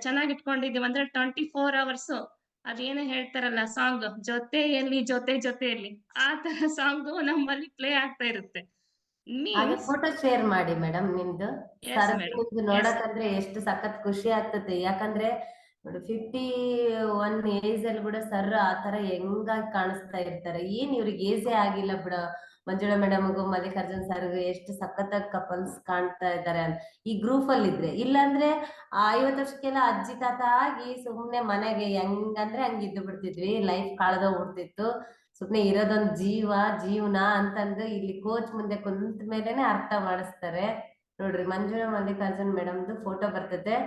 ಚೆನ್ನಾಗಿ ಇಟ್ಕೊಂಡಿದೀವಿ ಅಂದ್ರೆ 24 ಅವರ್ಸ್ ಅದೇನೋ ಹೇಳ್ತಾರಲ್ಲ ಸಾಂಗ್, ಜೊತೆಯಲ್ಲಿ ಆ ತರ ಸಾಂಗ್ ನಮ್ಮಲ್ಲಿ ಪ್ಲೇ ಆಗ್ತಾ ಇರುತ್ತೆ. ಹಾಗೆ ಮೀನ್ಸ್ ಫೋಟೋ ಶೇರ್ ಮಾಡಿ ಮೇಡಮ್ ನಿಮ್ದು. Yes, sir madam. ನಿಮ್ದು ನೋಡಕಂದ್ರೆ ಎಷ್ಟು ಸಖತ್ ಖುಷಿ ಆಗ್ತದೆ. ಯಾಕಂದ್ರೆ ನೋಡಿ 51 ಏಜ್ ಅಲ್ಲಿ ಕೂಡ ಸರ್ ಆ ತರ ಹೆಂಗಾಗಿ ಕಾಣಿಸ್ತಾ ಇರ್ತಾರೆ. ಏನ್ ಇವ್ರಿಗೆ ಏಜೇ ಆಗಿಲ್ಲ ಬಿಡ. ಮಂಜುಳಾ ಮೇಡಮ್ಗೂ ಮಲ್ಲಿಕಾರ್ಜುನ್ ಸರ್ಗೂ ಎಷ್ಟು ಸಖತ್ತಾಗಿ ಕಪಲ್ಸ್ ಕಾಣ್ತಾ ಇದ್ದಾರೆ ಅಂತ ಈ ಗ್ರೂಪ್ ಅಲ್ಲಿ ಇದ್ರೆ. ಇಲ್ಲಾಂದ್ರೆ 50 ವರ್ಷಕ್ಕೆಲ್ಲ ಅಜ್ಜಿ ತಾತ ಆಗಿ ಸುಮ್ನೆ ಮನೆಗೆ ಹೆಂಗಂದ್ರೆ ಹಂಗ್ ಇದ್ದು ಬಿಡ್ತಿದ್ವಿ. ಲೈಫ್ ಕಳೆದೋಗ್ಬಿಡ್ತಿತ್ತು. ಸುಮ್ನೆ ಇರೋದೊಂದ್ ಜೀವನ ಅಂತಂದು ಇಲ್ಲಿ ಕೋಚ್ ಮುಂದೆ ಕುಂತ ಮೇಲೆನೆ ಅರ್ಥ ಮಾಡಿಸ್ತಾರೆ. ನೋಡ್ರಿ ಮಂಜುಳಾ ಮಲ್ಲಿಕಾರ್ಜುನ್ ಮೇಡಮ್ದು ಫೋಟೋ ಬರ್ತದೆ.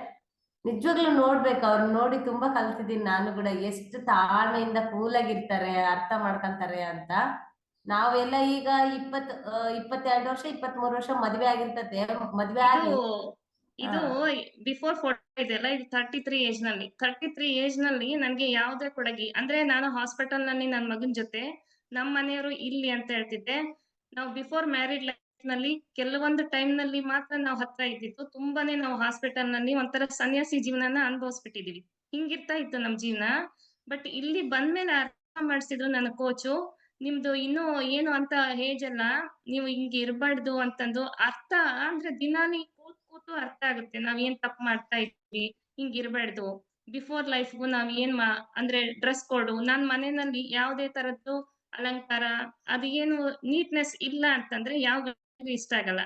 ನಿಜವಾಗ್ಲೂ ನೋಡ್ಬೇಕು. ಅವ್ರನ್ನ ನೋಡಿ ತುಂಬಾ ಕಲ್ತಿದ್ದೀನಿ ನಾನು ಕೂಡ. ಎಷ್ಟು ತಾಳ್ಮೆಯಿಂದ ಕೂಲಾಗಿರ್ತಾರೆ, ಅರ್ಥ ಮಾಡ್ಕೊಂತಾರೆ ಅಂತ. ನಾವೆಲ್ಲ ಈಗ 22 ವರ್ಷ 23 ವರ್ಷ ಮದ್ವೆ ಆಗಿರ್ತತೆ. ಮದ್ವೆ ಆಗಿ ಇದು ಬಿಫೋರ್ 40 ಇದೆಯಲ್ಲ, ಇದು 33 ಏಜ್ ನಲ್ಲಿ. 33 ಏಜ್ ನಲ್ಲಿ ನನ್ಗೆ ಯಾವ್ದೇ ಕೊಡಗಿ ಅಂದ್ರೆ ನಾನು ಹಾಸ್ಪಿಟಲ್ ನಲ್ಲಿ ನನ್ ಮಗನ್ ಜೊತೆ ನಮ್ ಮನೆಯವರು ಇಲ್ಲಿ ಅಂತ ಹೇಳ್ತಿದ್ದೆ. ನಾವು ಬಿಫೋರ್ ಮ್ಯಾರಿಡ್ ಲೈಫ್ ನಲ್ಲಿ ಕೆಲವೊಂದು ಟೈಮ್ ನಲ್ಲಿ ಮಾತ್ರ ನಾವು ಹತ್ರ ಇದ್ದಿತ್ತು. ತುಂಬಾನೇ ನಾವು ಹಾಸ್ಪಿಟಲ್ ನಲ್ಲಿ ಒಂಥರ ಸನ್ಯಾಸಿ ಜೀವನನ ಅನುಭವಿಸ್ಬಿಟ್ಟಿದೀವಿ. ಹಿಂಗಿರ್ತಾ ಇತ್ತು ನಮ್ ಜೀವನ. ಬಟ್ ಇಲ್ಲಿ ಬಂದ್ಮೇಲೆ ಅರ್ಥ ಮಾಡಿಸಿದ್ರು ನನ್ನ ಕೋಚು, ನಿಮ್ದು ಇನ್ನೂ ಏನು ಅಂತ ಏಜ್ ಅಲ್ಲ, ನೀವು ಹಿಂಗ್ ಇರ್ಬಾರ್ದು ಅಂತಂದು. ಅರ್ಥ ಅಂದ್ರೆ ದಿನಾಲಿ ಕೂತು ಅರ್ಥ ಆಗುತ್ತೆ ನಾವ್ ಏನ್ ತಪ್ಪು ಮಾಡ್ತಾ ಇದ್ವಿ, ಹಿಂಗ್ ಇರ್ಬಾರ್ದು. ಬಿಫೋರ್ ಲೈಫ್ಗೂ ನಾವ್ ಏನ್ ಅಂದ್ರೆ ಡ್ರೆಸ್ ಕೋಡು, ನಾನ್ ಮನೆಯಲ್ಲಿ ಯಾವ್ದೇ ತರದ್ದು ಅಲಂಕಾರ ಅದು ಏನು ನೀಟ್ನೆಸ್ ಇಲ್ಲ ಅಂತಂದ್ರೆ ಯಾವ ಗಂಡನಿಗೂ ಇಷ್ಟ ಆಗಲ್ಲ.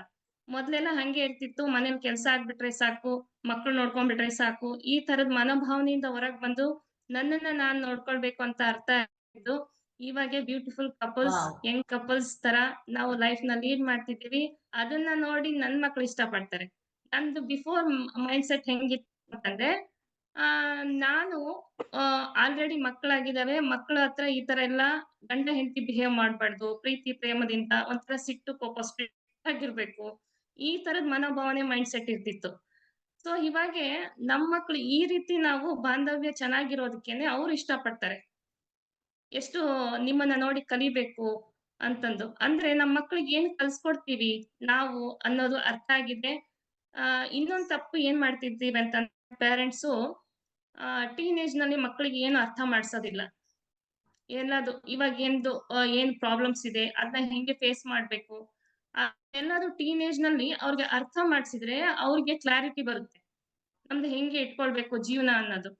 ಮೊದ್ಲೆಲ್ಲ ಹಂಗೆ ಇರ್ತಿತ್ತು, ಮನೇಲಿ ಕೆಲ್ಸ ಆಗ್ಬಿಟ್ರೆ ಸಾಕು, ಮಕ್ಳು ನೋಡ್ಕೊಂಡ್ಬಿಟ್ರೆ ಸಾಕು, ಈ ತರದ್ ಮನೋಭಾವನೆಯಿಂದ ಹೊರಗ್ ಬಂದು ನನ್ನನ್ನ ನಾನ್ ನೋಡ್ಕೊಳ್ಬೇಕು ಅಂತ ಅರ್ಥ ಆಗಿದ್ದು. ಇವಾಗೆ ಬ್ಯೂಟಿಫುಲ್ ಕಪಲ್ಸ್, ಯಂಗ್ ಕಪಲ್ಸ್ ತರ ನಾವು ಲೈಫ್ ನ ಲೀಡ್ ಮಾಡ್ತಿದೀವಿ. ಅದನ್ನ ನೋಡಿ ನನ್ ಮಕ್ಳು ಇಷ್ಟ ಪಡ್ತಾರೆ. ನಂದು ಬಿಫೋರ್ ಮೈಂಡ್ ಸೆಟ್ ಹೆಂಗಿತ್ತು ಅಂತಂದ್ರೆ, ನಾನು ಆಲ್ರೆಡಿ ಮಕ್ಕಳಾಗಿದ್ದಾವೆ, ಮಕ್ಕಳ ಹತ್ರ ಈ ತರ ಎಲ್ಲಾ ಗಂಡ ಹೆಂಡತಿ ಬಿಹೇವ್ ಮಾಡ್ಬಾರ್ದು, ಪ್ರೀತಿ ಪ್ರೇಮದಿಂದ ಒಂಥರ ಸಿಟ್ಟು ಕೋಪ ಸ್ಟ್ರಿಕ್ಟ್ ಆಗಿರ್ಬೇಕು, ಈ ತರದ್ ಮನೋಭಾವನೆ ಮೈಂಡ್ ಸೆಟ್ ಇರ್ತಿತ್ತು. ಸೊ ಇವಾಗೆ ನಮ್ ಮಕ್ಳು ಈ ರೀತಿ ನಾವು ಬಾಂಧವ್ಯ ಚೆನ್ನಾಗಿರೋದಕ್ಕೇನೆ ಅವ್ರು ಇಷ್ಟ ಪಡ್ತಾರೆ. ಎಷ್ಟು ನಿಮ್ಮನ್ನ ನೋಡಿ ಕಲಿಬೇಕು ಅಂತಂದು. ಅಂದ್ರೆ ನಮ್ ಮಕ್ಳಿಗೆ ಏನ್ ಕಲ್ಸ್ಕೊಡ್ತೀವಿ ನಾವು ಅನ್ನೋದು ಅರ್ಥ ಆಗಿದೆ. ಇನ್ನೊಂದ್ ತಪ್ಪು ಏನ್ ಮಾಡ್ತಿದ್ದೀವಿ ಅಂತಂದ್ರೆ ಪೇರೆಂಟ್ಸು ಟೀನೇಜ್ ನಲ್ಲಿ ಮಕ್ಕಳಿಗೆ ಏನು ಅರ್ಥ ಮಾಡ್ಸೋದಿಲ್ಲ. ಎಲ್ಲದು ಇವಾಗ ಏನ್ ಪ್ರಾಬ್ಲಮ್ಸ್ ಇದೆ ಅದನ್ನ ಹೆಂಗೆ ಫೇಸ್ ಮಾಡ್ಬೇಕು, ಎಲ್ಲಾದ್ರು ಟೀನೇಜ್ ನಲ್ಲಿ ಅವ್ರಿಗೆ ಅರ್ಥ ಮಾಡ್ಸಿದ್ರೆ ಅವ್ರಿಗೆ ಕ್ಲಾರಿಟಿ ಬರುತ್ತೆ, ನಮ್ದು ಹೆಂಗೆ ಇಟ್ಕೊಳ್ಬೇಕು ಜೀವನ ಅನ್ನೋದು.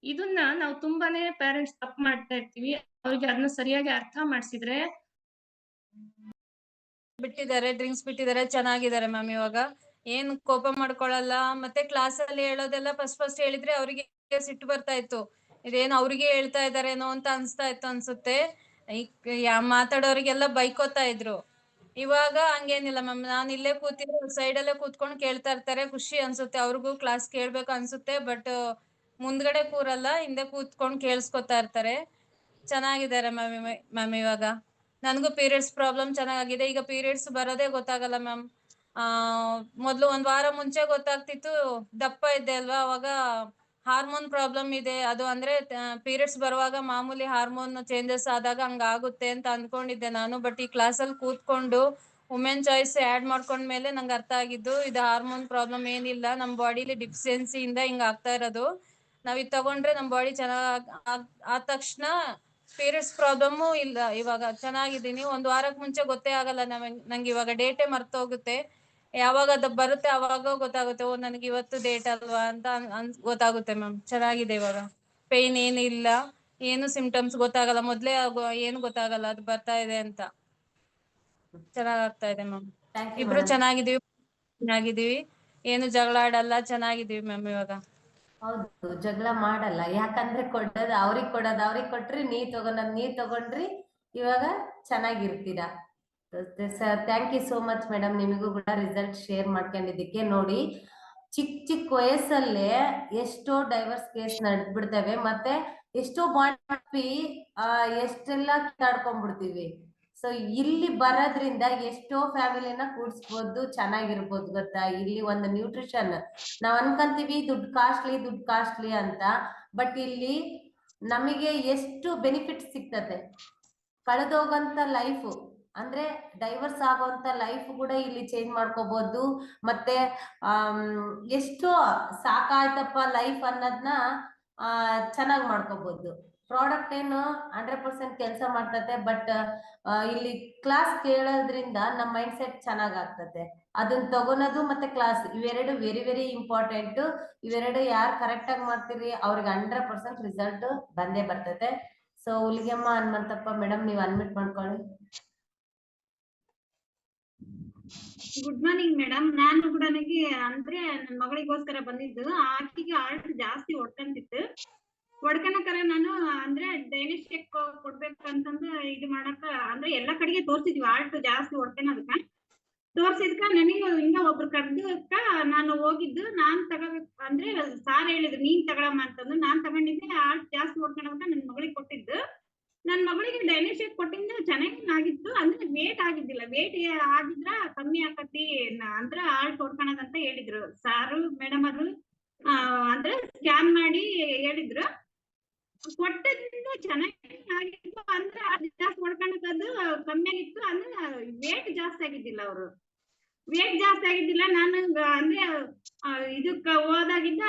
ಇದನ್ನ ನಾವು ತುಂಬಾನೇ ಪೇರೆಂಟ್ಸ್ ತಪ್ಪು ಮಾಡ್ತಾ ಇರ್ತೀವಿ. ಅವ್ರಿಗೆ ಅದನ್ನ ಸರಿಯಾಗಿ ಅರ್ಥ ಮಾಡ್ಸಿದ್ರೆ. ಡ್ರಿಂಕ್ಸ್ ಬಿಟ್ಟಿದ್ದಾರೆ, ಚೆನ್ನಾಗಿದ್ದಾರೆ ಮ್ಯಾಮ್. ಇವಾಗ ಏನ್ ಕೋಪ ಮಾಡ್ಕೊಳಲ್ಲ. ಮತ್ತೆ ಕ್ಲಾಸ್ ಅಲ್ಲಿ ಹೇಳೋದೆಲ್ಲ ಫಸ್ಟ್ ಹೇಳಿದ್ರೆ ಅವ್ರಿಗೆ ಸಿಟ್ಟು ಬರ್ತಾ ಇತ್ತು. ಇದೇನು ಅವ್ರಿಗೆ ಹೇಳ್ತಾ ಇದಾರೇನೋ ಅಂತ ಅನ್ಸ್ತಾ ಇತ್ತು ಅನ್ಸುತ್ತೆ. ಮಾತಾಡೋರಿಗೆಲ್ಲ ಬೈಕೋತಾ ಇದ್ರು. ಇವಾಗ ಹಂಗೇನಿಲ್ಲ ಮ್ಯಾಮ್. ನಾನ್ ಇಲ್ಲೇ ಕೂತಿದ್ರೆ ಸೈಡ್ ಅಲ್ಲೇ ಕೂತ್ಕೊಂಡು ಕೇಳ್ತಾ ಇರ್ತಾರೆ. ಖುಷಿ ಅನ್ಸುತ್ತೆ, ಅವ್ರಿಗೂ ಕ್ಲಾಸ್ ಕೇಳ್ಬೇಕು ಅನ್ಸುತ್ತೆ. ಬಟ್ ಮುಂದ್ಗಡೆ ಕೂರಲ್ಲ, ಹಿಂದೆ ಕೂತ್ಕೊಂಡು ಕೇಳಿಸ್ಕೊತಾ ಇರ್ತಾರೆ. ಚೆನ್ನಾಗಿದ್ದಾರೆ ಮ್ಯಾಮ್ ಇವಾಗ. ನನಗೂ ಪೀರಿಯಡ್ಸ್ ಪ್ರಾಬ್ಲಮ್ ಚೆನ್ನಾಗಿದೆ. ಈಗ ಪೀರಿಯಡ್ಸ್ ಬರೋದೇ ಗೊತ್ತಾಗಲ್ಲ ಮ್ಯಾಮ್. ಮೊದ್ಲು 1 ವಾರ ಮುಂಚೆ ಗೊತ್ತಾಗ್ತಿತ್ತು. ದಪ್ಪ ಇದ್ದೆ ಅಲ್ವಾ, ಅವಾಗ ಹಾರ್ಮೋನ್ ಪ್ರಾಬ್ಲಮ್ ಇದೆ. ಅದು ಅಂದ್ರೆ ಪೀರಿಯಡ್ಸ್ ಬರುವಾಗ ಮಾಮೂಲಿ ಹಾರ್ಮೋನ್ ಚೇಂಜಸ್ ಆದಾಗ ಹಂಗಾಗುತ್ತೆ ಅಂತ ಅನ್ಕೊಂಡಿದ್ದೆ ನಾನು. ಬಟ್ ಈ ಕ್ಲಾಸಲ್ಲಿ ಕೂತ್ಕೊಂಡು ವುಮೆನ್ ಚಾಯ್ಸ್ ಆಡ್ ಮಾಡ್ಕೊಂಡ್ಮೇಲೆ ನಂಗೆ ಅರ್ಥ ಆಗಿದ್ದು, ಇದು ಹಾರ್ಮೋನ್ ಪ್ರಾಬ್ಲಮ್ ಏನಿಲ್ಲ, ನಮ್ಮ ಬಾಡಿಲಿ ಡಿಫಿಷಿಯನ್ಸಿಯಿಂದ ಹಿಂಗ ಆಗ್ತಾ ಇರೋದು. ನಾವ್ ಇದು ತಗೊಂಡ್ರೆ ನಮ್ಮ ಬಾಡಿ ಚೆನ್ನಾಗ್ ಆದ ತಕ್ಷಣ ಪೀರಿಯಡ್ಸ್ ಪ್ರಾಬ್ಲಮ್ ಇಲ್ಲ, ಇವಾಗ ಚೆನ್ನಾಗಿದ್ದೀನಿ. 1 ವಾರಕ್ಕೆ ಮುಂಚೆ ಗೊತ್ತೇ ಆಗಲ್ಲ ನಂಗೆ ಇವಾಗ ಡೇಟೇ ಮರ್ತೋಗುತ್ತೆ. ಯಾವಾಗ ಅದು ಬರುತ್ತೆ ಅವಾಗ ಗೊತ್ತಾಗುತ್ತೆ, ಓ ನನಗೆ ಇವತ್ತು ಡೇಟ್ ಅಲ್ವಾ ಅಂತ ಗೊತ್ತಾಗುತ್ತೆ ಮ್ಯಾಮ್. ಚೆನ್ನಾಗಿದೆ ಇವಾಗ, ಪೇನ್ ಏನು ಇಲ್ಲ, ಏನು ಸಿಂಪ್ಟಮ್ಸ್ ಗೊತ್ತಾಗಲ್ಲ. ಮೊದ್ಲೇ ಏನು ಗೊತ್ತಾಗಲ್ಲ ಅದು ಬರ್ತಾ ಇದೆ ಅಂತ. ಚೆನ್ನಾಗಾಗ್ತಾ ಇದೆ ಮ್ಯಾಮ್. ಥ್ಯಾಂಕ್ ಯು ಇಬ್ರು ಮೇಡಮ್. ಚೆನ್ನಾಗಿದೀವಿ, ಏನು ಜಗಳ ಆಡಲ್ಲ, ಚೆನ್ನಾಗಿದೀವಿ ಮ್ಯಾಮ್ ಇವಾಗ. ಹೌದು, ಜಗಳ ಮಾಡಲ್ಲ. ಯಾಕಂದ್ರೆ ಅವ್ರಿಗೆ ಕೊಟ್ರಿ, ನೀವ್ ತಗೊಂಡ್ರಿ, ಇವಾಗ ಚೆನ್ನಾಗಿರ್ತೀರಾ. Sir thank you so much madam. ನಿಮಗೂ ಕೂಡ ರಿಸಲ್ಟ್ ಶೇರ್ ಮಾಡ್ಕೊಂಡಿದ್ದಕ್ಕೆ. ನೋಡಿ, ಚಿಕ್ಕ ವಯಸ್ಸಲ್ಲೇ ಎಷ್ಟೋ ಡೈವರ್ಸ್ ಕೇಸ್ ನಡೆದ್ಬಿಡ್ತೇವೆ, ಮತ್ತೆ ಎಷ್ಟೋ ಮಾಡಿ ಎಷ್ಟೆಲ್ಲ ಕಿತ್ತಾಡ್ಕೊಂಡ್ಬಿಡ್ತೀವಿ. ಸೊ ಇಲ್ಲಿ ಬರೋದ್ರಿಂದ ಎಷ್ಟೋ ಫ್ಯಾಮಿಲಿನ ಕೂಡ್ಸ್ಬೋದು, ಚೆನ್ನಾಗಿರ್ಬೋದು. ಗೊತ್ತಾ, ಇಲ್ಲಿ ಒಂದು ನ್ಯೂಟ್ರಿಷನ್ ನಾವ್ ಅನ್ಕೊಂತೀವಿ ದುಡ್ಡು ಕಾಸ್ಟ್ಲಿ ಅಂತ, ಬಟ್ ಇಲ್ಲಿ ನಮಗೆ ಎಷ್ಟು ಬೆನಿಫಿಟ್ ಸಿಗ್ತದೆ. ಕಳೆದೋಗಂತ ಲೈಫ್ ಅಂದ್ರೆ ಡೈವರ್ಸ್ ಆಗೋಂತ ಲೈಫ್ ಕೂಡ ಇಲ್ಲಿ ಚೇಂಜ್ ಮಾಡ್ಕೋಬಹುದು. ಮತ್ತೆ ಎಷ್ಟೋ ಸಾಕಾಯ್ತಪ್ಪ ಲೈಫ್ ಅನ್ನೋದನ್ನ ಚೆನ್ನಾಗಿ ಮಾಡ್ಕೋಬಹುದು. ಪ್ರಾಡಕ್ಟ್ ಏನು 100% ಕೆಲಸ ಮಾಡ್ತತೆ, ಬಟ್ ಇಲ್ಲಿ ಕ್ಲಾಸ್ ಕೇಳೋದ್ರಿಂದ ನಮ್ಮ ಮೈಂಡ್ ಸೆಟ್ ಚೆನ್ನಾಗಾಗ್ತದೆ. ಅದನ್ನ ತಗೊಳೋದು ಮತ್ತೆ ಕ್ಲಾಸ್, ಇವೆರಡು ವೆರಿ ವೆರಿ ಇಂಪಾರ್ಟೆಂಟ್. ಇವೆರಡು ಯಾರು ಕರೆಕ್ಟ್ ಆಗಿ ಮಾಡ್ತೀರಿ ಅವ್ರಿಗೆ 100% ರಿಸಲ್ಟ್ ಬಂದೇ ಬರ್ತದೆ. ಸೊ ಹುಲಿಗೆಮ್ಮ ಹನುಮಂತಪ್ಪ ಮೇಡಮ್, ನೀವು ಅನ್ಮಿಟ್ ಮಾಡ್ಕೊಳ್ಳಿ. Good morning madam. ನಾನು ಕೂಡ ಅಂದ್ರೆ ನನ್ನ ಮಗಳಿಗೋಸ್ಕರ ಬಂದಿದ್ದು. ಆಕೆಗೆ ಆಲ್ಟ್ ಜಾಸ್ತಿ ಹೊಡ್ಕೊಂತಿತ್ತು. ಹೊಡ್ಕನಕರ ನಾನು ಅಂದ್ರೆ ಡೈನಿಶ್ ಚೆಕ್ ಕೊಡ್ಬೇಕಂತಂದು ಇದು ಮಾಡಕ ಅಂದ್ರೆ ಎಲ್ಲಾ ಕಡೆಗೆ ತೋರ್ಸಿದ್ವಿ. ಆಲ್ಟ್ ಜಾಸ್ತಿ ಹೊಡ್ಕೊಳದಕ್ಕ ತೋರ್ಸಿದ್ಕ ನನಗೆ ಹಿಂಗ ಒಬ್ರು ಕರ್ದಕ್ಕ ನಾನು ಹೋಗಿದ್ದು. ನಾನ್ ತಗೋಬೇಕು ಅಂದ್ರೆ ಸಾರ್ ಹೇಳಿದ್ರು ನೀನ್ ತಗೊಳಮ್ಮ ಅಂತಂದು. ನಾನ್ ತಗೊಂಡಿದ್ದೆ. ಆಲ್ಟ್ ಜಾಸ್ತಿ ಹೊಡ್ಕೊಳದಕ್ಕ ನನ್ ಮಗಳಿಗೆ ಕೊಟ್ಟಿದ್ದು. ನನ್ ಮಗಳಿಗೆ ಡೈನಿಶ್ ಚೆಕ್ ಕೊಟ್ಟಿದ್ದು ಚೆನ್ನಾಗಿ ಆಗಿತ್ತು. ಅಂದ್ರೆ ವೇಟ್ ಆಗಿದ್ದಿಲ್ಲ. ವೇಟ್ ಆಗಿದ್ರ ಕಮ್ಮಿ ಆಕತಿ ಅಂದ್ರ ಆಲ್ಟ್ ಹೊಡ್ಕೊಳದಂತ ಹೇಳಿದ್ರು ಸಾರು ಮೇಡಮ್ ಅವರು. ಅಂದ್ರೆ ಸ್ಕ್ಯಾನ್ ಮಾಡಿ ಹೇಳಿದ್ರು. ಕೊಟ್ಟದ್ರಿಂದ ಚೆನ್ನಾಗಿ ಆಗಿತ್ತು. ಅಂದ್ರೆ ಅದು ಜಾಸ್ತಿ ಹೊಡ್ಕೊಳದು ಕಮ್ಮಿ ಆಗಿತ್ತು. ಅಂದ್ರೆ ವೇಟ್ ಜಾಸ್ತಿ ಆಗಿದ್ದಿಲ್ಲ. ಅವರು ವೇಟ್ ಜಾಸ್ತಿ ಆಗಿದ್ದಿಲ್ಲ. ನಾನು ಅಂದ್ರೆ ಇದಕ್ಕ ಹೋದಾಗಿದ್ದ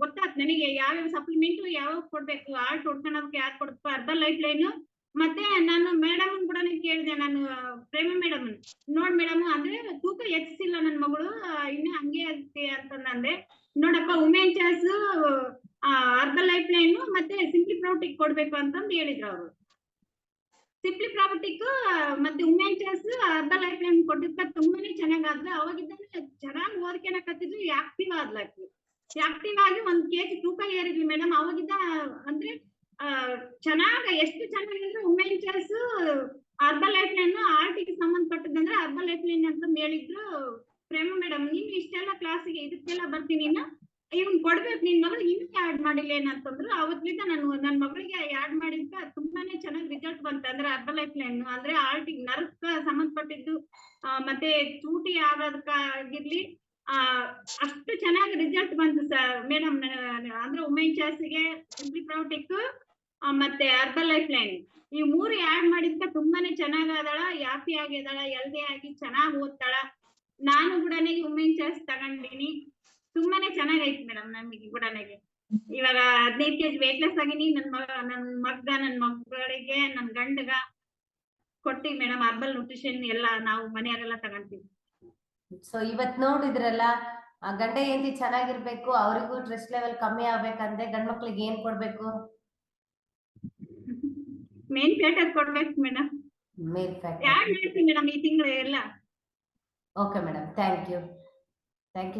ಗೊತ್ತಾತ್ ನನಗೆ ಯಾವ್ಯಾವ ಸಪ್ಲಿಮೆಂಟ್ ಯಾವಾಗ ಕೊಡ್ಬೇಕು, ಆಲ್ಟ್ ಹೊಡ್ಕೊಳೋದಕ್ಕೆ ಯಾರು ಕೊಡ್ಬೇಕು, ಅರ್ಬಲ್ ಲೈಫ್ ಲೈನ್. ಮತ್ತೆ ನಾನು ಮೇಡಮ್ ಕೂಡ ಕೇಳಿದೆ, ನಾನು ಪ್ರೇಮ ಮೇಡಮ್, ನೋಡ್ ಮೇಡಮ್ ಅಂದ್ರೆ ತೂಕ ಹೆಚ್ಚಿಸಿಲ್ಲ ನನ್ ಮಗಳು, ಇನ್ನು ಹಂಗೆ ಐತಿ ಅಂತಂದೆ. ನೋಡಪ್ಪ women choice, herbal life line ಮತ್ತೆ ಸಿಂಪ್ಲಿ ಪ್ರೌಟಿಕ್ ಕೊಡ್ಬೇಕು ಅಂತಂದು ಹೇಳಿದ್ರು ಅವರು. ಸಿಂಪ್ಲಿ ಪ್ರಾಪರ್ಟಿಕ್ ಮತ್ತೆ women choice herbal life line ಕೊಟ್ಟಿದ್ದ ತುಂಬಾನೇ ಚೆನ್ನಾಗಾದ್ರೆ. ಅವಾಗಿದ್ದಾನೆ ಚೆನ್ನಾಗಿ ಓದ್ಕೊಳಕತ್ತಿದ್ಲು. ಆಕ್ಟಿವ್ ಆದ್ಲಾಕಿ. ಆಕ್ಟಿವ್ ಆಗಿ 1 kg ತೂಕ ಏರಿದ್ವಿ ಮೇಡಮ್. ಅವಾಗಿದ್ದ ಅಂದ್ರೆ ಎಷ್ಟು ಚೆನ್ನಾಗಿದ್ರೆ women choice herbal life line ಆರ್ಟಿಗೆ ಸಂಬಂಧಪಟ್ಟದಂದ್ರೆ ಅರ್ಬಲ್ ಲೈಫ್ ಲೈನ್ ಅಂತ ಹೇಳಿದ್ರು ಪ್ರೇಮ ಮೇಡಮ್. ನೀನು ಇಷ್ಟೆಲ್ಲ ಕ್ಲಾಸಿಗೆ ಇದಕ್ಕೆಲ್ಲ ಬರ್ತೀನಿ, ಇವ್ನ್ ಕೊಡ್ಬೇಕು ನಿನ್ ಮಗಳು, ಇನ್ನು ಆಡ್ ಮಾಡಿಲ್ಲ ಏನಂತಂದ್ರು. ಅವತ್ತಿಂದ ನಾನು ನನ್ನ ಮಗಳಿಗೆ ಆಡ್ ಮಾಡಿದ್ಕ ತುಂಬಾನೇ ಚೆನ್ನಾಗಿ ರಿಸಲ್ಟ್ ಬಂತು. ಅಂದ್ರೆ ಅರ್ಬಲ್ ಲೈಫ್ ಲೈನ್ ಅಂದ್ರೆ ಆರ್ಟಿಗೆ ನರ್ವ್ಕ ಸಂಬಂಧಪಟ್ಟಿದ್ದು ಮತ್ತೆ ಚೂಟಿ ಆಗೋದಕ್ಕಾಗಿರ್ಲಿ ಅಷ್ಟು ಚೆನ್ನಾಗಿ ರಿಸಲ್ಟ್ ಬಂತು ಸರ್ ಮೇಡಮ್. ಅಂದ್ರೆ ವುಮೆನ್ ಚಾಯ್ಸ್ಗೆ ಸಿಂಪ್ಲಿ ಪ್ರೌಟಿಕ್ ಮತ್ತೆ ಅರ್ಬಲ್ ಲೈಫ್ ಲೈನ್ ಈ 3 ಆಡ್ ಮಾಡಿದ್ಕ ತುಂಬಾನೇ ಚೆನ್ನಾಗಾದಳ, ಹ್ಯಾಪಿ ಆಗಿದಾಳ, ಹೆಲ್ದಿ ಆಗಿ ಚೆನ್ನಾಗಿ ಓದ್ತಾಳ. ನಾನು ಕೂಡ ವುಮೆನ್ ಚಾಯ್ಸ್ ತಗೊಂಡಿನಿ. ತುಂಬಾನೇ ಚೆನ್ನಾಗೈತಿ ಮೇಡಮ್. ನಮಗೆ ಕೂಡ ಇವಾಗ 15 kg ವೇಟ್ ಲೆಸ್ ಆಗಿನಿ. ನನ್ ಮಗಳಿಗೆ ನನ್ ಗಂಡಗ ಕೊಡ್ತೀವಿ ಮೇಡಮ್. ಅರ್ಬಲ್ ನ್ಯೂಟ್ರಿಷನ್ ಎಲ್ಲ ನಾವು ಮನೆಯವರೆಲ್ಲ ತಗೊಂತೀವಿ. ಸೊ ಇವತ್ ನೋಡಿದ್ರಲ್ಲ, ಗಂಡ ಹೆಂಡತಿ ಚೆನ್ನಾಗಿರ್ಬೇಕು, ಅವರಿಗೂ ಸ್ಟ್ರೆಸ್ ಲೆವೆಲ್ ಕಮ್ಮಿ ಆಗ್ಬೇಕಂದ್ರೆ ಗಂಡ್ ಮಕ್ಳಿಗೆ ಏನ್ ಕೊಡ್ಬೇಕು? ಮೇನ್ ಫ್ಯಾಟ್ ಕೊಡ್ಬೇಕು ಮೇಡಮ್. ಮೇಲ್ ಫ್ಯಾಟ್ ಯಾಡ್ ಮಾಡ್ತೀವಿ ಮೇಡಮ್ ಈ ತಿಂಗಳು ಎಲ್ಲ. Okay madam, thank you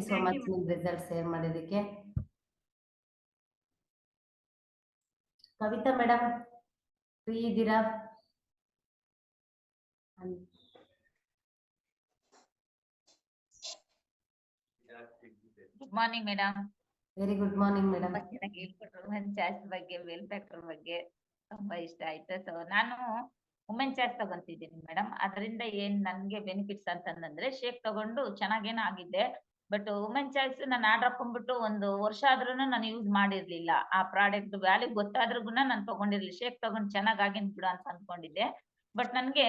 so much ನಿಮ್ ರಿಸಲ್ಟ್ ಶೇರ್ ಮಾಡಿದಕ್ಕೆ. ಕವಿತಾ ಮೇಡಮ್ ಫ್ರೀ ಇದ್ದೀರಾ? Good morning madam. Very good morning madam. ಚೆನ್ನಾಗಿ ಹೇಳ್ಕೊಟ್ರು. ವುಮೆನ್ ಚಾಯ್ಸ್ ಬಗ್ಗೆ, ವೆಲ್ ಫ್ಯಾಕ್ಟರ್ ಬಗ್ಗೆ ತುಂಬಾ ಇಷ್ಟ ಆಯ್ತು. ಸೊ ನಾನು ವುಮೆನ್ ಚಾಯ್ಸ್ ತಗೊಂತಿದ್ದೀನಿ ಮೇಡಮ್. ಅದರಿಂದ ಏನ್ ನನ್ಗೆ ಬೆನಿಫಿಟ್ಸ್ ಅಂತಂದ್ರೆ ಶೇಕ್ ತಗೊಂಡು ಚೆನ್ನಾಗೇನೋ ಆಗಿದ್ದೆ. ಬಟ್ ವುಮೆನ್ ಚಾಯ್ಸ್ ನಾನು ಆರ್ಡರ್ ಹಾಕೊಂಡ್ಬಿಟ್ಟು 1 ವರ್ಷ ಆದ್ರೂ ನಾನು ಯೂಸ್ ಮಾಡಿರ್ಲಿಲ್ಲ. ಆ ಪ್ರಾಡಕ್ಟ್ ವ್ಯಾಲ್ಯೂ ಗೊತ್ತಾದ್ರೂ ನಾನು ತಗೊಂಡಿರ್ಲಿಲ್ಲ. ಶೇಕ್ ತಗೊಂಡು ಚೆನ್ನಾಗಿನ್ ಬಿಡು ಅಂತ ಅನ್ಕೊಂಡಿದ್ದೆ. ಬಟ್ ನನ್ಗೆ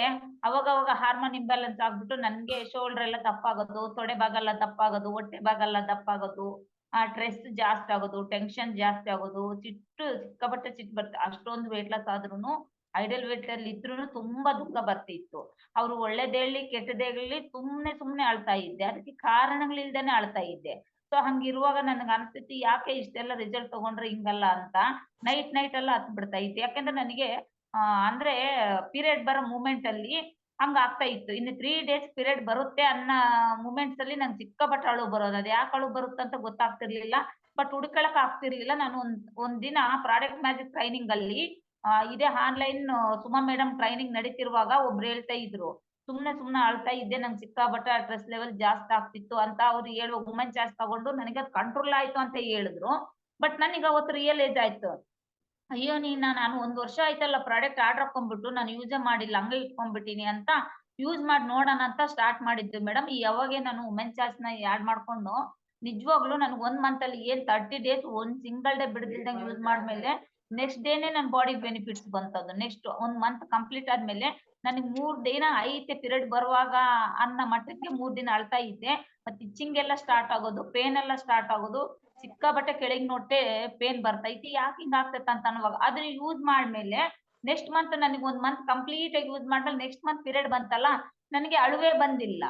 ಅವಾಗ ಹಾರ್ಮೋನ್ ಇಂಬ್ಯಾಲೆನ್ಸ್ ಆಗ್ಬಿಟ್ಟು ನನ್ಗೆ ಶೋಲ್ಡರ್ ಎಲ್ಲ ದಪ್ಪ ಆಗೋದು, ತೊಡೆ ಭಾಗ ಎಲ್ಲ ದಪ್ಪ ಆಗೋದು, ಹೊಟ್ಟೆ ಭಾಗ ಎಲ್ಲ ದಪ್ಪ ಆಗೋದು, ಸ್ಟ್ರೆಸ್ ಜಾಸ್ತಿ ಆಗೋದು, ಟೆನ್ಷನ್ ಜಾಸ್ತಿ ಆಗೋದು, ಸಿಕ್ಕಾಪಟ್ಟೆ ಸಿಟ್ಟು ಬರುತ್ತೆ. ಅಷ್ಟೊಂದು ವೇಟ್ ಲಾಸ್ ಆದ್ರೂ ಐಡಲ್ ವೇಟ್ ಅಲ್ಲಿ ಇದ್ರು ತುಂಬಾ ದುಃಖ ಬರ್ತಿತ್ತು. ಅವ್ರು ಒಳ್ಳೇದೇಳಿ ಕೆಟ್ಟದೇಳಿ ಸುಮ್ನೆ ಅಳ್ತಾ ಇದ್ದೆ, ಅದಕ್ಕೆ ಕಾರಣಗಳಿಲ್ದೇನೆ ಅಳ್ತಾ ಇದ್ದೆ. ಸೊ ಹಂಗಿರುವಾಗ ನನ್ಗೆ ಅನ್ಸ್ತೈತಿ ಯಾಕೆ ಇಷ್ಟೆಲ್ಲ ರಿಸಲ್ಟ್ ತಗೊಂಡ್ರೆ ಹಿಂಗಲ್ಲ ಅಂತ ನೈಟ್ ಎಲ್ಲ ಹತ್ ಬಿಡ್ತಾ ಇತ್ತು. ಯಾಕಂದ್ರೆ ನನಗೆ ಅಂದ್ರೆ ಪೀರಿಯಡ್ ಬರೋ ಮೂಮೆಂಟ್ ಅಲ್ಲಿ ಹಂಗ ಆಗ್ತಾ ಇತ್ತು. ಇನ್ನು 3 days ಪೀರಿಯಡ್ ಬರುತ್ತೆ ಅನ್ನೋ ಮೂಮೆಂಟ್ಸ್ ಅಲ್ಲಿ ನಂಗೆ ಸಿಕ್ಕಾಪಟ್ಟೆ ಅಳು ಬರೋದು. ಅದ್ ಯಾಕೆ ಅಳು ಬರುತ್ತಂತ ಗೊತ್ತಾಗ್ತಿರ್ಲಿಲ್ಲ, ಬಟ್ ಹುಡ್ಕೊಳಕ್ ಆಗ್ತಿರ್ಲಿಲ್ಲ. ನಾನು ಒಂದ್ ದಿನ ಪ್ರಾಡಕ್ಟ್ ಮ್ಯಾಜಿಕ್ ಟ್ರೈನಿಂಗ್ ಅಲ್ಲಿ ಇದೇ ಆನ್ಲೈನ್ ಸುಮಾ ಮೇಡಮ್ ಟ್ರೈನಿಂಗ್ ನಡೀತಿರುವಾಗ ಒಬ್ರು ಹೇಳ್ತಾ ಇದ್ರು, ಸುಮ್ನೆ ಅಳ್ತಾ ಇದ್ದೆ, ನಂಗೆ ಸಿಕ್ಕಾಪಟ್ಟೆ ಸ್ಟ್ರೆಸ್ ಲೆವೆಲ್ ಜಾಸ್ತಿ ಆಗ್ತಿತ್ತು ಅಂತ ಅವ್ರು ಹೇಳುವ ವುಮೆನ್ ಚಾಯ್ಸ್ ತಗೊಂಡು ನನಗೆ ಅದು ಕಂಟ್ರೋಲ್ ಆಯ್ತು ಅಂತ ಹೇಳಿದ್ರು. ಬಟ್ ನನಗೆ ಅವತ್ತು ರಿಯಲೈಸ್ ಆಯ್ತು, ಅಯ್ಯೋ ನಾನು 1 ವರ್ಷ ಆಯ್ತಲ್ಲ ಪ್ರಾಡಕ್ಟ್ ಆರ್ಡರ್ ಹಾಕೊಂಡ್ಬಿಟ್ಟು ನಾನು ಯೂಸೇ ಮಾಡಿಲ್ಲ, ಹಂಗೆ ಇಟ್ಕೊಂಡ್ಬಿಟ್ಟಿನಿ ಅಂತ ಯೂಸ್ ಮಾಡಿ ನೋಡೋಣ ಅಂತ ಸ್ಟಾರ್ಟ್ ಮಾಡಿದ್ದು ಮೇಡಮ್. ಯಾವಾಗ ನಾನು ವುಮೆನ್ ಚಾಯ್ಸ್ ನ ಆಡ್ ಮಾಡ್ಕೊಂಡು ನಿಜವಾಗ್ಲೂ ನನಗೆ 1 month ಅಲ್ಲಿ ಏನ್ 30 days ಒಂದ್ ಸಿಂಗಲ್ ಡೇ ಬಿಡದಿಲ್ದಂಗೆ ಯೂಸ್ ಮಾಡ್ಮೇಲೆ ನೆಕ್ಸ್ಟ್ ಡೇನೆ ನನ್ನ ಬಾಡಿ ಬೆನಿಫಿಟ್ಸ್ ಬಂತದ್ದು. ನೆಕ್ಸ್ಟ್ 1 month ಕಂಪ್ಲೀಟ್ ಆದ್ಮೇಲೆ ನನಗೆ 3 ದಿನ ಐತೆ ಪೀರಿಯಡ್ ಬರುವಾಗ ಅನ್ನೋ ಮಟ್ಟಕ್ಕೆ 3 ದಿನ ಅಳ್ತಾ ಇದ್ದೆ. ಮತ್ತೆ ಇಚ್ಚಿಂಗ್ ಎಲ್ಲ ಸ್ಟಾರ್ಟ್ ಆಗೋದು, ಪೇನ್ ಎಲ್ಲ ಸ್ಟಾರ್ಟ್ ಆಗೋದು, ಸಿಕ್ಕಾಬಟ್ಟೆ ಕೆಳಗ್ ನೋಟೆ ಪೇನ್ ಬರ್ತೈತಿ. ಯಾಕೆ ಹಿಂಗ ಆಗ್ತೈತೆ ಅಂತ ಅನ್ನುವಾಗ ಅದನ್ನ ಯೂಸ್ ಮಾಡ್ಮೇಲೆ ನೆಕ್ಸ್ಟ್ ಮಂತ್ ನನಗೆ 1 month ಕಂಪ್ಲೀಟ್ ಆಗಿ ಯೂಸ್ ಮಾಡ್ಮೇಲೆ ನೆಕ್ಸ್ಟ್ ಮಂತ್ ಪೀರಿಯಡ್ ಬಂತಲ್ಲ, ನನಗೆ ಅಳುವೆ ಬಂದಿಲ್ಲ.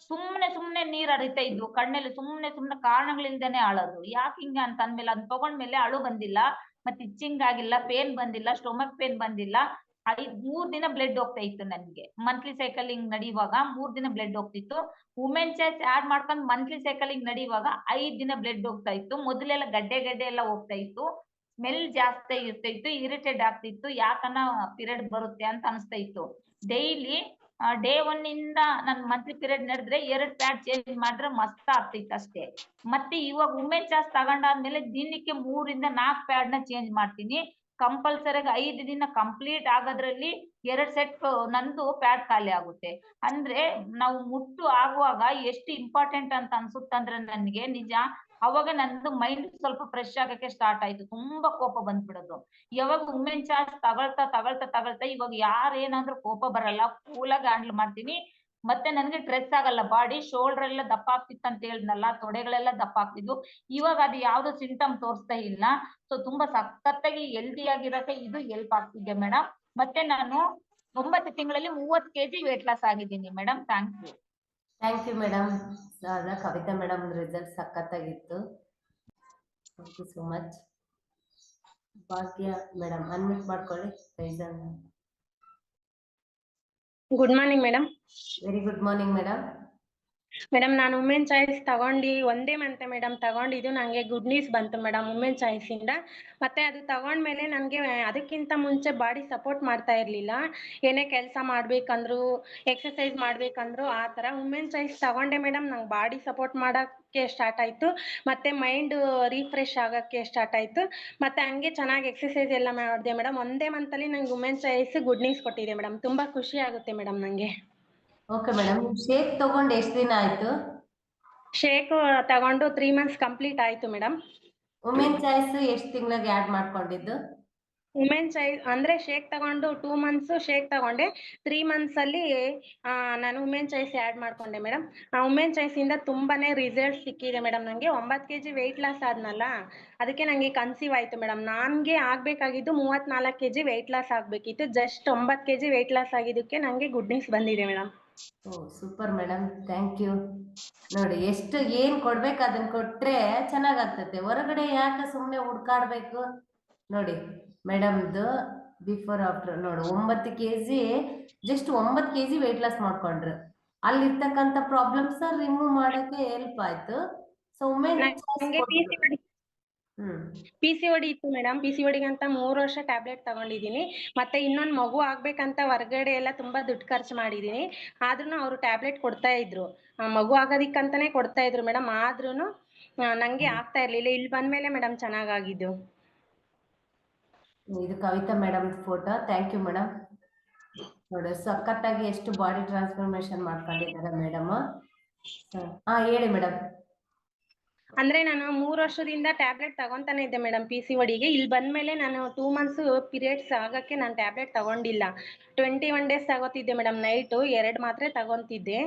ಸುಮ್ನೆ ನೀರ್ ಹರಿತಾ ಇದ್ವು ಕಣ್ಣಲ್ಲಿ, ಸುಮ್ನೆ ಕಾರಣಗಳಿಲ್ದೇನೆ ಅಳೋದು. ಯಾಕೆ ಹಿಂಗ ಅಂತ ಅಂದ್ಮೇಲೆ ಅದನ್ನ ತಗೊಂಡ್ಮೇಲೆ ಅಳು ಬಂದಿಲ್ಲ, ಮತ್ತೆ ಇಚ್ಚಿಂಗ್ ಆಗಿಲ್ಲ, ಪೇನ್ ಬಂದಿಲ್ಲ, ಸ್ಟೊಮಕ್ ಪೇನ್ ಬಂದಿಲ್ಲ. 3 ದಿನ ಬ್ಲಡ್ ಹೋಗ್ತಾ ಇತ್ತು ನನ್ಗೆ. ಮಂತ್ಲಿ ಸೈಕಲಿಂಗ್ ನಡೆಯುವಾಗ 3 ದಿನ ಬ್ಲಡ್ ಹೋಗ್ತಿತ್ತು. ವುಮೆನ್ ಚಾಯ್ಸ್ ಆಡ್ ಮಾಡ್ಕೊಂಡು ಮಂತ್ಲಿ ಸೈಕಲಿಂಗ್ ನಡೆಯುವಾಗ 5 ದಿನ ಬ್ಲಡ್ ಹೋಗ್ತಾ ಇತ್ತು. ಮೊದಲೆಲ್ಲ ಗಡ್ಡೆ ಎಲ್ಲ ಹೋಗ್ತಾ ಇತ್ತು, ಸ್ಮೆಲ್ ಜಾಸ್ತಿ ಇರ್ತಾ ಇತ್ತು, ಇರಿಟೇಟ್ ಆಗ್ತಿತ್ತು, ಯಾಕನ್ನ ಪೀರಿಯಡ್ ಬರುತ್ತೆ ಅಂತ ಅನಿಸ್ತಾ ಇತ್ತು. ಡೈಲಿ ಡೇ 1 ಇಂದ ನನ್ ಮಂತ್ಲಿ ಪೀರಿಯಡ್ ನಡೆದ್ರೆ 2 ಪ್ಯಾಡ್ ಚೇಂಜ್ ಮಾಡಿದ್ರೆ ಮಸ್ತ್ ಆಗ್ತಿತ್ತು ಅಷ್ಟೇ. ಮತ್ತೆ ಇವಾಗ ವುಮೆನ್ ಚಾಯ್ಸ್ ತಗೊಂಡಾದ್ಮೇಲೆ ದಿನಕ್ಕೆ 3 ಇಂದ 4 ಪ್ಯಾಡ್ ನ ಚೇಂಜ್ ಮಾಡ್ತೀನಿ. ಕಂಪಲ್ಸರಿಯಾಗಿ 5 ದಿನ ಕಂಪ್ಲೀಟ್ ಆಗೋದ್ರಲ್ಲಿ 2 ಸೆಟ್ ನಂದು ಪ್ಯಾಡ್ ಖಾಲಿ ಆಗುತ್ತೆ. ಅಂದ್ರೆ ನಾವು ಮುಟ್ಟು ಆಗುವಾಗ ಎಷ್ಟು ಇಂಪಾರ್ಟೆಂಟ್ ಅಂತ ಅನ್ಸುತ್ತಂದ್ರೆ ನನ್ಗೆ ನಿಜ, ಅವಾಗ ನಂದು ಮೈಂಡ್ ಸ್ವಲ್ಪ ಫ್ರೆಶ್ ಆಗಕ್ಕೆ ಸ್ಟಾರ್ಟ್ ಆಯ್ತು. ತುಂಬಾ ಕೋಪ ಬಂದ್ಬಿಡೋದು. ಯಾವಾಗ ವುಮೆನ್ ಚಾರ್ಜ್ ತಗೊಳ್ತಾ ಇವಾಗ ಯಾರೇನಾದ್ರೂ ಕೋಪ ಬರಲ್ಲ, ಕೂಲಾಗಿ ಹ್ಯಾಂಡಲ್ ಮಾಡ್ತೀನಿ. ಮತ್ತೆ ನನ್ಗೆ ಸ್ಟ್ರೆಸ್ ಆಗಲ್ಲ. ಬಾಡಿ ಶೋಲ್ಡರ್ ಎಲ್ಲ ದಪ್ಪ ಆಗ್ತಿತ್ತು ಅಂತ ಹೇಳಿದ್ನಲ್ಲ, ತೊಡೆಗಳೆಲ್ಲ ದಪ್ಪ ಆಗ್ತಿದ್ವು. ಇವಾಗ ಅದು ಯಾವ್ದು ಸಿಂಟಮ್ ತೋರಿಸ್ತಾ ಇಲ್ಲ. ಸೊ ತುಂಬಾ ಸಖತ್ತಾಗಿ ಹೆಲ್ದಿ ಆಗಿರಕ್ಕೆ ಇದು ಹೆಲ್ಪ್ ಆಗ್ತಿದೆ ಮೇಡಮ್. ಮತ್ತೆ ನಾನು 9 ತಿಂಗಳಲ್ಲಿ 30 kg ವೇಟ್ ಲಾಸ್ ಆಗಿದ್ದೀನಿ madam. Thank you madam. Kavita madam result ಸಖತ್ತಾಗಿತ್ತು. Thank you so much. Bhagya madam unmute ಮಾಡ್ಕೊಳ್ಳಿ. Good morning madam. Very good morning madam. Madam ನಾನು ವುಮೆನ್ ಚಾಯ್ಸ್ ತಗೊಂಡು 1 month ಮೇಡಮ್ ತಗೊಂಡಿದ್ದು, ನನಗೆ ಗುಡ್ ನ್ಯೂಸ್ ಬಂತು ಮೇಡಮ್ ವುಮೆನ್ ಚಾಯ್ಸ್ ಇಂದ. ಮತ್ತೆ ಅದು ತಗೊಂಡ್ಮೇಲೆ ನನಗೆ ಅದಕ್ಕಿಂತ ಮುಂಚೆ ಬಾಡಿ ಸಪೋರ್ಟ್ ಮಾಡ್ತಾ ಇರಲಿಲ್ಲ. ಏನೇ ಕೆಲಸ ಮಾಡ್ಬೇಕಂದ್ರು, ಎಕ್ಸರ್ಸೈಸ್ ಮಾಡ್ಬೇಕಂದ್ರು ಆ ಥರ. ವುಮೆನ್ ಚಾಯ್ಸ್ ತಗೊಂಡೆ ಮೇಡಮ್, ನಂಗೆ ಬಾಡಿ ಸಪೋರ್ಟ್ ಮಾಡೋಕ್ಕೆ ಸ್ಟಾರ್ಟ್ ಆಯಿತು, ಮತ್ತೆ ಮೈಂಡ್ ರಿಫ್ರೆಶ್ ಆಗೋಕ್ಕೆ ಸ್ಟಾರ್ಟ್ ಆಯಿತು. ಮತ್ತೆ ಹಂಗೆ ಚೆನ್ನಾಗಿ ಎಕ್ಸರ್ಸೈಸ್ ಎಲ್ಲ ಮಾಡಿದೆ ಮೇಡಮ್. 1 month ಅಲ್ಲಿ ನಂಗೆ ವುಮೆನ್ ಚಾಯ್ಸ್ ಗುಡ್ ನ್ಯೂಸ್ ಕೊಟ್ಟಿದೆ ಮೇಡಮ್. ತುಂಬ ಖುಷಿ ಆಗುತ್ತೆ ಮೇಡಮ್ ನನಗೆ. Okay madam. ಶೇಕ್ ತಗೊಂಡು ಎಷ್ಟು ದಿನ ಆಯ್ತು? ಶೇಕ್ ತಗೊಂಡು 3 months ಕಂಪ್ಲೀಟ್ ಆಯ್ತು ಮೇಡಮ್. ವುಮೆನ್ ಚಾಯ್ಸ್ ಎಷ್ಟು ತಿಂಗಳಿಗೆ ಆಡ್ ಮಾಡ್ಕೊಂಡಿದ್ದು? ವುಮೆನ್ ಚಾಯ್ಸ್ ಅಂದ್ರೆ ಶೇಕ್ ತಗೊಂಡು 2 months ಶೇಕ್ ತಗೊಂಡೆ. 3 months ಅಲ್ಲಿ ನಾನು ವುಮೆನ್ ಚಾಯ್ಸ್ ಆಡ್ ಮಾಡ್ಕೊಂಡೆ ಮೇಡಮ್. ವುಮೆನ್ ಚಾಯ್ಸ್ ಇಂದ ತುಂಬಾನೇ ರಿಸಲ್ಟ್ ಸಿಕ್ಕಿದೆ ಮೇಡಮ್. ನನಗೆ 9 kg ವೆಯ್ಟ್ ಲಾಸ್ ಆದ್ನಲ್ಲ, ಅದಕ್ಕೆ ನನಗೆ ಕನ್ಸೀವ್ ಆಯ್ತು ಮೇಡಮ್. ನನಗೆ ಆಗ್ಬೇಕಾಗಿದ್ದು 34 kg ವೆಯ್ಟ್ ಲಾಸ್ ಆಗ್ಬೇಕಿತ್ತು. ಜಸ್ಟ್ 9 kg ವೆಯ್ಟ್ ಲಾಸ್ ಆಗಿದ್ದಕ್ಕೆ ನನಗೆ ಗುಡ್ ನ್ಯೂಸ್ ಬಂದಿದೆ madam. Oh super madam, thank you. ನೋಡಿ ಎಷ್ಟು ಏನ್ ಕೊಡ್ಬೇಕು ಅದನ್ನ ಕೊಟ್ರೆ ಚೆನ್ನಾಗಾಗ್ತತೆ. ಹೊರಗಡೆ ಯಾಕೆ ಸುಮ್ಮನೆ ಹುಡ್ಕಾಡ್ಬೇಕು? ನೋಡಿ ಮೇಡಮ್ದು ಬಿಫೋರ್ ಆಫ್ಟರ್ ನೋಡಿ 9 kg, just 9 kg weight loss ಮಾಡ್ಕೊಂಡ್ರು. ಅಲ್ಲಿರ್ತಕ್ಕಂಥ ಪ್ರಾಬ್ಲಮ್ಸ್ ರಿಮೂವ್ ಮಾಡಕ್ಕೆ ಹೆಲ್ಪ್ ಆಯ್ತು. ಸೊ ವುಮೆನ್ PCOD ಇತ್ತು ಮೇಡಮ್. PCOD ಅಂತ 3 ವರ್ಷ ಟ್ಯಾಬ್ಲೆಟ್ ತಗೊಂಡಿದ್ದೀನಿ. ಮತ್ತೆ ಇನ್ನೊಂದು ಮಗು ಆಗ್ಬೇಕಂತ ಹೊರಗಡೆ ಎಲ್ಲ ತುಂಬಾ ದುಡ್ಡು ಖರ್ಚು ಮಾಡಿದೀನಿ. ಆದ್ರೂ ಅವರು ಟ್ಯಾಬ್ಲೆಟ್ ಕೊಡ್ತಾ ಇದ್ರು, ಮಗು ಆಗೋದಿಕ್ಕಂತಾನೆ ಕೊಡ್ತಾ ಇದ್ರು ಮೇಡಮ್. ಆದ್ರೂ ನಂಗೆ ಆಗ್ತಾ ಇರ್ಲಿಲ್ಲ. ಇಲ್ಲಿ ಬಂದ್ಮೇಲೆ ಮೇಡಮ್ ಚೆನ್ನಾಗಾಗಿದ್ದು. ಇದು Kavita madam photo. Thank you madam. ನೋಡಿ ಸಖತ್ತಾಗಿ ಎಷ್ಟು ಬಾಡಿ ಟ್ರಾನ್ಸ್ಫಾರ್ಮೇಶನ್ ಮಾಡ್ಕೊಂಡಿದ್ದಾರೆ ಮೇಡಮ್. ಹೇಳಿ ಮೇಡಮ್. ಅಂದ್ರೆ ನಾನು 3 ವರ್ಷದಿಂದ ಟ್ಯಾಬ್ಲೆಟ್ ತಗೊಂತಾನೆ ಇದ್ದೆ ಮೇಡಮ್ PCODಗೆ. ಇಲ್ಲಿ ಬಂದ್ಮೇಲೆ ನಾನು 2 ಮಂತ್ಸ್ ಪೀರಿಯಡ್ಸ್ ಆಗಕ್ಕೆ ನಾನು ಟ್ಯಾಬ್ಲೆಟ್ ತಗೊಂಡಿಲ್ಲ. 21 ಡೇಸ್ ತಗೋತಿದ್ದೆ ಮೇಡಮ್, ನೈಟು 2 ಮಾತ್ರೆ ತಗೊಂತಿದ್ದೆ.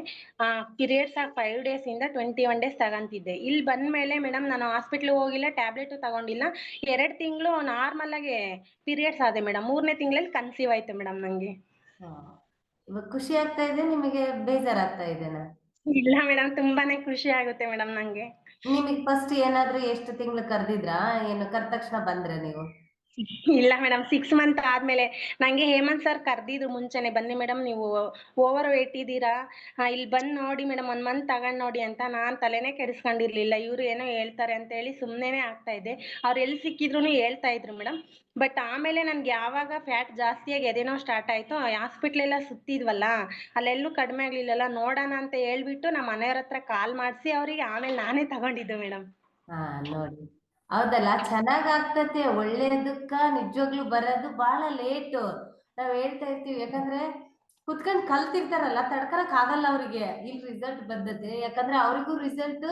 ಪೀರಿಯಡ್ಸ್ ಆಗಿ 5 ಡೇಸ್ ಇಂದ 21 ಡೇಸ್ ತಗೊಂತಿದ್ದೆ. ಇಲ್ಲಿ ಬಂದ್ಮೇಲೆ ಮೇಡಮ್ ನಾನು ಹಾಸ್ಪಿಟ್ಲಿಗೆ ಹೋಗಿಲ್ಲ, ಟ್ಯಾಬ್ಲೆಟು ತಗೊಂಡಿಲ್ಲ. 2 ತಿಂಗಳು ನಾರ್ಮಲ್ ಆಗಿ ಪೀರಿಯಡ್ಸ್ ಆದೆ ಮೇಡಮ್. 3ನೇ ತಿಂಗಳಲ್ಲಿ ಕನ್ಸೀವ್ ಆಯ್ತು ಮೇಡಮ್ ನಂಗೆ. ಇವಾಗ ಖುಷಿ ಆಗ್ತಾ ಇದೆ ನಿಮಗೆ, ಬೇಜಾರಾಗ್ತಾ ಇದೆನಾ? ಇಲ್ಲ ಮೇಡಮ್, ತುಂಬಾನೇ ಖುಷಿ ಆಗುತ್ತೆ ಮೇಡಮ್ ನಂಗೆ. ನಿಮಗೆ ಫಸ್ಟ್ ಏನಾದ್ರೂ ಎಷ್ಟು ತಿಂಗಳು ಕರ್ದಿದ್ರಾ, ಏನು ಕರ್ದ ತಕ್ಷಣ ಬಂದ್ರೆ ನೀವು? ಇಲ್ಲ ಮೇಡಮ್, 6 ಮಂತ್ ಆದ್ಮೇಲೆ ನಂಗೆ ಹೇಮಂತ್ ಸರ್ ಕರ್ದಿದ್ರು ಮುಂಚೆನೆ, ಬನ್ನಿ ಮೇಡಮ್ ನೀವು ಓವರ್ ವೇಟ್ ಇದ್ದೀರಾ, ಇಲ್ಲಿ ಬಂದ್ ನೋಡಿ ಮೇಡಮ್ 1 ಮಂತ್ ತಗೊಂಡ್ ನೋಡಿ ಅಂತ. ನಾನ್ ತಲೆನೇ ಕೆಡಿಸ್ಕೊಂಡಿರ್ಲಿಲ್ಲ. ಇವ್ರು ಏನೋ ಹೇಳ್ತಾರೆ ಅಂತ ಹೇಳಿ ಸುಮ್ನೆನೆ ಆಗ್ತಾ ಇದ್ದೆ. ಅವ್ರು ಎಲ್ಲಿ ಸಿಕ್ಕಿದ್ರು ಹೇಳ್ತಾ ಇದ್ರು ಮೇಡಮ್. ಬಟ್ ಆಮೇಲೆ ನನ್ಗೆ ಯಾವಾಗ ಫ್ಯಾಟ್ ಜಾಸ್ತಿಯಾಗಿ ಎದೆನೋ ಸ್ಟಾರ್ಟ್ ಆಯ್ತು, ಹಾಸ್ಪಿಟ್ಲ್ ಎಲ್ಲ ಸುತ್ತಿದ್ವಲ್ಲ, ಅಲ್ಲೆಲ್ಲೂ ಕಡಿಮೆ ಆಗ್ಲಿಲ್ಲಲ್ಲ, ನೋಡೋಣ ಅಂತ ಹೇಳ್ಬಿಟ್ಟು ನಮ್ಮ ಮನೆಯವ್ರ ಹತ್ರ ಕಾಲ್ ಮಾಡಿಸಿ ಅವ್ರಿಗೆ ಆಮೇಲೆ ನಾನೇ ತಗೊಂಡಿದ್ದು ಮೇಡಮ್. ನೋಡಿ, ಹೌದಲ್ಲ, ಚೆನ್ನಾಗ್ ಆಗ್ತತೆ. ಒಳ್ಳೇದಕ್ಕ ನಿಜವಾಗ್ಲೂ ಬರೋದು ಬಹಳ ಲೇಟು. ನಾವ್ ಹೇಳ್ತಾ ಇರ್ತೀವಿ, ಯಾಕಂದ್ರೆ ಕುತ್ಕೊಂಡ್ ಕಲ್ತಿರ್ತಾರಲ್ಲ, ತಡ್ಕರಕ್ ಆಗಲ್ಲ ಅವ್ರಿಗೆ ಇಲ್ಲಿ ರಿಸಲ್ಟ್ ಬಂದತೆ. ಯಾಕಂದ್ರೆ ಅವ್ರಿಗೂ ರಿಸಲ್ಟ್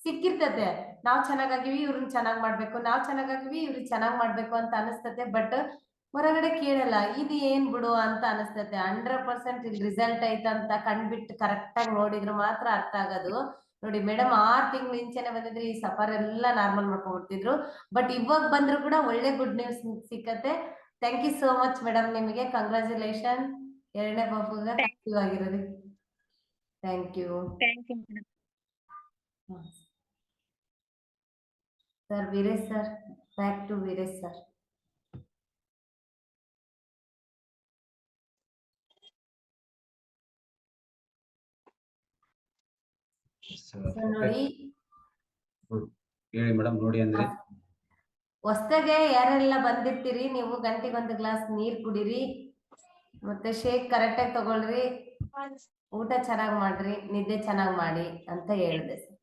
ಸಿಕ್ಕಿರ್ತತೆ. ನಾವ್ ಚೆನ್ನಾಗಾಗಿವಿ, ಇವ್ರನ್ನ ಚೆನ್ನಾಗ್ ಮಾಡ್ಬೇಕು, ನಾವ್ ಚೆನ್ನಾಗಾಗಿವಿ, ಇವ್ರಿಗೆ ಚೆನ್ನಾಗ್ ಮಾಡ್ಬೇಕು ಅಂತ ಅನಿಸ್ತತೆ. ಬಟ್ ಹೊರಗಡೆ ಕೇಳಲ್ಲ, ಇದು ಏನ್ ಬಿಡು ಅಂತ ಅನಿಸ್ತತೆ. 100% ಇಲ್ಲಿ ರಿಸಲ್ಟ್ ಐತಂತ ಕಂಡ್ಬಿಟ್ಟು ಕರೆಕ್ಟ್ ಆಗಿ ನೋಡಿದ್ರು ಮಾತ್ರ ಅರ್ಥ ಆಗೋದು. ನೋಡಿ ಮೇಡಮ್ 6 ತಿಂಗಳು ಇಂಚೆನೆ ಬಂದಿದ್ರೆ ಈ ಸಫರ್ ಎಲ್ಲ ನಾರ್ಮಲ್ ಮಾಡ್ಕೊಂಡ್ಬಿಡ್ತಿದ್ರು. ಬಟ್ ಇವಾಗ ಬಂದ್ರು ಕೂಡ ಒಳ್ಳೆ ಗುಡ್ ನ್ಯೂಸ್ ಸಿಕ್ಕತ್ತೆ. Thank you so much madam, ನಿಮಗೆ ಕಂಗ್ರಾಚುಲೇಷನ್ 2ನೇ ಪಾಪುಗೆ ಕನ್ಸೀವ್ ಆಗಿರೋದಕ್ಕೆ. Thank you madam. Sir. Veeresh sir, back to Veeresh sir. ನೋಡಿ, ಹೇಳಿ ಮೇಡಮ್. ನೋಡಿ ಅಂದ್ರೆ ಹೊಸ್ದಾಗೆ ಯಾರೆಲ್ಲ ಬಂದಿರ್ತೀರಿ ನೀವು, ಗಂಟೆಗೊಂದು ಗ್ಲಾಸ್ ನೀರ್ ಕುಡೀರಿ, ಮತ್ತೆ ಶೇಕ್ ಕರೆಕ್ಟ್ ಆಗಿ ತಗೊಳ್ರಿ, ಊಟ ಚೆನ್ನಾಗ್ ಮಾಡ್ರಿ, ನಿದ್ದೆ ಚೆನ್ನಾಗ್ ಮಾಡಿ ಅಂತ ಹೇಳಿದೆ ಸರ್.